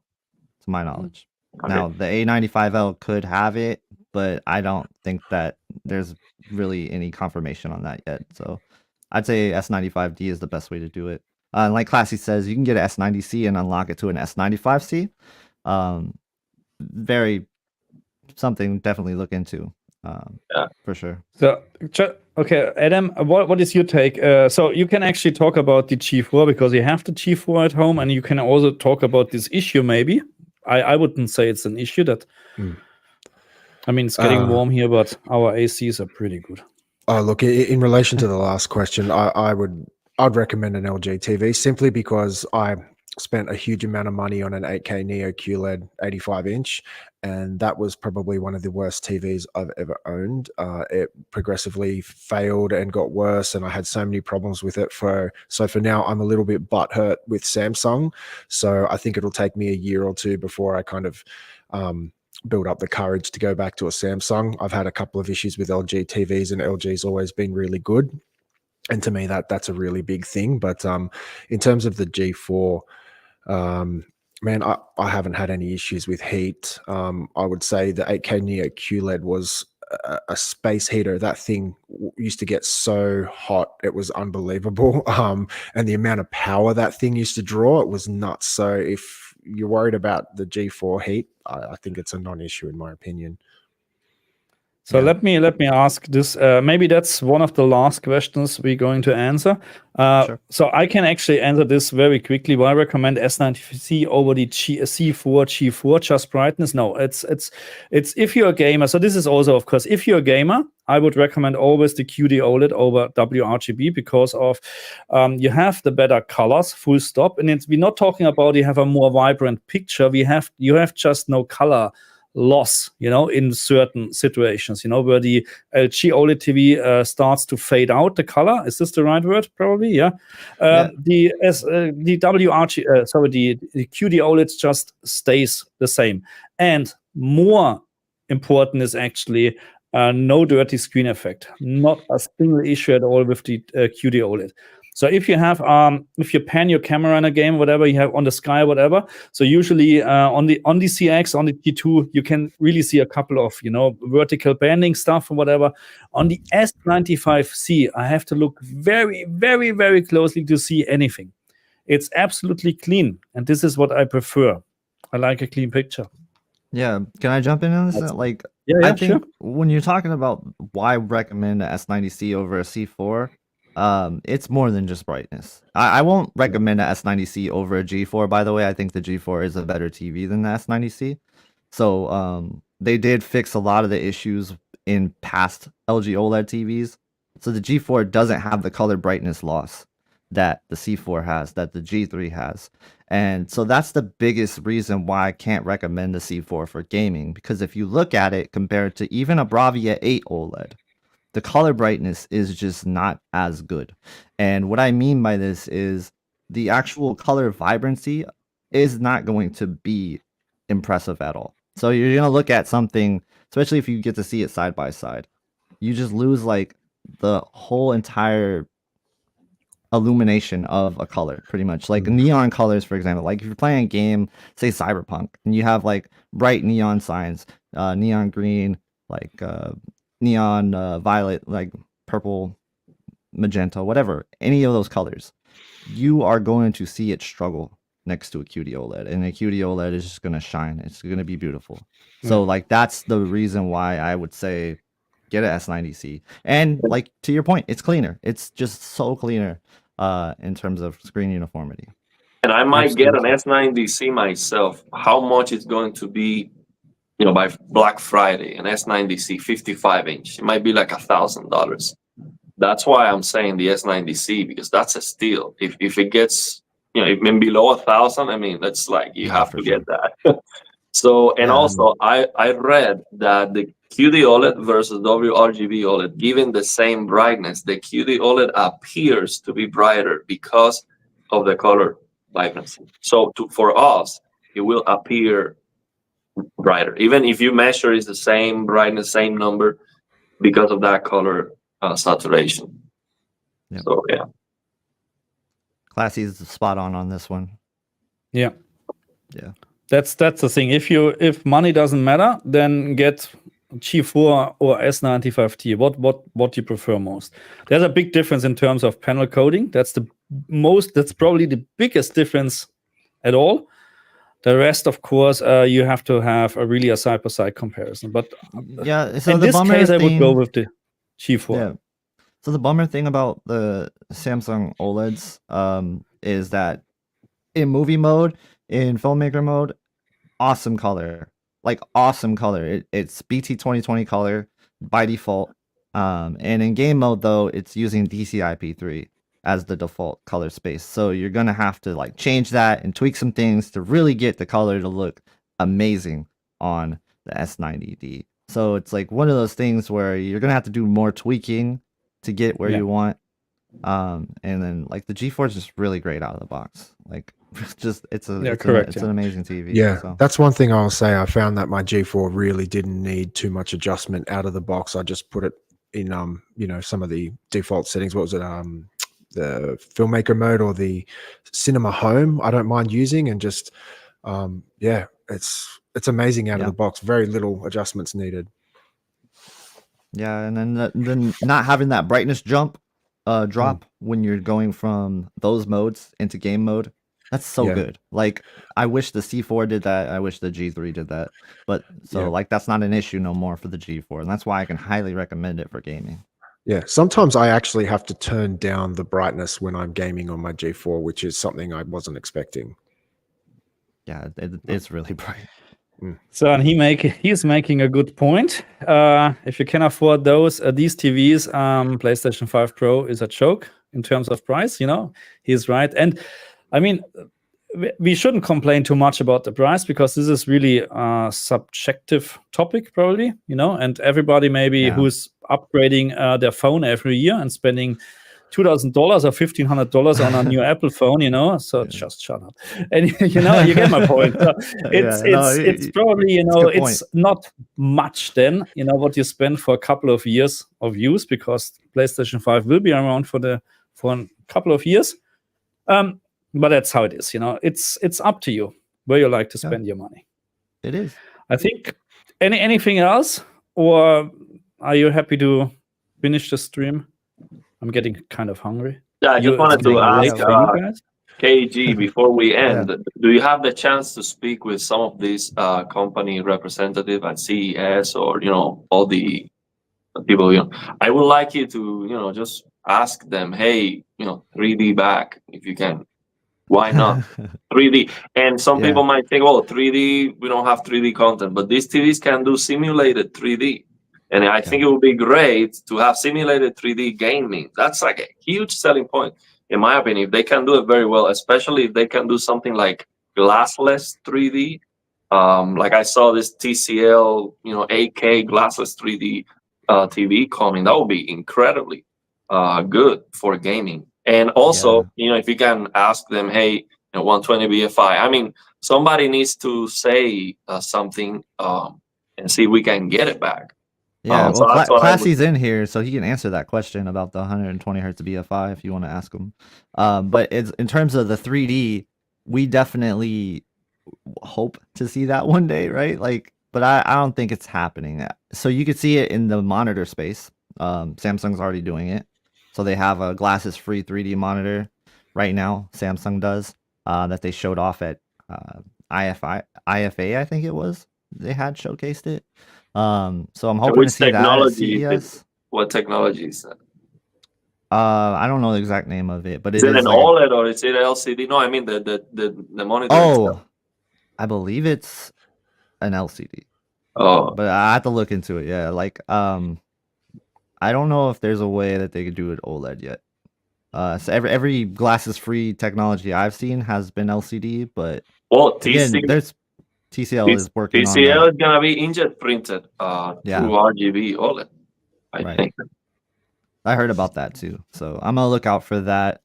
to my knowledge. Okay. Now, the A95L could have it, but I don't think that there's really any confirmation on that yet. So I'd say S95D is the best way to do it. Like Classy says, you can get an S90C and unlock it to an S95C. Very something definitely look into. For sure. So, okay, Adam, what is your take? So you can actually talk about the G4 because you have the G4 at home, and you can also talk about this issue. Maybe I wouldn't say it's an issue that. I mean, it's getting warm here, but our ACs are pretty good. Oh, look, in relation to the last question, I'd recommend an LG TV simply because I spent a huge amount of money on an 8K Neo QLED 85-inch, and that was probably one of the worst TVs I've ever owned. It progressively failed and got worse, and I had so many problems with it. So for now, I'm a little bit butthurt with Samsung. So I think it'll take me a year or two before I kind of build up the courage to go back to a Samsung. I've had a couple of issues with LG TVs, and LG's always been really good. And to me, that's a really big thing. But in terms of the G4, man, I haven't had any issues with heat. I would say the 8K Neo QLED was a space heater. That thing used to get so hot, it was unbelievable. And the amount of power that thing used to draw, it was nuts. So if you're worried about the G4 heat, I think it's a non-issue in my opinion. So let me ask this. Maybe that's one of the last questions we're going to answer. Sure. So I can actually answer this very quickly. Why recommend S90C over the C4 G4 just brightness? No, it's if you're a gamer. So this is also, of course, if you're a gamer, I would recommend always the QD OLED over WRGB because of you have the better colors, full stop. And we're not talking about you have a more vibrant picture. You have just no color loss, in certain situations, where the LG OLED TV starts to fade out the color. Is this the right word? Probably, yeah. The QD OLED just stays the same. And more important is actually No dirty screen effect. Not a single issue at all with the QD OLED. So if you have, if you pan your camera in a game, whatever you have on the sky, whatever. So usually on the CX, on the T2, you can really see a couple of vertical banding stuff or whatever. On the S95C, I have to look very, very, very closely to see anything. It's absolutely clean, and this is what I prefer. I like a clean picture. Yeah, can I jump in on this? Like, I think sure. when you're talking about why recommend a S90C over a C4, it's more than just brightness. I won't recommend a S90C over a G4, by the way. I think the G4 is a better TV than the S90C. So they did fix a lot of the issues in past LG OLED TVs. So the G4 doesn't have the color brightness loss that the C4 has, that the G3 has. And so that's the biggest reason why I can't recommend the C4 for gaming, because if you look at it compared to even a Bravia 8 OLED, the color brightness is just not as good. And what I mean by this is the actual color vibrancy is not going to be impressive at all. So you're going to look at something, especially if you get to see it side by side, you just lose like the whole entire illumination of a color, pretty much. Like neon colors, for example. Like if you're playing a game, say Cyberpunk, and you have like bright neon signs, neon green, like neon violet, like purple, magenta, whatever, any of those colors, you are going to see it struggle next to a QD OLED, and a QD OLED is just going to shine. It's going to be beautiful. So like that's the reason why I would say get an S90C. And like to your point, it's cleaner. It's just so cleaner in terms of screen uniformity. And I might get an S90C myself. How much it's going to be, by Black Friday, an S90C 55-inch? It might be like $1,000. That's why I'm saying the S90C, because that's a steal. If it gets, even below 1,000, I mean, that's like you have to get that. So, and also, I read that the QD OLED versus WRGB OLED, given the same brightness, the QD OLED appears to be brighter because of the color vibrancy. So for us, it will appear brighter, even if you measure it's the same brightness, same number, because of that color saturation. Yep. So yeah, Classy's spot on this one. Yeah. That's the thing. If money doesn't matter, then get G4 or S95T. What you prefer most? There's a big difference in terms of panel coding. That's probably the biggest difference at all. The rest, of course, you have to have a side-by-side comparison. But so in this case, I would go with the G4. Yeah. So the bummer thing about the Samsung OLEDs is that in movie mode, in filmmaker mode, awesome color. It's BT 2020 color by default. And in game mode, though, it's using DCI-P3 as the default color space. So you're going to have to like change that and tweak some things to really get the color to look amazing on the S90D. So it's like one of those things where you're going to have to do more tweaking to get where you want. And then like the G4 is just really great out of the box. Like it's an amazing TV. Yeah, so. That's one thing I'll say. I found that my G4 really didn't need too much adjustment out of the box. I just put it in some of the default settings. What was it? The filmmaker mode or the cinema home. I don't mind using, and just it's amazing out of the box. Very little adjustments needed. Yeah, and then not having that brightness drop when you're going from those modes into game mode. That's so good. Like, I wish the C4 did that. I wish the G3 did that. But like that's not an issue no more for the G4, and that's why I can highly recommend it for gaming. Yeah, sometimes I actually have to turn down the brightness when I'm gaming on my G4, which is something I wasn't expecting. Yeah, it's really bright. So, and he's making a good point. If you can afford these TVs, PlayStation 5 Pro is a joke in terms of price. He's right. And I mean, we shouldn't complain too much about the price, because this is really a subjective topic, probably. And everybody maybe who's upgrading their phone every year and spending $2,000 or $1,500 on a new Apple phone, you know. So just shut up, and you know, you get my point. So it's probably, you know, it's not much then, you know, what you spend for a couple of years of use, because PlayStation 5 will be around for a couple of years. But that's how it is, you know. It's up to you where you like to spend your money. It is. I think. Anything else, or are you happy to finish the stream? I'm getting kind of hungry. Yeah, I just wanted to ask KG before we end. Do you have the chance to speak with some of these company representative at CES, or, you know, all the people? You know, I would like you to, you know, just ask them, hey, you know, 3D back if you can. Why not 3D? And some people might think, oh, 3D, we don't have 3D content, but these TVs can do simulated 3D. And I think it would be great to have simulated 3D gaming. That's like a huge selling point, in my opinion. If they can do it very well, especially if they can do something like glassless 3D. Like I saw this TCL, you know, 8K glassless 3D TV coming. That would be incredibly good for gaming. And also, you know, if you can ask them, hey, you know, 120 BFI. I mean, somebody needs to say something and see if we can get it back. Yeah, well, Classy's in here, so he can answer that question about the 120 hertz BFI if you want to ask him. But it's, in terms of the 3D, we definitely hope to see that one day, right? Like, but I don't think it's happening. So you could see it in the monitor space. Samsung's already doing it. So they have a glasses-free 3D monitor right now. Samsung does that they showed off at IFA, I think it was. They had showcased it. So I'm hoping to see that at CES. What technology is that? I don't know the exact name of it, but is it an like OLED or is it LCD? No, I mean the monitor. Oh, itself. I believe it's an LCD. Oh, but I have to look into it. Yeah, like I don't know if there's a way that they could do it OLED yet. So every glasses-free technology I've seen has been LCD, but again, there's TCL is working on TCL is gonna be inkjet printed through RGB OLED. I think. I heard about that too, so I'm gonna look out for that.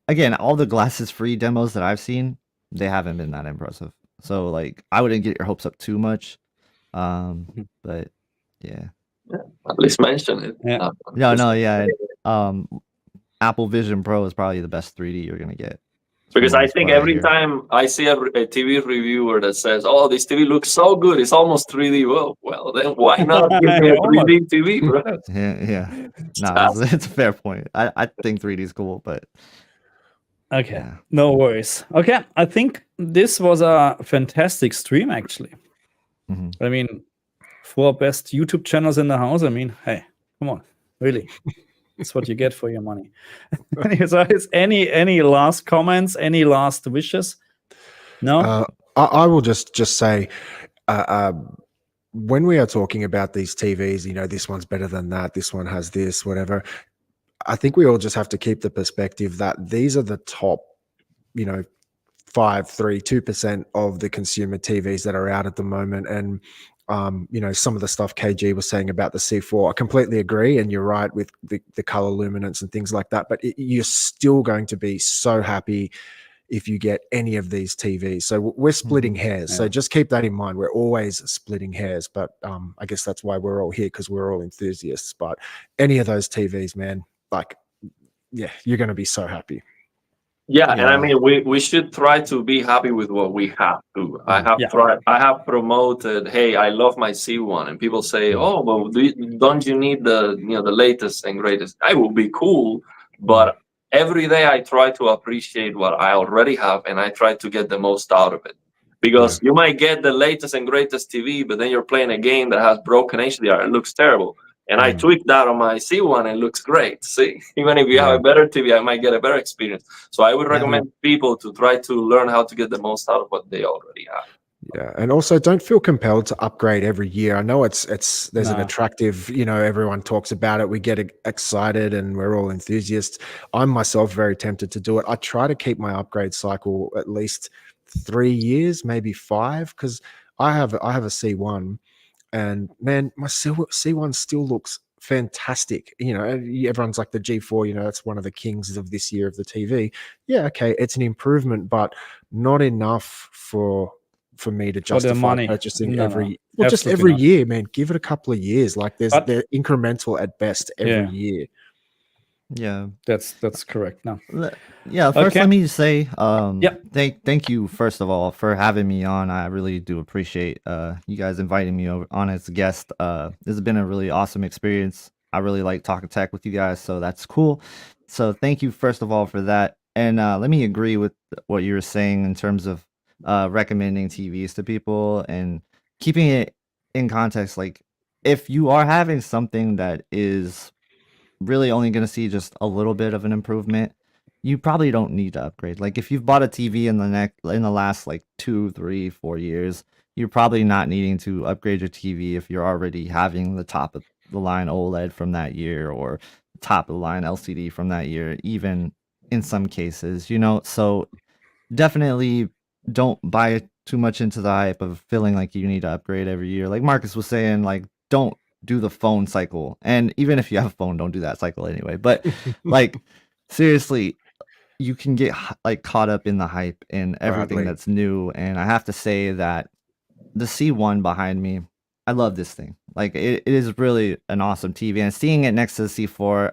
Again, all the glasses-free demos that I've seen, they haven't been that impressive. So like, I wouldn't get your hopes up too much. But yeah. At least mention it. Apple Vision Pro is probably the best 3D you're gonna get. Because I think every time I see a TV reviewer that says, "Oh, this TV looks so good, it's almost 3D." Well, then why not give me a 3D TV, bro? Yeah. No, it's a fair point. I think 3D is cool, but okay, no worries. Okay, I think this was a fantastic stream, actually. I mean, 4 best YouTube channels in the house. I mean, hey, come on, really. That's what you get for your money. So, any last comments? Any last wishes? No. I will just say, when we are talking about these TVs, you know, this one's better than that. This one has this, whatever. I think we all just have to keep the perspective that these are the top, you know, 2% of the consumer TVs that are out at the moment, and you know, some of the stuff KG was saying about the C4, I completely agree, and you're right with the color luminance and things like that, but you're still going to be so happy if you get any of these TVs. So we're splitting hairs. So just keep that in mind. We're always splitting hairs, but I guess that's why we're all here, because we're all enthusiasts. But any of those TVs, man, like, yeah, you're going to be so happy. Yeah, and I mean, we should try to be happy with what we have to. I have promoted, hey, I love my C1, and people say, oh, well, don't you need the latest and greatest? I will be cool, but every day I try to appreciate what I already have, and I try to get the most out of it. Because you might get the latest and greatest TV, but then you're playing a game that has broken HDR. It looks terrible. And I tweaked that on my C1 and it looks great. See, even if you have a better TV, I might get a better experience. So I would recommend people to try to learn how to get the most out of what they already have. Yeah, and also don't feel compelled to upgrade every year. I know there's an attractive, you know, everyone talks about it. We get excited and we're all enthusiasts. I'm myself very tempted to do it. I try to keep my upgrade cycle at least 3 years, maybe 5, because I have a C1. And man, my C1 still looks fantastic. You know, everyone's like the G4, you know, that's one of the kings of this year of the TV. Yeah, okay, it's an improvement, but not enough for me to For the justify money. purchasing No, every no, just absolutely every not. year, man. Give it a couple of years. Like But- they're incremental at best every year. Yeah. That's correct. No. Yeah, first Okay. let me just say Yep. thank you first of all for having me on. I really do appreciate you guys inviting me on as a guest. This has been a really awesome experience. I really like talking tech with you guys, so that's cool. So thank you first of all for that. And let me agree with what you were saying in terms of recommending TVs to people and keeping it in context. Like if you are having something that is really only going to see just a little bit of an improvement, you probably don't need to upgrade. Like if you've bought a TV in the last like 2, 3, 4 years, you're probably not needing to upgrade your TV if you're already having the top of the line OLED from that year or top of the line LCD from that year, even in some cases, you know. So definitely don't buy too much into the hype of feeling like you need to upgrade every year. Like Marcus was saying, like don't do the phone cycle. And even if you have a phone, don't do that cycle anyway. But like seriously, you can get like caught up in the hype and everything Bradley. that's new. And I have to say that the C1 behind me, I love this thing. Like it is really an awesome TV, and seeing it next to the C4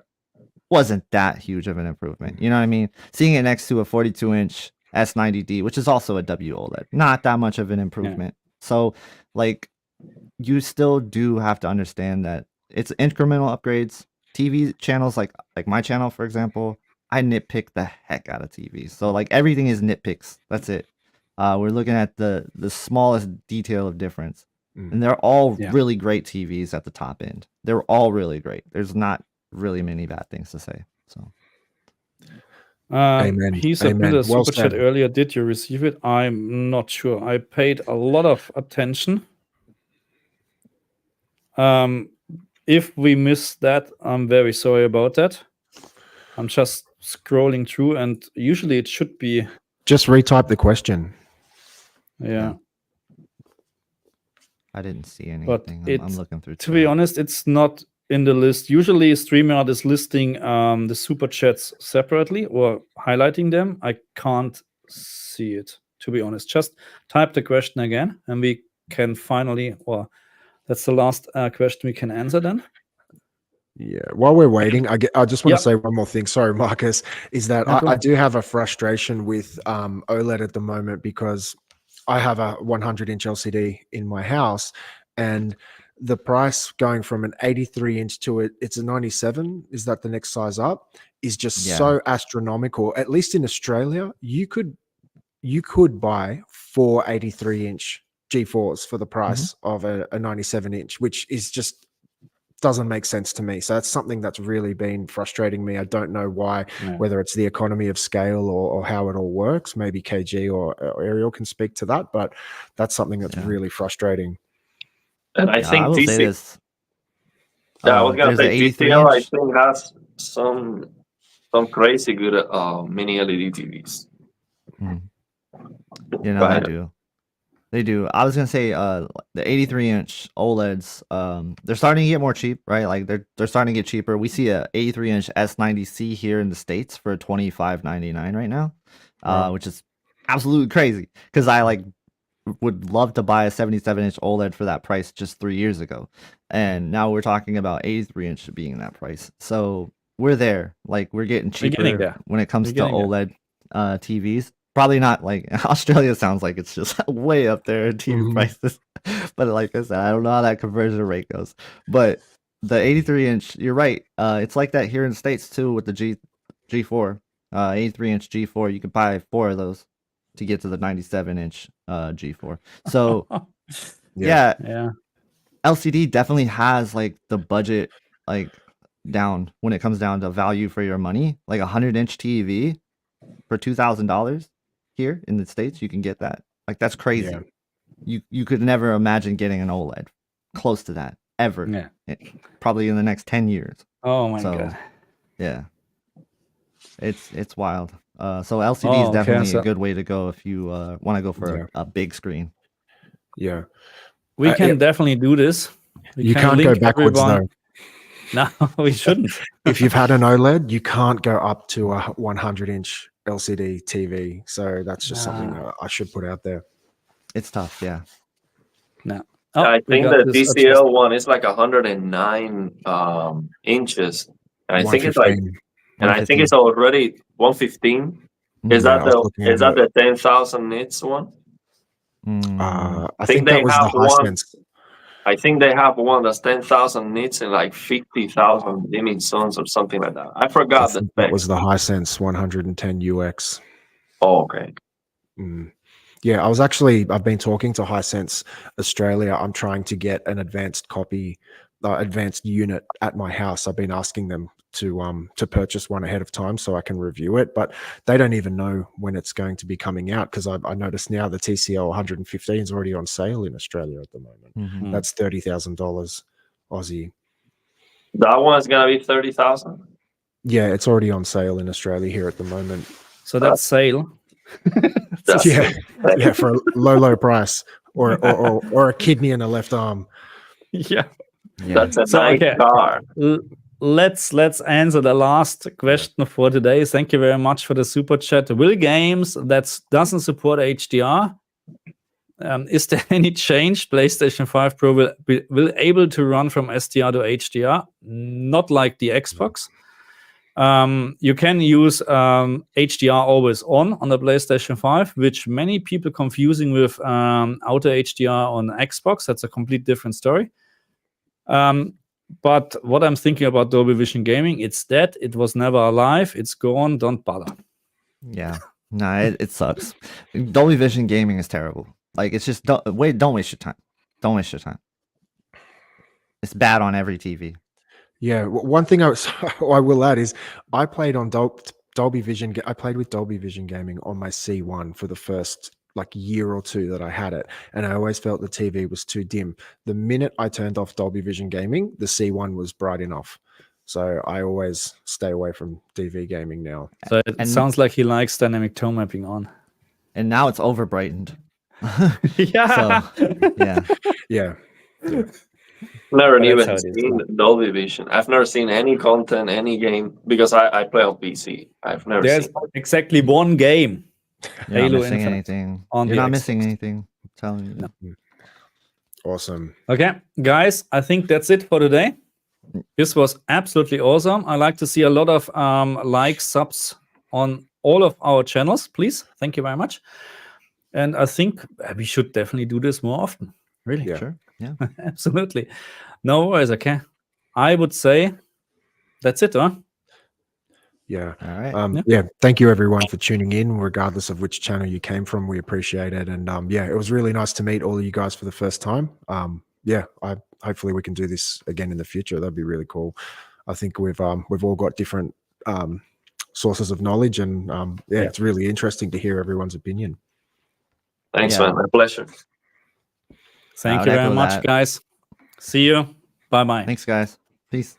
wasn't that huge of an improvement. You know what I mean? Seeing it next to a 42-inch S90D, which is also a WOLED, not that much of an improvement. So like you still do have to understand that it's incremental upgrades. TV channels like my channel, for example, I nitpick the heck out of TVs. So like everything is nitpicks. That's it. We're looking at the smallest detail of difference. And they're all really great TVs at the top end. They're all really great. There's not really many bad things to say. So Amen. He submitted Amen. a Well super chat said. earlier. Did you receive it? I'm not sure. I paid a lot of attention. If we missed that, I'm very sorry about that. I'm just scrolling through, and usually it should be. Just retype the question. Yeah. I didn't see But anything. I'm looking through. To be honest, it's not in the list. Usually, StreamYard is listing the super chats separately or highlighting them. I can't see it, to be honest. Just type the question again, and we can finally, or that's the last question we can answer then. Yeah. While we're waiting, I just want Yep. to say one more thing. Sorry, Marcus. Is that No, go I ahead. do have a frustration with OLED at the moment because I have a 100-inch LCD in my house, and the price going from an 83-inch to it's a 97. Is that the next size up? Is just so astronomical. At least in Australia, you could buy 4 83-inch G4s for the price of a 97-inch, which is just doesn't make sense to me. So that's something that's really been frustrating me. I don't know why, whether it's the economy of scale or how it all works. Maybe KG or Ariel can speak to that, but that's something that's really frustrating. And I think I will say TC, this. I was gonna there's say an TCL, I 83-inch. think has some crazy good mini LED TVs. You know, they do. They do. I was gonna say the 83-inch OLEDs, they're starting to get more cheap, right? Like they're starting to get cheaper. We see a 83-inch S90C here in the States for $25.99 right now, which is absolutely crazy because I like would love to buy a 77-inch OLED for that price just 3 years ago, and now we're talking about 83-inch being that price. So we're there. Like we're getting cheaper when it comes to OLED TVs. Probably not like Australia. Sounds like it's just way up there in TV prices, but like I said, I don't know how that conversion rate goes. But the 83-inch, you're right. It's like that here in the States too with the G4, 83-inch G4. You could buy 4 of those to get to the 97-inch G4. So yeah, LCD definitely has like the budget like down when it comes down to value for your money. Like a 100-inch TV for $2,000 here in the States, you can get that. Like that's crazy. You could never imagine getting an OLED close to that ever. Probably in the next 10 years. Oh my god. Yeah. It's wild. So LCD is definitely a good way to go if you want to go for a big screen. Yeah. We can definitely do this. You can't go backwards though. No, we shouldn't. If you've had an OLED, you can't go up to a 100-inch LCD TV. So that's just something that I should put out there. It's tough. Yeah. No. I we think got the this TCL one is like 109 inches, and I think it's like, 115. and I think it's already 115. Is Yeah, that I was looking at the 10,000 nits one? I think that was the Hisense. I think they have one that's 10,000 nits and like 50,000 image zones or something like that. I forgot the That was the Hisense 110 UX. Oh, okay. Yeah, I've been talking to Hisense Australia. I'm trying to get an advanced unit at my house. I've been asking them to purchase one ahead of time so I can review it, but they don't even know when it's going to be coming out, because I noticed now the TCL 115 is already on sale in Australia at the moment. That's $30,000 Aussie. That one's gonna be 30,000. Yeah, it's already on sale in Australia here at the moment. So that's sale. Yeah, for a low price, or a kidney and a left arm. Yeah. That's a nice car. Let's answer the last question for today. Thank you very much for the super chat. Will games that doesn't support HDR, is there any change? PlayStation 5 Pro will able to run from SDR to HDR, not like the Xbox. You can use HDR always on the PlayStation 5, which many people confusing with auto HDR on Xbox. That's a complete different story. But what I'm thinking about Dolby Vision Gaming, it's dead. It was never alive. It's gone. Don't bother. Yeah. No, it sucks. Dolby Vision Gaming is terrible. Like, it's just don't waste your time. Don't waste your time. It's bad on every TV. Yeah, one thing I will add is I played on Dolby Vision. I played with Dolby Vision Gaming on my C1 for the first year or two that I had it, and I always felt the TV was too dim. The minute I turned off Dolby Vision Gaming, the C1 was bright enough. So I always stay away from DV gaming now. So it sounds like he likes dynamic tone mapping on. And now it's over brightened. Yeah. So, Yeah. Never even seen Dolby Vision. I've never seen any content, any game, because I play on PC. I've never There's seen exactly one game. You're Halo not missing Infinite anything. on You're the not Xbox. missing anything. I'm telling you. Awesome. Okay, guys, I think that's it for today. This was absolutely awesome. I like to see a lot of likes, subs on all of our channels, please. Thank you very much. And I think we should definitely do this more often. Really? Yeah. Sure. Yeah. Absolutely. No worries. Okay. I would say that's it, huh? Yeah. All right. Yeah. Thank you everyone for tuning in, regardless of which channel you came from. We appreciate it. And yeah, it was really nice to meet all of you guys for the first time. Yeah, hopefully we can do this again in the future. That'd be really cool. I think we've all got different sources of knowledge, and yeah, it's really interesting to hear everyone's opinion. Thanks, man. My pleasure. Thank you very much, guys. See you. Bye-bye. Thanks, guys. Peace.